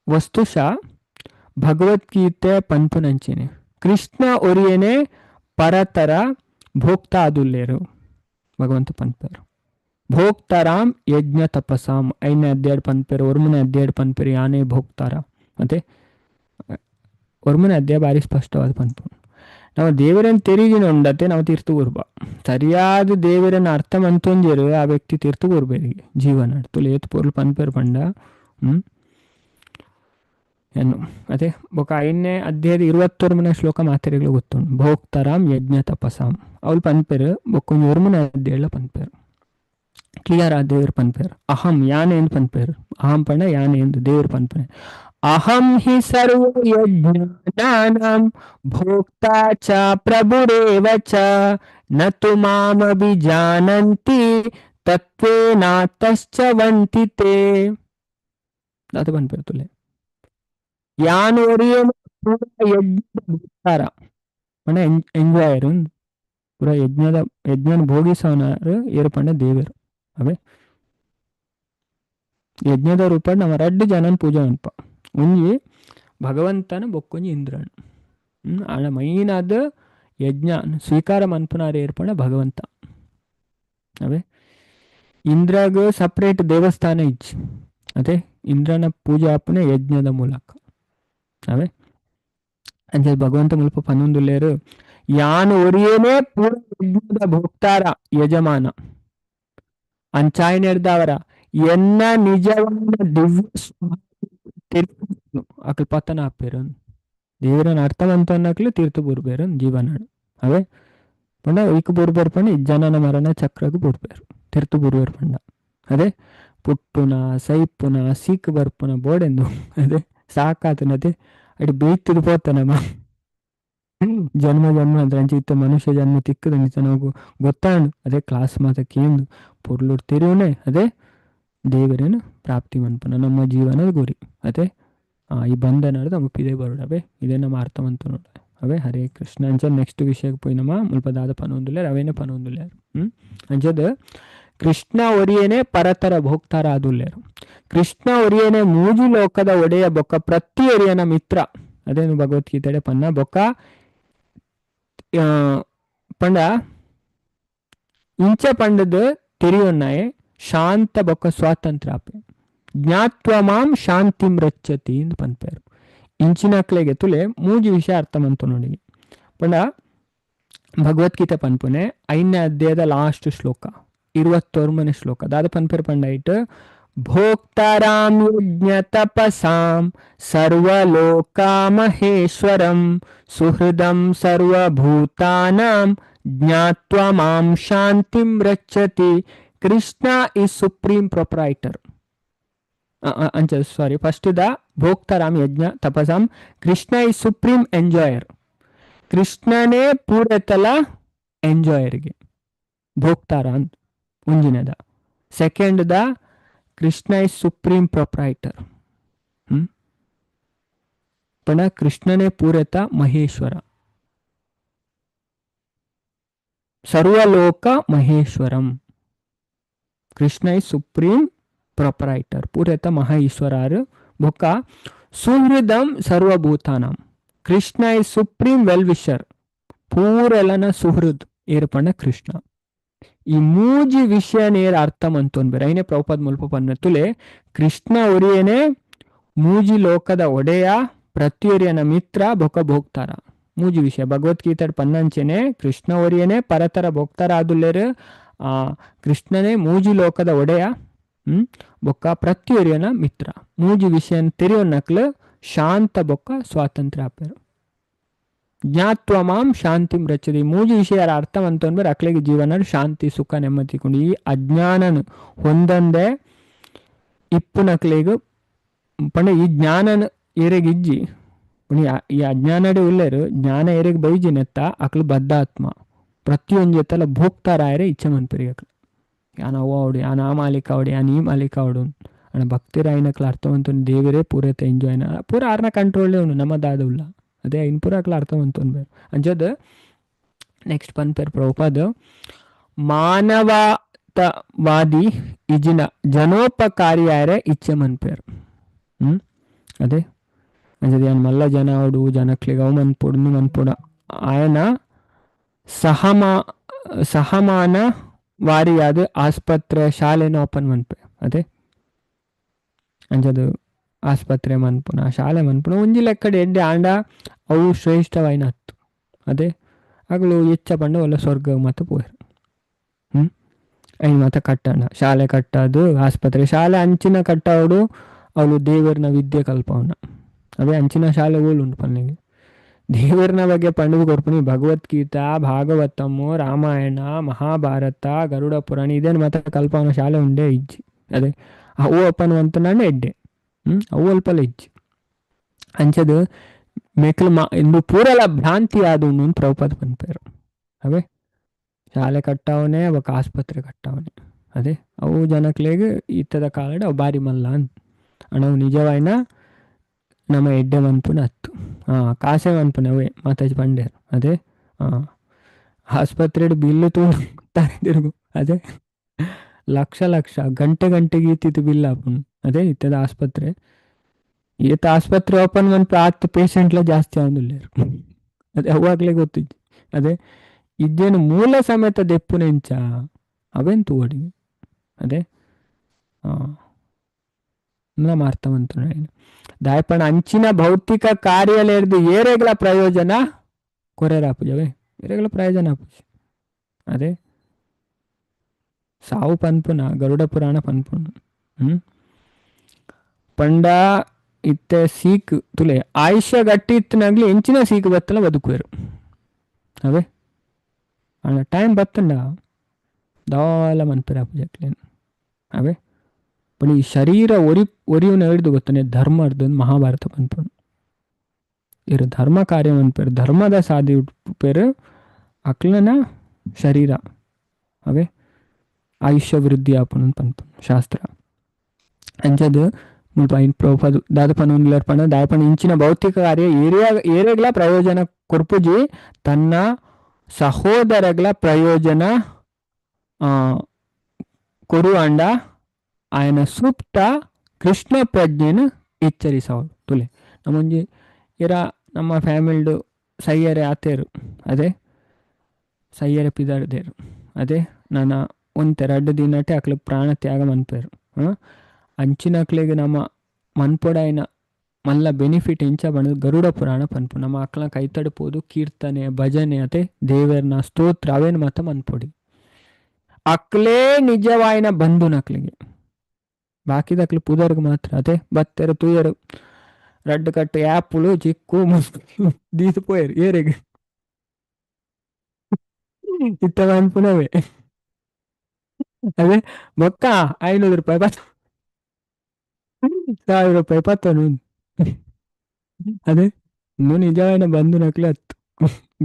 ವಸ್ತುಶ ಭಗವದ್ಗೀತೆ ಪನ್ಪುನಂಚಿನೆ ಕೃಷ್ಣ ಒರಿಯನೆ ಪರತರ ಭೋಕ್ತ ಆದುಲ್ಲೇರು ಭಗವಂತ ಪನ್ಪೇರು ಭೋಕ್ತಾರಾಮ್ ಯಜ್ಞ ತಪಸಾಮ್ ಐನೇ ಅಧ್ಯಾಯ ಪನ್ಪೇರು ಒರ್ಮನೆ ಅಧ್ಯಾಯ ಪನ್ಪೇರು ಯಾನೇ ಭೋಕ್ತಾರ ಮತ್ತೆ ಒರ್ಮನೆ ಅಧ್ಯಾಯ ಬಾರಿ ಸ್ಪಷ್ಟವಾದ ಪನ್ಪು ನಾವು ದೇವರನ್ನು ತೆರಿಗಿನ ಉಂಡತೆ ನಾವು ತೀರ್ತು ಕೂರ್ಬ ಸರಿಯಾದ ದೇವರನ್ನ ಅರ್ಥ ಮಂತೊಂದಿರು ಆ ವ್ಯಕ್ತಿ ತೀರ್ತು ಕೂರ್ಬೇರಿಗೆ ಜೀವನ ತುಲೇತ್ ಪೊರ್ಲು ಪನ್ಪೇರು ಪಂಡ ಏನು ಅದೇ ಬೊಕ ಐದನೇ ಅಧ್ಯಾಯದ 21 ಶ್ಲೋಕ ಮಾತೆರೆಗಳು ಗೊತ್ತುಂಡು ಭೋಕ್ತಾರಾಮ್ ಯಜ್ಞ ತಪಸಾಮ್ ಅವ್ಲು ಪನ್ಪೇರು ಬೊಕ್ಕೊಂದು 1 ಅಧ್ಯಾಯ ಪನ್ಪೇರು ಕ್ಲಿಯರ್ ಆ ದೇವ್ರ ಪನ್ಪೇರು ಅಹಂ ಯಾನೆ ಎಂದು ಪನ್ಪೇರು ಅಹಂ ಪಂಡ ಯಾನೆ ಎಂದು ದೇವ್ರ ಪನ್ಪೇರು ಅಹಂ ಹಿ ಸರ್ವ ಯಜ್ಞಾನಾಂ ಭೋಕ್ತಾ ಚ ಪ್ರಭುರೇವ ಚ ನ ತು ಮಾಮಭಿಜಾನಂತಿ ತತ್ವೇನಾತಶ್ಚ ವಂತಿತೆ. ದಾತ ಪನ್ಪೆರ್ತುಲೆ ಯಾನು ಒರಿಯೇನೆ ಪೂರ ಯಜ್ಞದ ಭೋಕ್ತಾರ ಪಂಡ ಎಂಜಾಯರ್ ಪೂರ ಯಜ್ಞನ ಭೋಗಿಸವನಾರು ಏರು ಪಂಡ ದೇವರು ಅವೇ ಯಜ್ಞದ ರೂಪ ನಮ್ಮ ರಡ್ಡು ಜನನ್ ಪೂಜೆ ಅನ್ಪ ಒಂಜಿ ಭಗವಂತನ ಬೊಕ್ಕೊಂಜಿ ಇಂದ್ರನ್ ಆಂಡ ಮೈನ್ ಆದ್ ಯಜ್ಞ ಸ್ವೀಕಾರ ಮನ್ಪುನಾರು ಏರ್ಪಂಡ ಭಗವಂತ ಅವೇ ಇಂದ್ರಾಗ ಸಪ್ರೇಟ್ ದೇವಸ್ಥಾನ ಇಜ್ಜಿ ಅದೇ ಇಂದ್ರನ ಪೂಜೆ ಆಪನೆ ಯಜ್ಞದ ಮೂಲಕ ಅವೇ ಅಂಚೆ ಭಗವಂತ ಮುಲ್ಪ ಪನ್ನೊಂದುಲ್ಲೇರು ಯಾನು ಒರಿಯೇನೆ ಪೂರ ಯಜ್ಞದ ಭೋಕ್ತಾರ ಯಜಮಾನ ಅಂಚಾಯ್ನೆರ್ದವರ ಎನ್ನ ನಿಜವಾದ ದಿವ್ಯ ಸ್ವಭಾವ ಅಕಲ್ ಪತನ ಆಪೇರು ದೇವರನ್ನ ಅರ್ಥವಂತನಕ್ಲು ತೀರ್ಥ ಬುರ್ಬೇರು ಜೀವನಾಡು ಅವೇ ಪಂಡ ಈಕ ಬುರ್ಬೇರು ಪಂಡ ಜನನ ಮರಣ ಚಕ್ರಗ್ ಬುರ್ಬೇರು ತೀರ್ಥ ಬುರ್ಬೇರು ಪಂಡ ಅದೇ ಪುಟ್ಟುನ ಸೈಪುನ ಸೀಕ್ ಬರ್ಪುನ ಬೋಡೆಂದು ಅದೇ ಸಾಕಾತನದೆ ಅಡಿ ಬೇಯ್ತಿದು ಪೋತನಮ್ಮ ಜನ್ಮ ಅಂದ್ರೆ ಅಂಚೆ ಇತ್ತ ಮನುಷ್ಯ ಜನ್ಮ ತಿಕ್ಕದ ನಾವು ಗೊತ್ತಾಂಡು ಅದೇ ಕ್ಲಾಸ್ ಮಾತ ಕೇಂದು ಪೊರ್ಲುಡ್ ತಿರುವನೆ ಅದೇ ದೇವರೇನು ಪ್ರಾಪ್ತಿ ಮನ್ಪನ ನಮ್ಮ ಜೀವನದ ಗುರಿ ಅದೇ ಈ ಬಂಧನ ಮುಪ್ಪಿದೆ ಬರೋಡವೆ ಇದೇ ನಮ್ಮ ಅರ್ಥವಂತ ನೋಡ ಅವೇ ಹರೇ ಕೃಷ್ಣ ಅಂಚ ನೆಕ್ಸ್ಟ್ ವಿಷಯಕ್ಕೆ ಪೋಯಿ ನಮ್ಮ ಮುಲ್ಪ ದಾದ ಪನೊಂದುಲ್ಲೇರು ಅವೇನೇ ಪನೊಂದುಲ್ಲೇರು ಅಂಚದ ಕೃಷ್ಣ ಒರಿಯೇನೆ ಪರತರ ಭೋಕ್ತಾರ ಆದುಲ್ಲೇರು ಕೃಷ್ಣ ಒರಿಯೇನೆ ಮೂಜು ಲೋಕದ ಒಡೆಯ ಬೊಕ್ಕ ಪ್ರತಿ ಒರಿಯನ ಮಿತ್ರ ಅದೇನು ಭಗವದ್ಗೀತೆ ಪನ್ನ ಬೊಕ್ಕ ಪಂಡ ಇಂಚ ಪಂಡದ ತಿರಿಯೊನ್ನಾಯೆ ಶಾಂತ ಬೊಕ್ಕ ಸ್ವಾತಂತ್ರ್ಯ ಆಪೆ ಜ್ಞಾತ್ವ ಮಾಂ ಶಾಂತಿಂ ರಚ್ಚತಿ ಎಂದು ಪನ್ಪೇರು ಇಂಚಿನಕ್ಲೆಗೆ ತುಲೆ ಮೂಜು ವಿಷಯ ಅರ್ಥ ಮಂತು ನೋಡಿ ಪಂಡ ಭಗವದ್ಗೀತೆ ಪನ್ಪುನೆ 5ನೇ ಅಧ್ಯಾಯದ ಲಾಸ್ಟ್ ಶ್ಲೋಕ 21ನೇ ಶ್ಲೋಕ ದಾದ ಪನ್ಪೇರು ಪಂಡ ಇಟ್ಟು ಭೋಕ್ತಾರಾಂ ಯಜ್ಞ ತಪಸಾಂ ಸರ್ವಲೋಕಾ ಮಹೇಶ್ವರಂ ಸುಹೃದಂ ಸರ್ವಭೂತಾನಾಂ ಜ್ಞಾತ್ವ ಮಾಂ ಶಾಂತಿಂ ರಚ್ಚತಿ Krishna is supreme proprietor sorry first the ಭೋಕ್ತಾರಾಮ್ ಯಜ್ಞ ತಪಸಾಂ ಕೃಷ್ಣ ಈಸ್ ಸುಪ್ರೀಂ ಎಂಜಾಯರ್ ಕೃಷ್ಣನೇ ಪೂರೈತಲ ಎಂಜಾಯರ್ಗೆ ಭೋಕ್ತಾರ ಅಂತ ಮುಂಜಿನದ second the Krishna is supreme proprietor ಪಣ ಕೃಷ್ಣನೇ ಪೂರೈತ ಮಹೇಶ್ವರ ಸರ್ವಲೋಕ ಮಹೇಶ್ವರಂ ಕೃಷ್ಣ ಈಸ್ ಸುಪ್ರೀಂ ಪ್ರೊಪ್ರೈಟರ್ ಪೂರೈತ ಮಹೇಶ್ವರಾರು ಬೊಕ್ಕ ಸುಹೃದಂ ಸರ್ವಭೂತಾನಾಂ Krishna is supreme well wisher ಪೂರೆಲನ ಸುಹೃದ್ ಏರ್ಪಂಡ ಕೃಷ್ಣ ಈ ಮೂಜಿ ವಿಷಯ ನೇರ ಅರ್ಥ ಮಂತೋನ್ಬೇರೆ ಐನೇ ಪ್ರಭುಪಾದ್ ಮುಲ್ಪ ಪನ್ನ ತುಲೆ ಕೃಷ್ಣ ಒರಿಯೇನೆ ಮೂಜಿ ಲೋಕದ ಒಡೆಯ ಪ್ರತಿಯೊರಿಯನ ಮಿತ್ರ ಬೊಕ್ಕ ಭೋಗ್ತಾರ ಮೂಜಿ ವಿಷಯ ಭಗವದ್ಗೀತೆ ಪನ್ನಂಚೆನೆ ಕೃಷ್ಣ ಒರಿಯೇನೆ ಪರತರ ಭೋಗ್ತಾರ ಆದುಲ್ಲೇರು ಕೃಷ್ಣನೇ ಮೂಜಿ ಲೋಕದ ಒಡೆಯ ಬೊಕ್ಕ ಪ್ರತಿಯೊರಿಯನ ಮಿತ್ರ ಮೂಜಿ ವಿಷಯ ತೆರೆಯೋನ್ನಕ್ಲು ಶಾಂತ ಬೊಕ್ಕ ಸ್ವಾತಂತ್ರ್ಯ ಆಪೇರು ಜ್ಞಾತ್ವ ಮಾಂ ಶಾಂತಿಂ ರಚದಿ ಮೂಜಿ ವಿಷಯ ಅರ್ಥ ಅಂತಂದ್ರೆ ಅಕ್ಲೆಗೆ ಜೀವನ ಶಾಂತಿ ಸುಖ ನೆಮ್ಮದಿ ಕೊಂಡು ಈ ಅಜ್ಞಾನನ ಹೊಂದಂದೆ ಇಪ್ಪು ನಕ್ಲೆಗೆ ಪಂಡ ಈ ಜ್ಞಾನನ ಏರೆಗಿಜ್ಜಿ ಈ ಅಜ್ಞಾನಡೆ ಉಳ್ಳೇರು ಜ್ಞಾನ ಏರೆಗೆ ಬೈಜಿನೆತ್ತ ಅಕ್ಲು ಬದ್ಧಾತ್ಮ ಪ್ರತಿಯೊಂದು ಜೊತೆಲ್ಲ ಭೋಗ್ತಾರಾಯರೆ ಇಚ್ಛೆ ಮನ್ಪೆರಿ ಅಕ್ಲು ಯಾನ ಅವ್ವ ಅವಡು ಯಾನ ಆ ಮಾಲಿಕ ಅವಡು ಯಾನ ಈ ಮಾಲಿಕ ಅವಡು ಅಣ್ಣ ಭಕ್ತಿರಾಯನಕ್ಲ ಅರ್ಥವಂತ ದೇವರೇ ಪೂರೈತೆ ಎಂಜಾಯ್ನ ಪೂರ ಆರ್ನ ಕಂಟ್ರೋಲ್ ಅವನು ನಮ್ಮದಾದವುಲ್ಲ ಅದೇ ಇನ್ ಪೂರ ಅಕ್ಲ ಅರ್ಥವಂತ ಬೇರು ಅಂಜದ ನೆಕ್ಸ್ಟ್ ಪನ್ಪೇರ್ ಪ್ರಭುಪಾದ ಮಾನವತಾವಾದಿ ಇಜಿನ ಜನೋಪಕಾರಿಯಾರೆ ಇಚ್ಛೆ ಮನ್ಪೇರು ಅದೇ ಅಂಜದ ಯಾನ್ ಮಲ್ಲ ಜನ ಅವಡು ಜನಕ್ಲಿಗೆ ಅವು ಮನ್ಪುಡ ಆಯನ ಸಹಮಾನ ವಾರಿಯಾದ ಆಸ್ಪತ್ರೆ ಶಾಲೆನ ಓಪನ್ ಮನ್ಪೆ ಅದೇ ಅಂಜದು ಆಸ್ಪತ್ರೆ ಮನ್ಪುನ ಶಾಲೆ ಮನ್ಪುನ ಒಂಜಿ ಲೆಕ್ಕಡೆ ಎಡ್ಡೆ ಆಂಡ ಅವು ಶ್ರೇಷ್ಠವಾಯಿನ ಹತ್ತು ಅದೇ ಆಗಲು ಎಚ್ಚ ಪಂಡ ಒಲ್ಲ ಸ್ವರ್ಗ ಮತ್ತು ಪೋಯರು ಐ ಮತ ಕಟ್ಟಣ ಶಾಲೆ ಕಟ್ಟದು ಆಸ್ಪತ್ರೆ ಶಾಲೆ ಅಂಚಿನ ಕಟ್ಟವಡು ಅವಳು ದೇವರನ ವಿದ್ಯೆ ಕಲ್ಪವನ ಅವೇ ಅಂಚಿನ ಶಾಲೆ ಓಲುಂಟು ಪನ್ನಿಗೆ ದೇವರನ ಬಗ್ಗೆ ಪಂಡಿಗೆ ಕೊರ್ಪನಿ ಭಗವದ್ಗೀತಾ ಭಾಗವತಮ್ಮು ರಾಮಾಯಣ ಮಹಾಭಾರತ ಗರುಡ ಪುರಾಣ ಇದೇನು ಮತ ಕಲ್ಪವನ ಶಾಲೆ ಉಂಡೆ ಇಜ್ಜಿ ಅದೇ ಅವು ಅಪ್ಪನ ಅಂತ ನಾನು ಎಡ್ಡೆ ಅವು ಅಲ್ಪಲ್ಲ ಇಜ್ಜಿ ಅಂಚದು ಮೆಕ್ಲು ಇಂದು ಪೂರಲ ಭ್ರಾಂತಿ ಆದವನು ಪ್ರಭುಪಾದ ಪನ್ಪೇರು ಅವೇ ಶಾಲೆ ಕಟ್ಟವನೇ ಅವಕ್ಕೆ ಆಸ್ಪತ್ರೆ ಕಟ್ಟವನೇ ಅದೇ ಅವು ಜನಕ್ಲೆಗೆ ಇತ್ತದ ಕಾಲಡೆ ಅವು ಬಾರಿ ಮಲ್ಲ ಅಂತ ಅಣವು ನಿಜವಾಯಿನ ನಮ್ಮ ಎಡ್ಡೆ ಮನ್ಪುನ ಹತ್ತು ಕಾಸೆ ಮನ್ಪುನ ಅವೇ ಮಾತಾಜಿ ಪಂಡ್ಯಾರ ಅದೇ ಆಸ್ಪತ್ರೆ ಬಿಲ್ಲು ತಾರೆ ತಿರುಗು ಅದೇ ಲಕ್ಷ ಗಂಟೆಗೆ ಇತ್ತಿತ್ತು ಬಿಲ್ ಆಪುನ್ ಅದೇ ಇತ್ತದ ಆಸ್ಪತ್ರೆ ಈತ ಆಸ್ಪತ್ರೆ ಓಪನ್ ಮನ್ಪು ಆತ್ ಪೇಷಂಟ್ಲ ಜಾಸ್ತಿ ಆಗುದಿಲ್ಲ ಅದೇ ಅವಾಗ್ಲೇ ಗೊತ್ತಿದ್ದು ಅದೇ ಇದೇನು ಮೂಲ ಸಮೇತ ದೆಪ್ಪುನ ಇಂಚ ಅವೆಂತು ಓಡಿ ಅದೇ ಮಾರ್ತವಂತು ದಾಯಪಣ ಅಂಚಿನ ಭೌತಿಕ ಕಾರ್ಯಲೇರ್ದು ಏರೆಗಳ ಪ್ರಯೋಜನ ಕೊರೆರಾಪುಜವೇ ಏರೆಗಳ ಪ್ರಯೋಜನ ಆಪುಜ ಅದೇ ಸಾವು ಪನ್ಪುನ ಗರುಡ ಪುರಾಣ ಪನ್ಪುನ ಪಂಡ ಇತ್ತೆ ಸೀಕ್ ತುಲೆ ಆಯುಷ್ಯ ಗಟ್ಟಿ ಇತ್ತನಾಗ್ಲಿ ಎಂಚಿನ ಸೀಕ್ ಬತ್ತಲ ಬದುಕುವರು ಅವೇ ಅಣ್ಣ ಟೈಮ್ ಬತ್ತಂಡ ದಾಲ ಮನ್ಪಿರಾಪುಜಕ್ಲೇನು ಅವೇ पण ಈ ಶರೀರ ಒರಿಯುನ ಹಿಡಿದು ಗೊತ್ತಾನೆ ಧರ್ಮ ಅರ್ಧನ್ ಮಹಾಭಾರತ ಪನ್ಪುಣ ಇರು ಧರ್ಮ ಕಾರ್ಯ ಮನ್ಪೇರು ಧರ್ಮದ ಸಾಧಿ ಪೇರು ಅಕ್ಲನ ಶರೀರ ಅವೇ ಆಯುಷ್ಯ ವೃದ್ಧಿ ಆಪುನ ಪನ್ಪುಣ ಶಾಸ್ತ್ರ ಅಂಚದು ಪ್ರಭುಪಾದ ದಾದಪನ ಉನ್ಲರ್ಪಣ ದಾಯಪಣ ಇಂಚಿನ ಭೌತಿಕ ಕಾರ್ಯ ಏರೆಗಳ ಪ್ರಯೋಜನ ಕೊರ್ಪುಜಿ ತನ್ನ ಸಹೋದರಗಳ ಪ್ರಯೋಜನ ಕೊರುವಂಡ ఆయన ಸುಪ್ತ ಕೃಷ್ಣ ಪ್ರಜ್ಞೆನ ಎಚ್ಚರಿಸವಳು ತುಲೆ ನಮ್ಮೊಂಜಿ ಇರ ನಮ್ಮ ಫ್ಯಾಮಿಲ್ಡು ಸಯ್ಯರೆ ಆತೇರು ಅದೇ ಸಯ್ಯರೆ ಪಿದಾಡ್ದೇರು ಅದೇ ನಾನು ಒಂತೆ 2 ದಿನಟೆ ಅಕ್ಲಿಗೆ ಪ್ರಾಣ ತ್ಯಾಗ ಮನ್ಪೇರು ಅಂಚಿನಕ್ಲಿಗೆ ನಮ್ಮ ಮನ್ಪೊಡಾಯಿನ ಮಲ್ಲ ಬೆನಿಫಿಟ್ ಇಂಚ ಬಣ್ಣದ ಗರುಡ ಪುರಾಣ ಪನ್ಪು ನಮ್ಮ ಅಕ್ಲ ಕೈ ತಡ್ಪೋದು ಕೀರ್ತನೆ ಭಜನೆ ಅದೇ ದೇವರನ ಸ್ತೋತ್ರ ಅವೇನು ಮಾತ ಮನ್ಪೊಡಿ ಅಕ್ಲೇ ನಿಜವಾಯಿನ ಬಂಧು ನಕ್ಲಿಗೆ ಬಾಕಿದಕ್ಲು ಪುದರ್ಗೆ ಮಾತ್ರ ಅದೇ ಬತ್ತೆರು ತೂಯರು ರಡ್ಡು ಕಟ್ಟು ಆ್ಯಪುಲು ಚಿಕ್ಕು ದೀತು ಪೋಯರು ಏರೆಗೆ ಇತ್ತ ಅನ್ಪುನವೇ ಅದೇ ಬೊಕ್ಕ 500 ರೂಪಾಯಿ 1000 ರೂಪಾಯಿ ಪತ್ತನು ಅದೇ ಇನ್ನು ನಿಜವಾಯಿನ ಬಂಧು ನಕ್ಲಿ ಹತ್ತು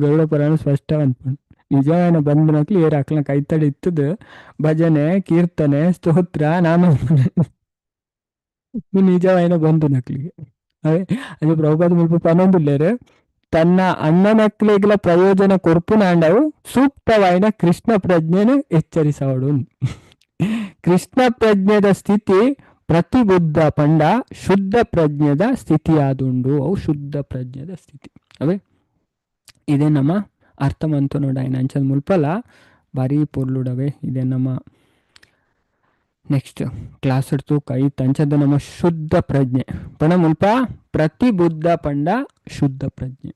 ಗರುಡ ಪುರಾಣ ಸ್ಪಷ್ಟ ಅನ್ಪುಂಡು ನಿಜವಾಯಿನ ಬಂಧು ನಕ್ಲಿ ಏರು ಅಕ್ಲ ಕೈತಡಿ ಇತ್ತದು ಭಜನೆ ಕೀರ್ತನೆ ಸ್ತೋತ್ರ ನಾನು ನಿಜವಾಯಿನ ಬಂಧು ನಕ್ಲಿಗೆ ಅದೇ ಅದು ಪ್ರಭುಪಾದ ಮುಲ್ಪ ಪನೊಂದುಲ್ಲೇರು ತನ್ನ ಅಣ್ಣನಕ್ಲಿಗಳ ಪ್ರಯೋಜನ ಕೊರ್ಪುನಾಂಡವು ಸೂಕ್ತವಾಯಿನ ಕೃಷ್ಣ ಪ್ರಜ್ಞೆನ ಎಚ್ಚರಿಸವಡು ಕೃಷ್ಣ ಪ್ರಜ್ಞೆದ ಸ್ಥಿತಿ ಪ್ರತಿಬುದ್ಧ ಪಂಡ ಶುದ್ಧ ಪ್ರಜ್ಞೆದ ಸ್ಥಿತಿ ಆದುಂಡು ಅವು ಶುದ್ಧ ಪ್ರಜ್ಞೆದ ಸ್ಥಿತಿ ಅವೇ ಇದೇ ನಮ್ಮ ಅರ್ಥಮಂತು ನೋಡ ఆయన ಅಂಚದ ಮುಲ್ಪಲ ಬಾರಿ ಪೊರ್ಲುಡವೆ ಇದೇ ನಮ್ಮ ನೆಕ್ಸ್ಟ್ ಕ್ಲಾಸ್ ಇಡ್ತು ಕೈ ತಂಚದ ನಮ್ಮ ಶುದ್ಧ ಪ್ರಜ್ಞೆ ಪಣ ಮುಲ್ಪ ಪ್ರತಿಬುದ್ಧ ಪಂಡ ಶುದ್ಧ ಪ್ರಜ್ಞೆ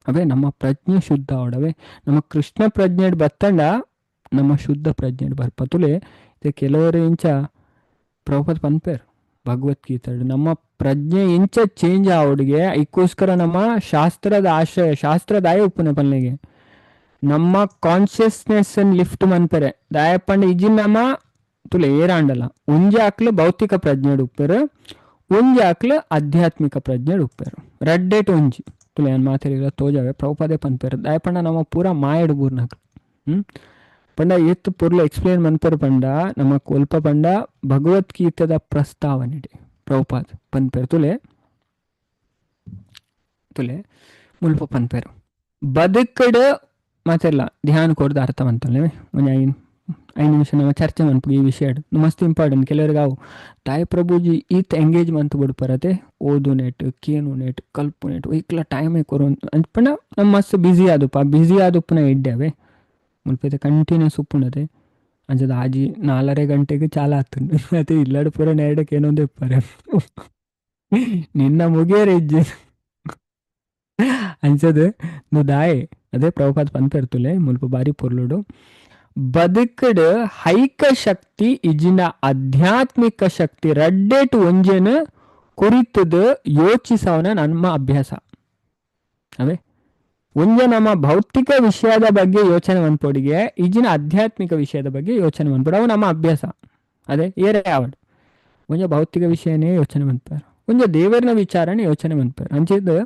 ಅವೇ ನಮ್ಮ ಪ್ರಜ್ಞೆ ಶುದ್ಧ ಅವಡವೆ ನಮ್ಮ ಕೃಷ್ಣ ಪ್ರಜ್ಞೆ ಬತ್ತಂಡ ನಮ್ಮ ಶುದ್ಧ ಪ್ರಜ್ಞೆ ಬರ್ಪತುಲೆ ಇದು ಕೆಲವರು ಇಂಚ ಪ್ರಭುಪಾದ ಪನ್ಪೇರು ಭಗವದ್ಗೀತೆ ನಮ್ಮ ಪ್ರಜ್ಞೆ ಇಂಚ ಚೇಂಜ್ ಆವಡಿಗೆ ಇದಕ್ಕೋಸ್ಕರ ನಮ್ಮ ಶಾಸ್ತ್ರದ ಆಶ್ರಯ ಶಾಸ್ತ್ರದಾಯ ಉಪ್ಪುನ ಪಲ್ಲೆಗೆ ನಮ್ಮ ಕಾನ್ಷಿಯಸ್ನೆಸ್ ಲಿಫ್ಟ್ ಮನ್ಪೆರೆ ದಾಯಪಂಡ ಇಜಿ ನಮ್ಮ ತುಲೆ ಏರಾಂಡಲ್ಲ ಉಂಜಾಕ್ಲು ಭೌತಿಕ ಪ್ರಜ್ಞೆ ಉಪ್ಪೇರು ಉಂಜಾಕ್ಲು ಆಧ್ಯಾತ್ಮಿಕ ಪ್ರಜ್ಞೆ ಉಪ್ಪೇರು ರಡ್ಡೇಟು ಉಂಜಿ ತುಲೆ ಏನು ಮಾತಾಡಿಲ್ಲ ತೋಜಾವೆ ಪ್ರಭುಪಾದೆ ಪನ್ಪೇರು ದಾಯಪಂಡ ನಮ್ಮ ಪೂರ ಮಾಯಡು ಬೂರ್ನಾಕ್ಲು ಪಂಡ ಎತ್ತು ಪುರ್ಲ ಎಕ್ಸ್ಪ್ಲೇನ್ ಮನ್ಪೇರು ಪಂಡ ನಮ್ಮ ಕೊಲ್ಪ ಪಂಡ ಭಗವದ್ಗೀತೆದ ಪ್ರಸ್ತಾವನೆ ಪ್ರಭುಪಾದ ಪನ್ಪೇರು ತುಲೆ ಮುಲ್ಪ ಪನ್ಪೇರು ಬದುಕಡು ಮಾತೆಲ್ಲ ಧ್ಯಾನ ಕೊಡ್ದು ಅರ್ಥವಂತಲ್ಲೇ ಒಂದು 5 ನಿಮಿಷ ನಮ್ಮ ಚರ್ಚೆ ಮನ್ಪು ಈ ವಿಷಯ ಮಸ್ತ್ ಇಂಪಾರ್ಟೆಂಟ್ ಕೆಲವ್ರಿಗೆ ಅವು ತಾಯಿ ಪ್ರಭುಜಿ ಈತ ಎಂಗೇಜ್ಮೆಂಟ್ ಬಿಡ್ಪರತೆ ಓದು ನೆಟ್ ಕೇನು ನೆಟ್ ಕಲ್ಪು ನೆಟ್ ಇಕ್ಲ ಟೈಮೇ ಕೊರು ಅಂದ್ಪಣ ನಮ್ಮ ಮಸ್ತ್ ಬಿಸಿ ಆದುಪ್ಪನ ಇಡ್ಡೇವೆ ಮುಲ್ಪೈತೆ ಕಂಟಿನ್ಯೂಸ್ ಉಪ್ಪುಣತೆ ಅಂಚದ ಆಜಿ 4:30 ಗಂಟೆಗೆ ಚಾಲ ಆಗ್ತದೆ ಅದೇ ಇಲ್ಲಡು ಪೂರ 2ಕ್ಕೆ ಏನೊಂದು ಇಪ್ಪರೆ ನಿನ್ನ ಮುಗಿಯರೆ ಇಜ್ಜೆ ಅಂಚದು ದಾಯೆ ಅದೇ ಪ್ರಭುಪಾದ ಪನ್ಪೇರ್ತುಲೆ ಮುಲ್ಪ ಬಾರಿ ಪೊರ್ಲುಡು ಬದುಕಡು ಹೈಕ ಶಕ್ತಿ ಇಜಿನ ಆಧ್ಯಾತ್ಮಿಕ ಶಕ್ತಿ ರಡ್ಡೇಟು ಒಂಜೆನ ಕುರಿತದು ಯೋಚಿಸವನ ನಮ್ಮ ಅಭ್ಯಾಸ ಅವೇ ಒಂಜೆ ನಮ್ಮ ಭೌತಿಕ ವಿಷಯದ ಬಗ್ಗೆ ಯೋಚನೆ ಮನ್ಪೊಡಿಗೆ ಈಜಿನ ಆಧ್ಯಾತ್ಮಿಕ ವಿಷಯದ ಬಗ್ಗೆ ಯೋಚನೆ ಮನ್ಪೊಡು ಅವು ನಮ್ಮ ಅಭ್ಯಾಸ ಅದೇ ಏರೇ ಆವಡು ಒಂಜೆ ಭೌತಿಕ ವಿಷಯನೇ ಯೋಚನೆ ಮನ್ಪಾರು ಒಂಜೆ ದೇವರನ ವಿಚಾರನೇ ಯೋಚನೆ ಮನ್ಪಾರು ಅಂಚಿದ್ದು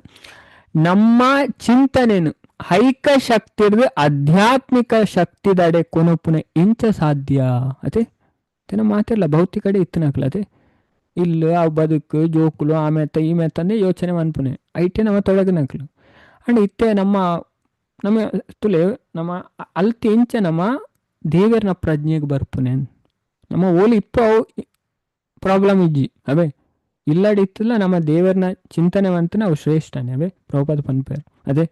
ನಮ್ಮ ಚಿಂತನೆನು ಹೈಕ ಶಕ್ತಿ ಹಿಡಿದು ಆಧ್ಯಾತ್ಮಿಕ ಶಕ್ತಿದಡೆ ಕೊನೊಪ್ಪುನ ಇಂಚ ಸಾಧ್ಯ ಅದೇ ತೇನ ಮಾತಿರಲ್ಲ ಭೌತಿಕಡೆ ಇತ್ತನಾಕ್ಲ ಅದೇ ಇಲ್ಲು ಅವು ಬದುಕು ಜೋಕುಲು ಆಮೇತ ಈ ಮೇತಂದೆ ಯೋಚನೆ ಮನ್ಪುನೆ ಐಟೆ ನಮ್ಮ ತೊಳಗಿನಕ್ಲು ಅಂಡ್ ಇತ್ತೆ ನಮ್ಮ ತುಲೆ ನಮ್ಮ ಅಲ್ತಿ ಇಂಚೆ ನಮ್ಮ ದೇವರನ ಪ್ರಜ್ಞೆಗೆ ಬರ್ಪುನೆ ನಮ್ಮ ಓಲಿ ಇಪ್ಪ ಪ್ರಾಬ್ಲಮ್ ಇಜ್ಜಿ ಅವೇ ಇಲ್ಲಡಿತ್ತಿಲ್ಲ ನಮ್ಮ ದೇವರನ ಚಿಂತನೆ ಮಂತನ ಅವು ಶ್ರೇಷ್ಠನೇ ಅವೇ ಪ್ರಭುಪಾದ ಪನ್ಪೇರು ಅದೇ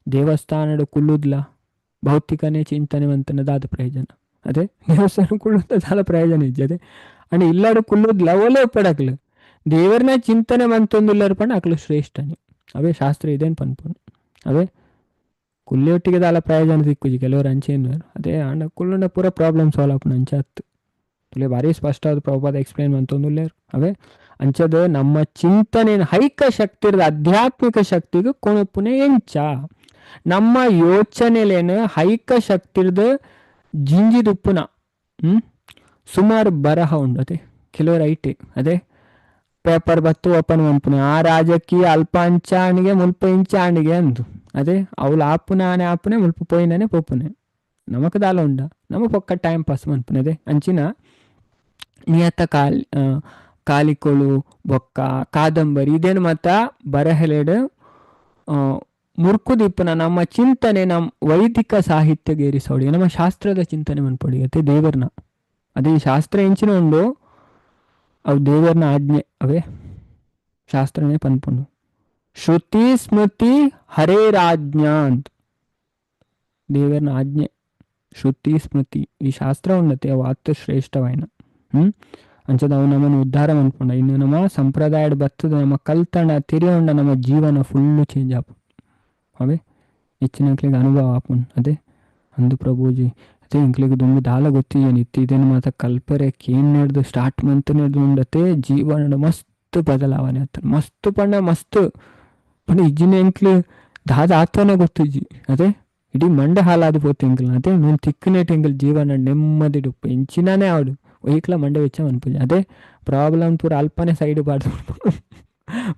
ದೇವಸ್ಥಾನಡು ಕುಲ್ಲುದ್ಲ ಭೌತಿಕನೇ ಚಿಂತನೆ ಮಂತನದಾದ ಪ್ರಯೋಜನ ಅದೇ ದೇವಸ್ಥಾನ ಕುಲ್ಲುದಾದ ಪ್ರಯೋಜನ ಇಜ್ಜಿ ಅದೇ ಅಂಡ್ ಇಲ್ಲಾಡು ಕುಲ್ಲುದ್ಲ ಒಲೆ ಪಡಕ್ಲು ದೇವರನ ಚಿಂತನೆ ಮಂತೊಂದುಲ್ಲರು ಪಂಡ ಅಕ್ಲು ಶ್ರೇಷ್ಠನೇ ಅವೇ ಶಾಸ್ತ್ರ ಇದೇನು ಪನ್ಪುನು ಅವೇ ಕುಲ್ಲಿಯೊಟ್ಟಿಗೆ ದಾಲ ಪ್ರಯೋಜನ ಸಿಕ್ಕುಜಿ ಕೆಲವರು ಅಂಚೇನು ಅದೇ ಅಂಡ ಕುಲ್ಲುಂಡ ಪೂರ ಪ್ರಾಬ್ಲಮ್ ಸಾಲ್ವ್ ಆಪುನ ಅಂಚೆ ಹತ್ತು ತುಲೆ ಭಾರಿ ಸ್ಪಷ್ಟವಾದ ಪ್ರಭುಪಾದ ಎಕ್ಸ್ಪ್ಲೇನ್ ಮಂತೊಂದುಲ್ಲೇರು ಅವೇ ಅಂಚದ ನಮ್ಮ ಚಿಂತನೆ ಹೈಕ ಶಕ್ತಿ ಇರೋದು ಆಧ್ಯಾತ್ಮಿಕ ಶಕ್ತಿಗೆ ಕೊಣಪುನೆ ಎಂಚ ನಮ್ಮ ಯೋಚನೆಲೇನು ಹೈಕ ಶಕ್ತಿ ಇರೋದು ಜಿಂಜಿದುಪ್ಪುನ ಸುಮಾರು ಬರಹ ಉಂಡು ಅದೇ ಕೆಲವರು ಐಟಿ ಅದೇ ಪೇಪರ್ ಬತ್ತು ಓಪನ್ ಮನ್ಪುನೆ ಆ ರಾಜಕೀಯ ಅಲ್ಪ ಅಂಚಾಣಿಗೆ ಮುಲ್ಪ ಇಂಚಾಣಿಗೆ ಅಂದು ಅದೇ ಅವಳು ಆಪುನೆ ಮುಲ್ಪ ಪೋಯಿನೇ ಪೋಪುನೆ ನಮಕ್ ದಾಲ ಉಂಡ ನಮ್ಮ ಪೊಕ್ಕ ಟೈಮ್ ಪಾಸ್ ಮನ್ಪುನೆ ಅದೇ ಅಂಚಿನ ನಿಯತ ಕಾಲಿಕೊಳು ಬೊಕ್ಕ ಕಾದಂಬರಿ ಇದೇನು ಮತ್ತ ಬರಹೆಲೆಡು ಮುರ್ಕುದಿಪ್ಪನ ನಮ್ಮ ಚಿಂತನೆ ನಮ್ಮ ವೈದಿಕ ಸಾಹಿತ್ಯಗೇರಿಸೋಡಿ ನಮ್ಮ ಶಾಸ್ತ್ರದ ಚಿಂತನೆ ಮನ್ಪೊಡಿ ಅದೇ ದೇವರನ ಅದೇ ಶಾಸ್ತ್ರ ಎಂಚಿನ ಉಂಡು ಅವು ದೇವರನ ಆಜ್ಞೆ ಅವೇ ಶಾಸ್ತ್ರನೇ ಪನ್ಪುಂಡು ಶ್ರುತಿ ಸ್ಮೃತಿ ಹರೇರಾಜ್ಞಾ ಅಂತ ದೇವರನ ಆಜ್ಞೆ ಶ್ರುತಿ ಸ್ಮೃತಿ ಈ ಶಾಸ್ತ್ರ ಉನ್ನತೆ ಅವು ಅತ್ತ ಶ್ರೇಷ್ಠವಾಯಿನ ಅಂಚದ ಅವು ನಮ್ಮನ್ನು ಉದ್ಧಾರ ಮನ್ಪುಂಡ ಇನ್ನು ನಮ್ಮ ಸಂಪ್ರದಾಯದ ಬತ್ತದ ನಮ್ಮ ಕಲ್ತಣ ತಿರಿಯೊಂಡ ನಮ್ಮ ಜೀವನ ಫುಲ್ಲು ಚೇಂಜ್ ಆಪು ಅವೇ ಹೆಚ್ಚಿನಕ್ಲಿಗೆ ಅನುಭವ ಆಪುನ್ ಅದೇ ಅಂದು ಪ್ರಭುಜಿ ಅದೇ ಇಂಕ್ಲಿಗೆ ದುಂಬು ದಾಲ ಗೊತ್ತಿಜೇನು ಇತ್ತಿದೇನು ಮಾತ ಕಲ್ಪರೆ ಕೇನ್ ನಡೆದು ಸ್ಟಾರ್ಟ್ ಮಂತ್ ನಡೆದು ಉಂಡತೆ ಜೀವನ ಮಸ್ತ್ ಬದಲಾವಣೆ ಆತ ಮಸ್ತ್ ಪಂಡ ಮಸ್ತ್ ಪಂಡ ಇಜ್ಜಿನ ಎಂಕ್ಲು ದಾದ ಆತನೇ ಗೊತ್ತಿಜ್ಜಿ ಅದೇ ಇಡೀ ಮಂಡೆ ಹಾಲಾದ ಪೋತೆ ಎಂಕ್ಲ ಅದೇ ನೀನು ತಿಕ್ಕನೇಟ್ ಎಂಕ್ಲು ಜೀವನ ನೆಮ್ಮದಿ ಡುಪ್ಪು ಎಂಚಿನಾನೇ ಆಡು ಒಯ್ಕ್ಲ ಮಂಡೆ ವೆಚ್ಚ ಅನ್ಪೂಜೆ ಅದೇ ಪ್ರಾಬ್ಲಮ್ ಪೂರ ಅಲ್ಪನೇ ಸೈಡ್ ಬಾರ್ದು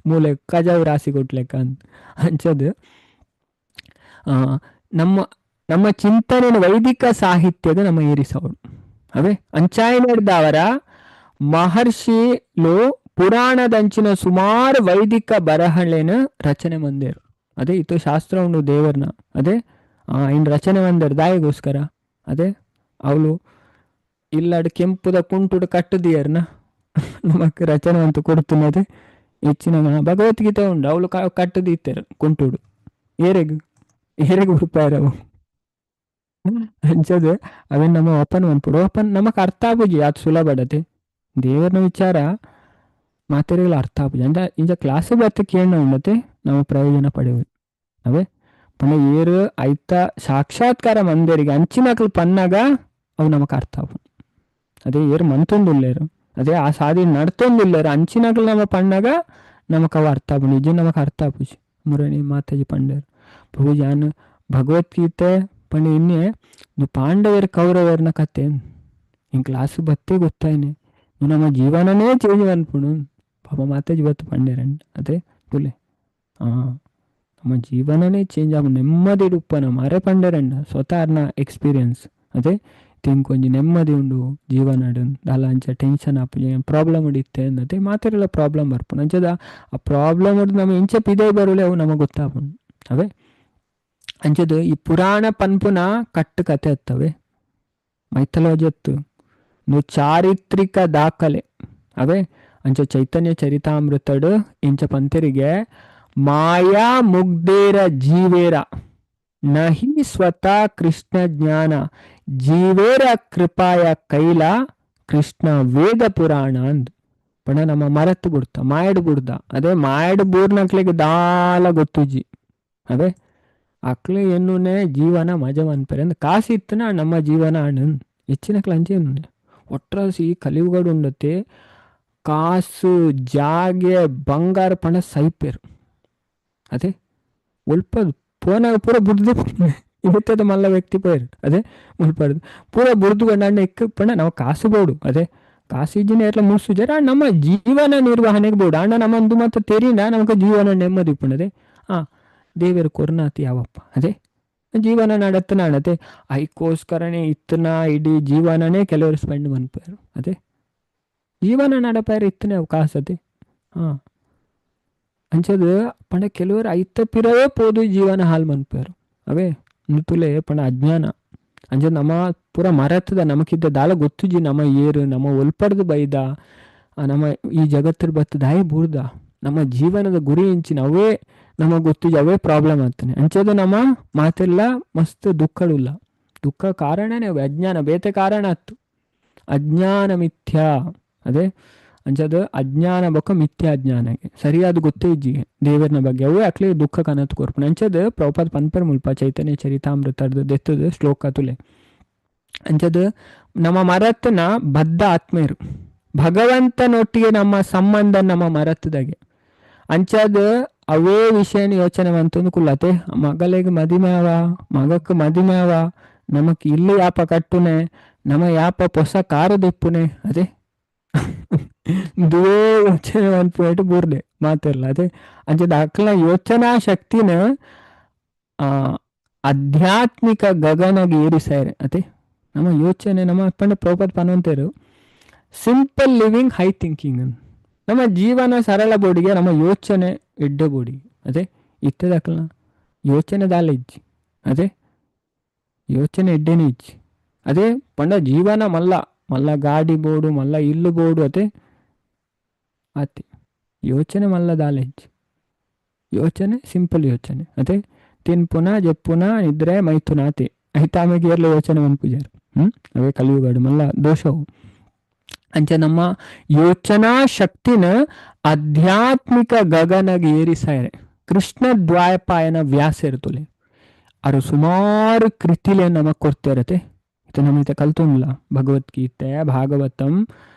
ಮೂಲೆ ಕಜಾವು ರಾಸಿ ಕೊಟ್ಲೆಕ್ಕ ಅಂತ ಅಂಚದು ನಮ್ಮ ಚಿಂತನೆ ವೈದಿಕ ಸಾಹಿತ್ಯದ ನಮ್ಮ ಏರಿಸೋಡು ಅವೇ ಅಂಚಾಯಿನಡ್ದವರ ಮಹರ್ಷಿಲು ಪುರಾಣದಂಚಿನ ಸುಮಾರು ವೈದಿಕ ಬರಹಳೇನ ರಚನೆ ಮಂದೇರು ಅದೇ ಇತ್ತು ಶಾಸ್ತ್ರ ಉಂಡು ದೇವರನ ಅದೇ ಇನ್ನು ರಚನೆ ಮಂದೇರು ದಾಯಿಗೋಸ್ಕರ ಅದೇ ಅವಳು ಇಲ್ಲಡ್ ಕೆಂಪುದ ಕುಂಟುಡು ಕಟ್ಟದಿಯರ್ನ ನಮಕ್ ರಚನೆ ಅಂತ ಕೊಡ್తున్నది ಹೆಚ್ಚಿನ ಭಗವದ್ಗೀತೆ ಉಂಡು ಅವಳು ಕಟ್ಟದಿತ್ತೇರು ಕುಂಟುಡು ಏರೆಗ್ ಉರುಪಾಯರವು ಅಂಚದು ಅವನ್ ನಮ್ಮ ಓಪನ್ ಅನ್ಪುಡು ಓಪನ್ ನಮಕ್ ಅರ್ಥ ಆಪುಜಿ ಅದು ಸುಲಭಡತೆ ದೇವರನ ವಿಚಾರ ಮಾತೆರೆಗಳು ಅರ್ಥ ಆಪುಜಿ ಅಂದ ಇಂಚ ಕ್ಲಾಸ್ ಬತ್ತ ಕೇಳನ ಉಂಡತೆ ನಾವು ಪ್ರಯೋಜನ ಪಡೆಯುವುದು ಅವೇ ಪಣ ಏರು ಐತ ಸಾಕ್ಷಾತ್ಕಾರ ಮಂದಿರಿಗೆ ಅಂಚಿನಕಲ್ ಪನ್ನಾಗ ಅವು ನಮಕ್ ಅರ್ಥ ಆಪು ಅದೇ ಏರು ಮಂತೊಂದುಲ್ಲೇರು ಅದೇ ಆ ಸಾಧಿ ನಡ್ತೊಂದುಲ್ಲೇರು ಅಂಚಿನಕಲ್ ನಮ್ಮ ಪಣ್ಣಾಗ ನಮಕ್ ಅವು ಅರ್ಥ ಆಪು ನಿಜ ನಮಕ್ ಅರ್ಥ ಆಪುಜಿ ಮುರಣಿ ಮಾತಾಜಿ ಪಂಡೇರು ಪ್ರಭುಜಾನ್ ಭಗವದ್ಗೀತೆ ಪಂಡ ಇನ್ನೇ ನೀವು ಪಾಂಡವರ ಕೌರವರನ ಕತೆ ಹಿಂಗೆ ಕ್ಲಾಸ್ ಬತ್ತೇ ಗೊತ್ತಾಯ್ನೆ ನೀವು ನಮ್ಮ ಜೀವನನೇ ಚೇಂಜ್ ಅನ್ಪುಣು ಪಾಪ ಮಾತಾಜಿ ಬತ್ತು ಪಂಡೇರಂಡ್ ಅದೇ ತುಲೆ ನಮ್ಮ ಜೀವನನೇ ಚೇಂಜ್ ಆಗು ನೆಮ್ಮದಿ ಉಪ್ಪನ ಮರೆ ಪಂಡೇರಂಡ ಸ್ವತಃನ ಎಕ್ಸ್ಪೀರಿಯನ್ಸ್ ಅದೇ ತಿಂಕೊಂಜಿ ನೆಮ್ಮದಿ ಉಂಡು ಜೀವನ ದಾಲ ಅಂಚ ಟೆನ್ಷನ್ ಆಪು ಪ್ರಾಬ್ಲಮ್ ಹಿಡಿತ್ತೆ ಅನ್ನತ್ತೆ ಮಾತೆಲ್ಲ ಪ್ರಾಬ್ಲಮ್ ಬರ್ಪುಣ ಅಂಚದ ಆ ಪ್ರಾಬ್ಲಮ್ ಹಿಡಿದು ನಮ್ಮ ಇಂಚೆ ಪಿದೇ ಬರೋಲೆ ಅವು ನಮಗೆ ಗೊತ್ತಾಪುಂಡು ಅವೇ ಅಂಚದು ಈ ಪುರಾಣ ಪನ್ಪುನ ಕಟ್ಟು ಕತೆ ಅತ್ತವೆ ಮೈಥಾಲಜಿ ಅತ್ತು ನೀವು ಚಾರಿತ್ರಿಕ ದಾಖಲೆ ಅವೇ ಅಂಚ ಚೈತನ್ಯ ಚರಿತಾಮೃತಡು ಇಂಚ ಪಂತರಿಗೆ ಮಾಯಾ ಮುಗ್ಧೇರ ಜೀವೇರ ನಹಿ ಸ್ವತಃ ಕೃಷ್ಣ ಜ್ಞಾನ ಜೀವೇರ ಕೃಪಾಯ ಕೈಲ ಕೃಷ್ಣ ವೇದ ಪುರಾಣ ಅಂದು ಪಣ ನಮ್ಮ ಮರತ್ತು ಬಿಡ್ತ ಮಾಯಡ್ ಬಿಡ್ದ ಅದೇ ಮಾಯಡ್ ಬೂರ್ನಕ್ಲಿಗೆ ದಾಲ ಗೊತ್ತುಜಿ ಅವೇ ಅಕ್ಲೆ ಎನ್ನುನೆ ಜೀವನ ಮಜ ಅನ್ಪರೆ ಅಂದ್ರೆ ಕಾಸು ಇತ್ತನ ನಮ್ಮ ಜೀವನ ಅಣ್ಣನ್ ಹೆಚ್ಚಿನಕ್ಲ ಅಂಚೆ ಒಟ್ರಾಸಿ ಕಲಿಯುಗಡು ಉಂಡತೆ ಕಾಸು ಜಾಗೆ ಬಂಗಾರ ಪಣ ಸೈಪೇರು ಅದೇ ಒಲ್ಪದು ಪೋನಾಗ ಪೂರ ಬುಡ್ದು ಇವತ್ತದ ಮಲ್ಲ ವ್ಯಕ್ತಿ ಪೋಯರು ಅದೇ ಮುಲ್ಪಡ್ದು ಪೂರ ಬುಡ್ದುಕೊಂಡು ಅಣ್ಣ ಎಕ್ಕ ಪಣ ನಾವು ಕಾಸು ಬೋಡು ಅದೇ ಕಾಸು ಇಜ್ಜಿನ ಎಲ್ಲ ಮುಸುಜಾರ ನಮ್ಮ ಜೀವನ ನಿರ್ವಹಣೆಗೆ ಬೋಡು ಅಣ್ಣ ನಮ್ಮಂದು ಮತ್ತು ತೆರಿನ ನಮಗೆ ಜೀವನ ನೆಮ್ಮದಿ ಪಣದೆ ದೇವರು ಕೊರ್ನಾತಿ ಯಾವಪ್ಪ ಅದೇ ಜೀವನ ನಡತ್ತನ ಅಣತೆ ಐಕೋಸ್ಕರನೇ ಇತ್ತನ ಇಡೀ ಜೀವನನೇ ಕೆಲವರು ಸ್ಪೆಂಡ್ ಮನ್ಪೇರು ಅದೇ ಜೀವನ ನಡಪಾರಿ ಇತ್ತನೇ ಅವಕಾಶತೆ ಹಾಂ ಅಂಚದು ಪಂಡ ಕೆಲವರು ಐತಪ್ಪಿರವೇ ಪೋದು ಜೀವನ ಹಾಲು ಮನ್ಪೇರು ಅವೇ ತುಲೆ ಪಂಡ ಅಜ್ಞಾನ ಅಂಚ ನಮ್ಮ ಪೂರ ಮರತದ ನಮಕಿದ್ದ ದಾಲ ಗೊತ್ತುಜಿ ನಮ್ಮ ಏರು ನಮ್ಮ ಒಲ್ಪಡ್ದು ಬೈದ ನಮ್ಮ ಈ ಜಗತ್ತರ ಬತ್ತದಾಯೇ ಬೂರ್ದ ನಮ್ಮ ಜೀವನದ ಗುರಿ ಇಂಚಿನ ಅವೇ ನಮಗೆ ಗೊತ್ತಿಜ ಅವೇ ಪ್ರಾಬ್ಲಮ್ ಆಗ್ತಾನೆ ಅಂಚದು ನಮ್ಮ ಮಾತೆಲ್ಲ ಮಸ್ತ್ ದುಃಖಡುಲ್ಲ ದುಃಖ ಕಾರಣನೇ ಅವೆ ಅಜ್ಞಾನ ಬೇತೆ ಕಾರಣ ಆಯ್ತು ಅಜ್ಞಾನ ಮಿಥ್ಯ ಅದೇ ಅಂಚದು ಅಜ್ಞಾನ ಬೊಕ್ಕ ಮಿಥ್ಯ ಅಜ್ಞಾನಗೆ ಸರಿಯಾದ ಗೊತ್ತೇ ಇಜ್ಜಿಗೆ ದೇವರನ ಬಗ್ಗೆ ಅವೇ ಅಕ್ಲಿ ದುಃಖ ಕನತ್ ಕೊರ್ಪುಣ ಅಂಚದು ಪ್ರಭುಪಾದ ಪನ್ಪರ್ ಮುಲ್ಪ ಚೈತನ್ಯ ಚರಿತಾಮೃತದ ದೆತ್ತದು ಶ್ಲೋಕ ತುಲೆ ಅಂಚದು ನಮ್ಮ ಮರತ್ನ ಬದ್ಧ ಆತ್ಮೇರು ಭಗವಂತನೊಟ್ಟಿಗೆ ನಮ್ಮ ಸಂಬಂಧ ನಮ್ಮ ಮರತ್ತದಾಗೆ ಅಂಚದು ಅವೇ ವಿಷಯನ ಯೋಚನೆ ಮಂತಂದು ಕುಲ್ಲತೆ ಮಗಳಿಗೆ ಮದಿಮೆವ ಮಗಕ್ಕೆ ಮದಿಮೆವ ನಮಕ್ ಇಲ್ಲಿ ಯಾಪ ಕಟ್ಟುನೆ ನಮ್ಮ ಯಾಪ ಹೊಸ ಕಾರು ದೆಪ್ಪುನೆ ಅದೇ ದುವೇ ಯೋಚನೆ ಅನ್ಪೋಯ್ತು ಬೂರ್ದೆ ಮಾತಿರಲ್ಲ ಅದೇ ಅಂಚದ ಅಕ್ಲ ಯೋಚನಾ ಶಕ್ತಿನ ಆಧ್ಯಾತ್ಮಿಕ ಗಗನಗೆ ಏರಿಸಾರೆ ಅದೇ ನಮ್ಮ ಯೋಚನೆ ನಮ್ಮ ಪಂಡ ಪ್ರಭುಪಾದ ಪನಂತರು ಸಿಂಪಲ್ ಲಿವಿಂಗ್ ಹೈ ಥಿಂಕಿಂಗ್ ನಮ್ಮ ಜೀವನ ಸರಳ ಬೋಡಿಗೆ ನಮ್ಮ ಯೋಚನೆ ಎಡ್ಡ ಬೋಡಿಗೆ ಅದೇ ಇತ್ತದಕ್ಕಲ್ಲ ಯೋಚನೆ ದಾಲ ಇಜ್ಜಿ ಅದೇ ಯೋಚನೆ ಎಡ್ಡೆನೇ ಇಜ್ಜಿ ಅದೇ ಪಂಡ ಜೀವನ ಮಲ್ಲ ಗಾಡಿ ಬೋಡು ಮಲ್ಲ ಇಲ್ಲು ಬೋಡು ಅದೇ ಆತಿ ಯೋಚನೆ ಮಲ್ಲ ದಾಲ ಇಜ್ಜಿ ಯೋಚನೆ ಸಿಂಪಲ್ ಯೋಚನೆ ಅದೇ ತಿನ್ಪುನ ಜಪ್ಪುನ ನಿದ್ರೆ ಮೈಥುನ ಆತಿ ಐತಾಮೆಗೆ ಎಲ್ಲ ಯೋಚನೆ ಮನ್ಪುಜಾರು ಅವೇ ಕಲಿಯುಗಾಡು ಮಲ್ಲ ದೋಷವು ಅಂಚ ನಮ್ಮ ಯೋಚನಾ ಶಕ್ತಿನ ಆಧ್ಯಾತ್ಮಿಕ ಗಗನಗೆ ಏರಿಸಾರೆ ಕೃಷ್ಣ ದ್ವಾಯಪಾಯನ ವ್ಯಾಸ ಇರ್ತಲೆ ಅವರು ಸುಮಾರು ಕೃತಿಲೆ ನಮಗ್ ಕೊಡ್ತಿರತ್ತೆ ಇದು ನಮಿತ ಕಲ್ತುಂಗ್ಲ ಭಗವದ್ಗೀತೆ ಭಾಗವತಂ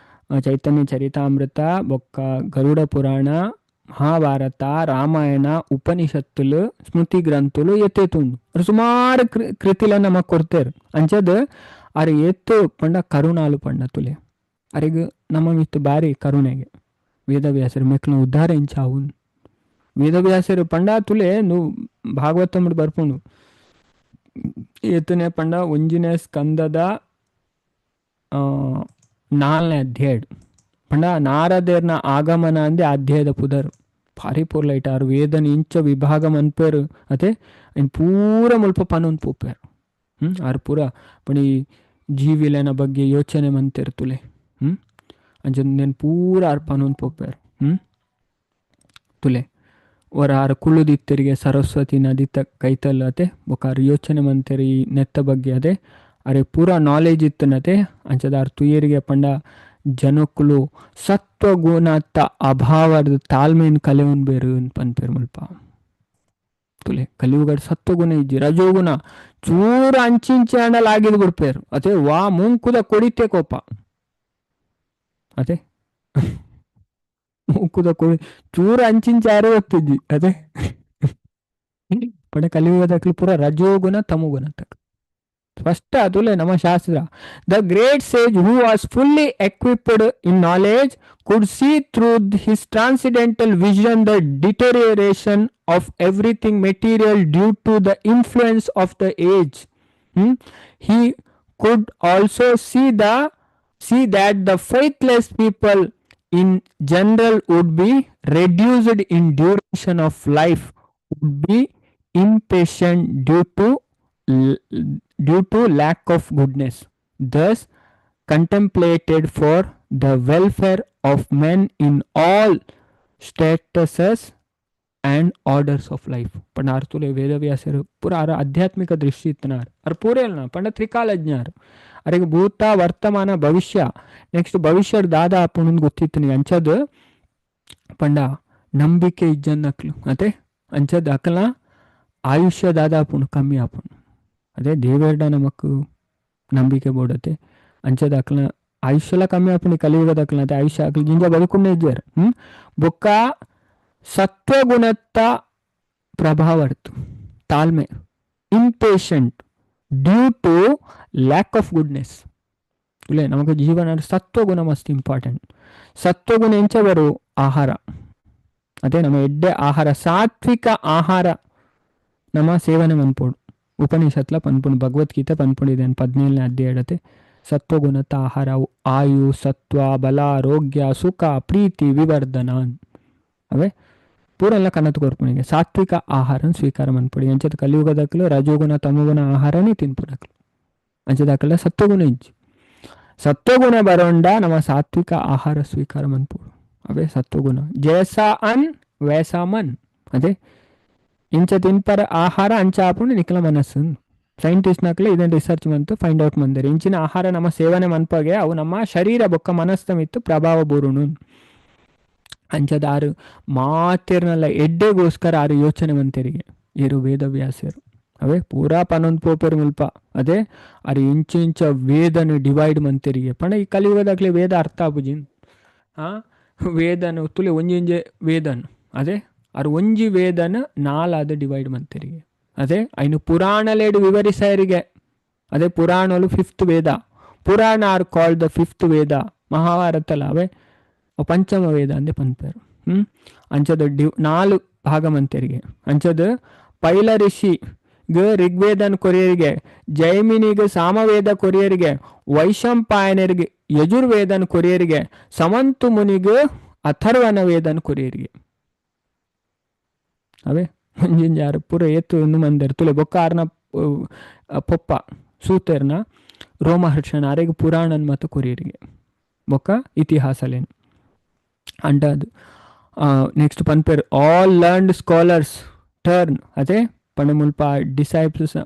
ಚೈತನ್ಯ ಚರಿತಾಮೃತ ಬೊಕ್ಕ ಗರುಡ ಪುರಾಣ ಮಹಾಭಾರತ ರಾಮಾಯಣ ಉಪನಿಷತ್ತುಲು ಸ್ಮೃತಿ ಗ್ರಂಥುಲು ಎತ್ತೇತುಂಡು ಅವ್ರು ಸುಮಾರು ಕೃತಿಲ ನಮಗ್ ಕೊಡ್ತೇರು ಅಂಚದ ಅವ್ರ ಎತ್ತು ಪಂಡ ಕರುಣಾಲು ಪಂಡ ತುಲೆ ಅರಿಗ ನಮ್ಮ ಮಿತ್ತು ಬಾರಿ ಕರುಣೆಗೆ ವೇದವ್ಯಾಸರು ಮೆಕ್ಲ ಉದ್ಧಾರ ಇಂಚಾವು ವೇದವ್ಯಾಸರು ಪಂಡ ತುಲೆ ನು ಭಾಗವತಂ ಬರ್ಪುಂಡು ಏತನೇ ಪಂಡ ಒಂಜಿನೇ ಸ್ಕಂದದ 4ನೇ ಅಧ್ಯಾಯ ಪಂಡ ನಾರದೇರ್ನ ಆಗಮನ ಅಂದೆ ಅಧ್ಯಾಯದ ಪುದರು ಭಾರಿ ಪೂರ್ಲ ಇಟ್ಟಾರು ವೇದನ ಇಂಚ ವಿಭಾಗ ಮನ್ಪೇರು ಅದೇ ಇನ್ ಪೂರ ಮುಲ್ಪ ಪನೊಂದು ಪೋಪೇರು ಆರು ಪೂರ ಪಣಿ ಜೀವಿಲೆನ ಬಗ್ಗೆ ಯೋಚನೆ ಮಂತಿರ್ತುಲೆ ಅಂಚ నేను ಪೂರ ಆರು ಪನೊಂದು ಪೋಪೇರು ತುಲೆ ಅವರ ಆರು ಕುಳುದಿತ್ತರಿಗೆ ಸರಸ್ವತಿ ನದಿ ಕೈತಲ್ ಅತೆ ಬೊಕಾರು ಯೋಚನೆ ಮಂತೇರಿ ನೆತ್ತ ಬಗ್ಗೆ ಅದೇ ಅರೆ ಪೂರ ನಾಲೆಜ್ ಇತ್ತನತೆ ಅಂಚದ ಆರು ತುಯ್ಯರಿಗೆ ಪಂಡ ಜನಕ್ಕುಲು ಸತ್ವಗುಣತ ಅಭಾವದ ತಾಳ್ಮೆನ್ ಕಲೆವನ್ ಬೇರು ಪನ್ಪೇರು ಮುಲ್ಪ ತುಲೆ ಕಲಿಯುಗಡ್ ಸತ್ವಗುಣ ಇಜ್ಜಿ ರಜೋಗುಣ ಚೂರ ಅಂಚಿಂಚೆ ಅಂಡಲ್ ಆಗಿದ್ ಬಿಡ್ಪೇರು ಅದೇ ವಾ ಮುಂಕುದ ಕೊಡಿತೆ ಕೋಪ ಅದೇ ಮೂಕುದ ಕೊಡಿ ಚೂರ ಅಂಚಿಂಚಾರೆ ಹೋಗ್ತಿದ್ವಿ ಅದೇ ಪಡೆ ಕಲಿಯುಗದಕ್ಲಿ ಪೂರ ರಜೋಗುಣ ತಮೋಗುಣ ತಕ್ಕ ಸ್ಪಷ್ಟ ಅದುಲೆ ನಮ್ಮ ಶಾಸ್ತ್ರ the great sage who was fully equipped in knowledge could see through his transcendental vision the deterioration of everything material due to the influence of the age he could also see that the faithless people in general would be reduced in duration of life, would be impatient due to lack of goodness, thus contemplated for the welfare of men in all statuses and orders of life. पण तुले वेदव्यासರು ಪೂರ ಆಧ್ಯಾತ್ಮಿಕ ದೃಷ್ಟಿ ಇತ್ತನಾರ್ ಅರ್ ಪೂರೆಲ್ನ ಪಂಡ ತ್ರಿಕಾಲಜ್ಞಾರ್ ಅರೆಗೆ ಭೂತ ವರ್ತಮಾನ ಭವಿಷ್ಯ next ಭವಿಷ್ಯದ ದಾದ ಅಪ್ಪನೊಂದು ಗೊತ್ತಿತ್ತು ನೀ ಅಂಚದ್ ಪಂಡ ನಂಬಿಕೆ ಇಜ್ಜನ್ನಕ್ಲು ಅದೇ ಅಂಚದ್ ಅಕಲ್ನ ಆಯುಷ್ಯ ದಾದ ಅಪ್ಪನು ಕಮ್ಮಿ ಆಪನು ಅದೇ ದೇವೇರ್ಡ ನಮಕ್ ನಂಬಿಕೆ ಬೋಡತೆ ಅಂಚದ್ ಅಕಲ್ನ ಆಯುಷ್ಯಲ ಕಮ್ಮಿ ಆಪಣಿ ಕಲಿಯುಗದ ಅಕಲ್ನ ಅದೇ ಆಯುಷ್ಯ ಅಕಲ್ ಜಿಂಜ ಬದುಕುಂಡೆ ಇಜ್ಜಾರ ಬೊಕ್ಕ ಸತ್ವಗುಣತ್ತ ಪ್ರಭಾವರ್ತು ತಾಳ್ಮೆ impatient due to lack of goodness ಇಲ್ಲೇ ನಮಗೆ ಜೀವನ ಸತ್ವಗುಣ ಮಸ್ಟ್ ಇಂಪಾರ್ಟೆಂಟ್ ಸತ್ವಗುಣ ಎಂಚ ಬರು ಆಹಾರ ಅದೇ ನಮ್ಮ ಎಡ್ಡೆ ಆಹಾರ ಸಾತ್ವಿಕ ಆಹಾರ ನಮ್ಮ ಸೇವನೆ ಮನ್ಪೋಡು ಉಪನಿಷತ್ಲ ಪನ್ಪುಣು ಭಗವದ್ಗೀತೆ ಪನ್ಪುಣಿದೆ 17ನೇ ಅಧ್ಯಾಯ ಹೇಳತ್ತೆ ಸತ್ವಗುಣತ ಆಹಾರ ಆಯು ಸತ್ವ ಬಲ ಆರೋಗ್ಯ ಸುಖ ಪ್ರೀತಿ ವಿವರ್ಧನ ಅವೇ ಪೂರೆಲ್ಲ ಕನ್ನತ್ತು ಕೊರ್ಪುಣಿಗೆ ಸಾತ್ವಿಕ ಆಹಾರನ ಸ್ವೀಕಾರ ಮನ್ಪಡಿ ಅಂಚದ ಕಲಿಯುಗದಕ್ಕಲು ರಜೋಗುಣ ತಮಗುಣ ಆಹಾರನೇ ತಿನ್ಪುನಕ್ಲು ಅಂಚದಾಕಲ್ಲ ಸತ್ವಗುಣ ಇಜ್ಜಿ ಸತ್ವಗುಣ ಬರೋಂಡ ನಮ್ಮ ಸಾತ್ವಿಕ ಆಹಾರ ಸ್ವೀಕಾರ ಮನ್ಪುಡು ಅವೇ ಸತ್ವಗುಣ ಜೇಸ ಅನ್ ವೈಸ ಮನ್ ಅದೇ ಇಂಚ ತಿನ್ಪರ ಆಹಾರ ಅಂಚ ಆಪುಂಡು ನಿಖಲ ಮನಸ್ಸು ಸೈಂಟಿಸ್ಟ್ ನಕ್ಲೆ ಇದನ್ನು ರಿಸರ್ಚ್ ಮಂತು ಫೈಂಡ್ ಔಟ್ ಮಂದಿರಿ ಇಂಚಿನ ಆಹಾರ ನಮ್ಮ ಸೇವನೆ ಮನ್ಪಗೆ ಅವು ನಮ್ಮ ಶರೀರ ಬೊಕ್ಕ ಮನಸ್ಸ ಮಿತ್ತು ಪ್ರಭಾವ ಬೂರುಣು ಅಂಚದ ಆರು ಮಾತಿರ್ನಲ್ಲ ಎಡ್ಡೆಗೋಸ್ಕರ ಆರು ಯೋಚನೆ ಮಂತೆರಿಗೆ ಏರು ವೇದವ್ಯಾಸರು ಅವೇ ಪೂರಾ ಪನೊಂದು ಪೋಪೆರು ಮುಲ್ಪ ಅದೇ ಅರೆ ಇಂಚ ವೇದನು ಡಿವೈಡ್ ಮಂತೆರಿಗೆ ಪಂಡ ಈ ಕಲಿಯುಗದಾಗಲೇ ವೇದ ಅರ್ಥ ಆಪುಜಿನ್ ವೇದನು ತುಲೆ ಒಂಜಿ ವೇದನು ಅದೇ ಅರು ಒಂಜಿ ವೇದನ ನಾಲಾದ ಡಿವೈಡ್ ಮಂತೆರಿಗೆ ಅದೇ ಐನು ಪುರಾಣಲೇಡು ವಿವರಿಸರಿಗೆ ಅದೇ ಪುರಾಣಲು 5th ವೇದ ಪುರಾಣ ಆರ್ ಕಾಲ್ಡ್ ದ 5th ವೇದ ಮಹಾಭಾರತಲ್ಲ ಅವೇ ಪಂಚಮ ವೇದ ಅಂದೆ ಪನ್ಪೇರು ಅಂಚದ 4 ಭಾಗ ಮಂತೆರಿಗೆ ಅಂಚದ ಪೈಲ ಋಷಿ ಋಗ್ವೇದನ್ ಕೊರಿಯರಿಗೆ ಜೈಮಿನಿಗೆ ಸಾಮವೇದ ಕೊರಿಯರಿಗೆ ವೈಶಂಪಾಯನರಿಗೆ ಯಜುರ್ವೇದನ್ ಕೊರಿಯರಿಗೆ ಸಮಂತು ಮುನಿಗೆ ಅಥರ್ವಣ ವೇದನ್ ಕೊರಿಯರಿಗೆ ಅವೇ ಮುಂಜಿಂಜಾರು ಪೂರ ಏತು ಇನ್ನು ಮಂದಿರು ತುಲೆ ಬೊಕ್ಕ ಆರ್ನ ಪೊಪ್ಪ ಸೂತರ್ನ ರೋಮಹರ್ಷಣ ಆರೆಗೆ ಪುರಾಣನ್ ಮತ್ತು ಕೊರಿಯರಿಗೆ ಬೊಕ್ಕ ಇತಿಹಾಸಲೇನು ಅಂಟದು ನೆಕ್ಸ್ಟ್ ಪನ್ಪೇರು ಆಲ್ ಲರ್ನ್ಡ್ ಸ್ಕಾಲರ್ಸ್ ಟರ್ನ್ ಅದೇ ಪಂಡ ಮುಲ್ಪ ಡಿಸೈಪ್ಲ್ಸ್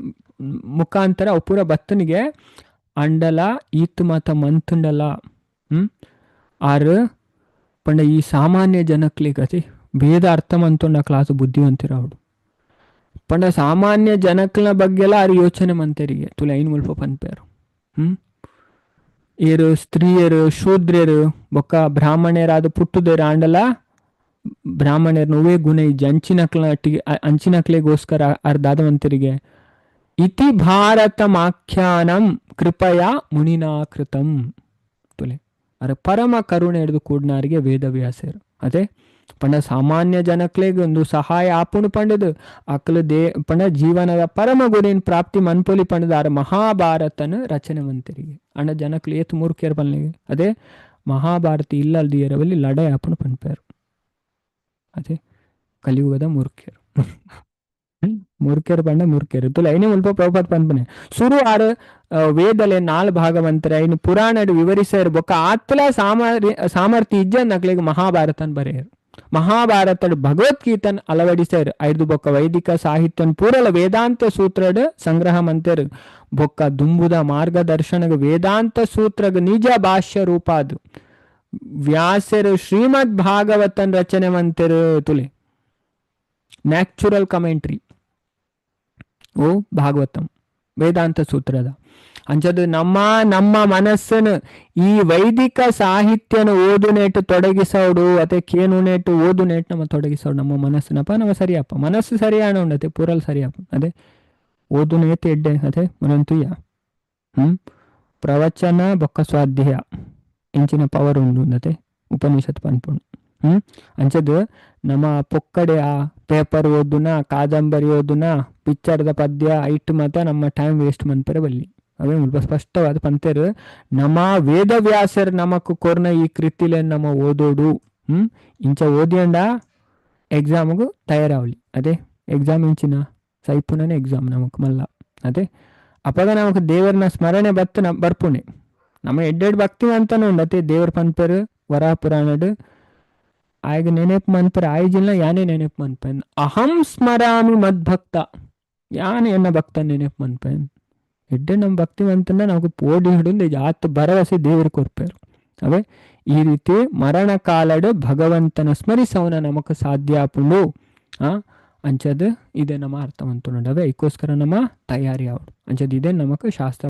ಮುಖಾಂತರ ಅವು ಪೂರ ಬತ್ತನಿಗೆ ಅಂಡಲ ಈತ್ ಮತ ಮಂತುಂಡಲ ಆರು ಪಂಡ ಈ ಸಾಮಾನ್ಯ ಜನಕ್ಲಿಗತಿ ಭೇದ ಅರ್ಥ ಮಂತುಂಡ ಕ್ಲಾಸು ಬುದ್ಧಿವಂತಿರ ಅವಡು ಪಂಡ ಸಾಮಾನ್ಯ ಜನಕ್ಲ ಬಗ್ಗೆಲ್ಲ ಆರು ಯೋಚನೆ ಮಂತರಿಗೆ ತುಲೆ ಐನು ಮುಲ್ಪ ಪನ್ಪೇರು ಏರು ಸ್ತ್ರೀಯರು ಶೂದ್ರರು ಬೊಕ್ಕ ಬ್ರಾಹ್ಮಣ್ಯರಾದ ಪುಟ್ಟುದೇರು ಆಂಡಲ ಬ್ರಾಹ್ಮಣ್ಯರು ನೋವೇ ಗುಣ ಇಜ್ಜಿ ಅಂಚಿನಕ್ಲೆಗೋಸ್ಕರ ಅರ್ಧಾದವಂತರಿಗೆ ಇತಿ ಭಾರತಮಾಖ್ಯಾನಂ ಕೃಪಯಾ ಮುನಿನಾಕೃತಂ ತುಲೆ ಅರ ಪರಮ ಕರುಣೆ ಹಿಡಿದು ಕೂಡ್ನಾರಿಗೆ ವೇದವ್ಯಾಸರು ಅದೇ ಪಂಡ ಸಾಮಾನ್ಯ ಜನಕ್ಲೆಗೆ ಒಂದು ಸಹಾಯ ಆಪುಣು ಪಂಡದು ಅಕ್ಲು ಪಂಡ ಜೀವನದ ಪರಮ ಗುರಿನ ಪ್ರಾಪ್ತಿ ಮನ್ಪೊಲಿ ಪಂಡದ ಆರ ಮಹಾಭಾರತನ ರಚನೆ ಮಂತರಿಗೆ ಅಣ್ಣ ಜನಕ್ಲೆ ಏತ್ ಮೂರ್ಖೇರ್ ಬಲ್ನಿಗೆ ಅದೇ ಮಹಾಭಾರತ ಇಲ್ಲಲ್ದಿಯರವಲ್ಲಿ ಲಡಾಯಿ ಆಪುಣು ಪನ್ಪೇರು ಅದೇ ಕಲಿಯುಗದ ಮೂರ್ಖೇರು ಮೂರ್ಖೇರು ಪಂಡ ಮೂರ್ಖೇರು ತುಲ ಐನೇ ಮುಲ್ಪ ಪ್ರಭುಪಾದ ಪನ್ಪನೆ ಸುರು ಆರು ವೇದಲೆ 4 ಭಾಗವಂತರ ಐನು ಪುರಾಣಡು ವಿವರಿಸರು ಬೊಕ್ಕ ಆತ್ಲ ಸಾಮರ್ಥ್ಯ ಇಜ್ಜ ನಕ್ಲೆಗೆ ಮಹಾಭಾರತನ್ ಬರೆಯರು ಮಹಾಭಾರತಡ್ ಭಗವದ್ಗೀತನ್ ಅಳವಡಿಸರು ಐದು ಬೊಕ್ಕ ವೈದಿಕ ಸಾಹಿತ್ಯನ್ ಪೂರಲ ವೇದಾಂತ ಸೂತ್ರಡ್ ಸಂಗ್ರಹ ಮಂತರು ಬೊಕ್ಕ ದುಂಬುದ ಮಾರ್ಗದರ್ಶನಗ ವೇದಾಂತ ಸೂತ್ರಗ ನಿಜ ಭಾಷ್ಯ ರೂಪಾದು ವ್ಯಾಸರು ಶ್ರೀಮದ್ ಭಾಗವತನ್ ರಚನೆ ಮಂತರು ತುಲೆ ನ್ಯಾಚುರಲ್ ಕಮೆಂಟ್ರಿ ಓ ಭಾಗವತಂ ವೇದಾಂತ ಸೂತ್ರದ ಅಂಚದು ನಮ್ಮ ಮನಸ್ಸನ್ನು ಈ ವೈದಿಕ ಸಾಹಿತ್ಯನ ಓದು ನೇಟು ತೊಡಗಿಸೋಡು ಅತೆ ಕೇನು ನೇಟು ಓದು ನೇಟು ನಮ್ಮ ತೊಡಗಿಸೋಡು ನಮ್ಮ ಮನಸ್ಸಿನಪ್ಪ ನಮ್ಮ ಸರಿಯಪ್ಪ ಮನಸ್ಸು ಸರಿಯಾಣ ಉಂಡತೆ ಪೂರಲ್ ಸರಿಯಪ್ಪ ಅದೇ ಓದು ನೇತು ಎಡ್ಡೆ ಅದೇ ಮನಂತುಯ್ಯ ಪ್ರವಚನ ಬೊಕ್ಕ ಸ್ವಾಧ್ಯಾಯ ಇಂಚಿನ ಪವರ್ ಉಂಡು ಉಪನಿಷತ್ ಪನ್ಪುಂಡು ಅಂಚದು ನಮ್ಮ ಪೊಕ್ಕಡೆ ಆ ಪೇಪರ್ ಓದುನ ಕಾದಂಬರಿ ಓದುನ ಪಿಕ್ಚರ್ದ ಪದ್ಯ ಐಟ್ ಮತ ನಮ್ಮ ಟೈಮ್ ವೇಸ್ಟ್ ಮನ್ಪರೆ ಬಲ್ಲಿ ಅವೇ ಮುಲ್ಪ ಸ್ಪಷ್ಟವಾದ ಪಂತೇರು ನಮ್ಮ ವೇದವ್ಯಾಸರು ನಮಕ್ ಕೊರ್ನ ಈ ಕೃತಿಲೆ ನಮ್ಮ ಓದೋಡು ಇಂಚ ಓದಿಯಂಡ ಎಕ್ಸಾಮ್ಗೂ ತಯಾರಾವಲಿ ಅದೇ ಎಕ್ಸಾಮ್ ಇಂಚಿನ ಸೈಪುನನೇ ಎಕ್ಸಾಮ್ ನಮಕ್ ಮಲ್ಲ ಅದೇ ಅಪಗ ನಮಕ್ ದೇವರನ್ನ ಸ್ಮರಣೆ ಬರ್ಪುಣೆ ನಮ್ಮ ಎಡ್ಡೆಡ್ ಭಕ್ತಿ ಅಂತಾನು ಉಂಡತೆ ದೇವ್ರ ಪನ್ಪೇರು ವರಾಹ ಪುರಾಣಡು ಆಯ್ಗ ನೆನೆಪ್ ಮನ್ಪರ ಆಯ್ಜಿಲ್ಲ ಯಾನೇ ನೆನೆಪ್ ಮನ್ಪೇನ್ ಅಹಂ ಸ್ಮರಾಮಿ ಮದ್ಭಕ್ತ ಯಾನೆ ಎನ್ನ ಭಕ್ತ ನೆನೆಪ್ ಮನ್ಪೇನ್ ಎಡ್ಡೆ ನಮ್ಮ ಭಕ್ತಿವಂತನ ನಾವು ಪೋಡಿ ಹಿಡಿದು ಆತ ಭರವಸೆ ದೇವರು ಕೊರ್ಪೇರು ಅವೇ ಈ ರೀತಿ ಮರಣ ಕಾಲಡು ಭಗವಂತನ ಸ್ಮರಿಸವನ ನಮಕ್ ಸಾಧ್ಯ ಆಪುಂಡು ಅಂಚದು ಇದೇ ನಮ್ಮ ಅರ್ಥವಂತು ನೋಡವೆ ಇದಕ್ಕೋಸ್ಕರ ನಮ್ಮ ತಯಾರಿ ಆವಡು ಅಂಚದು ಇದೇ ನಮಕ್ ಶಾಸ್ತ್ರ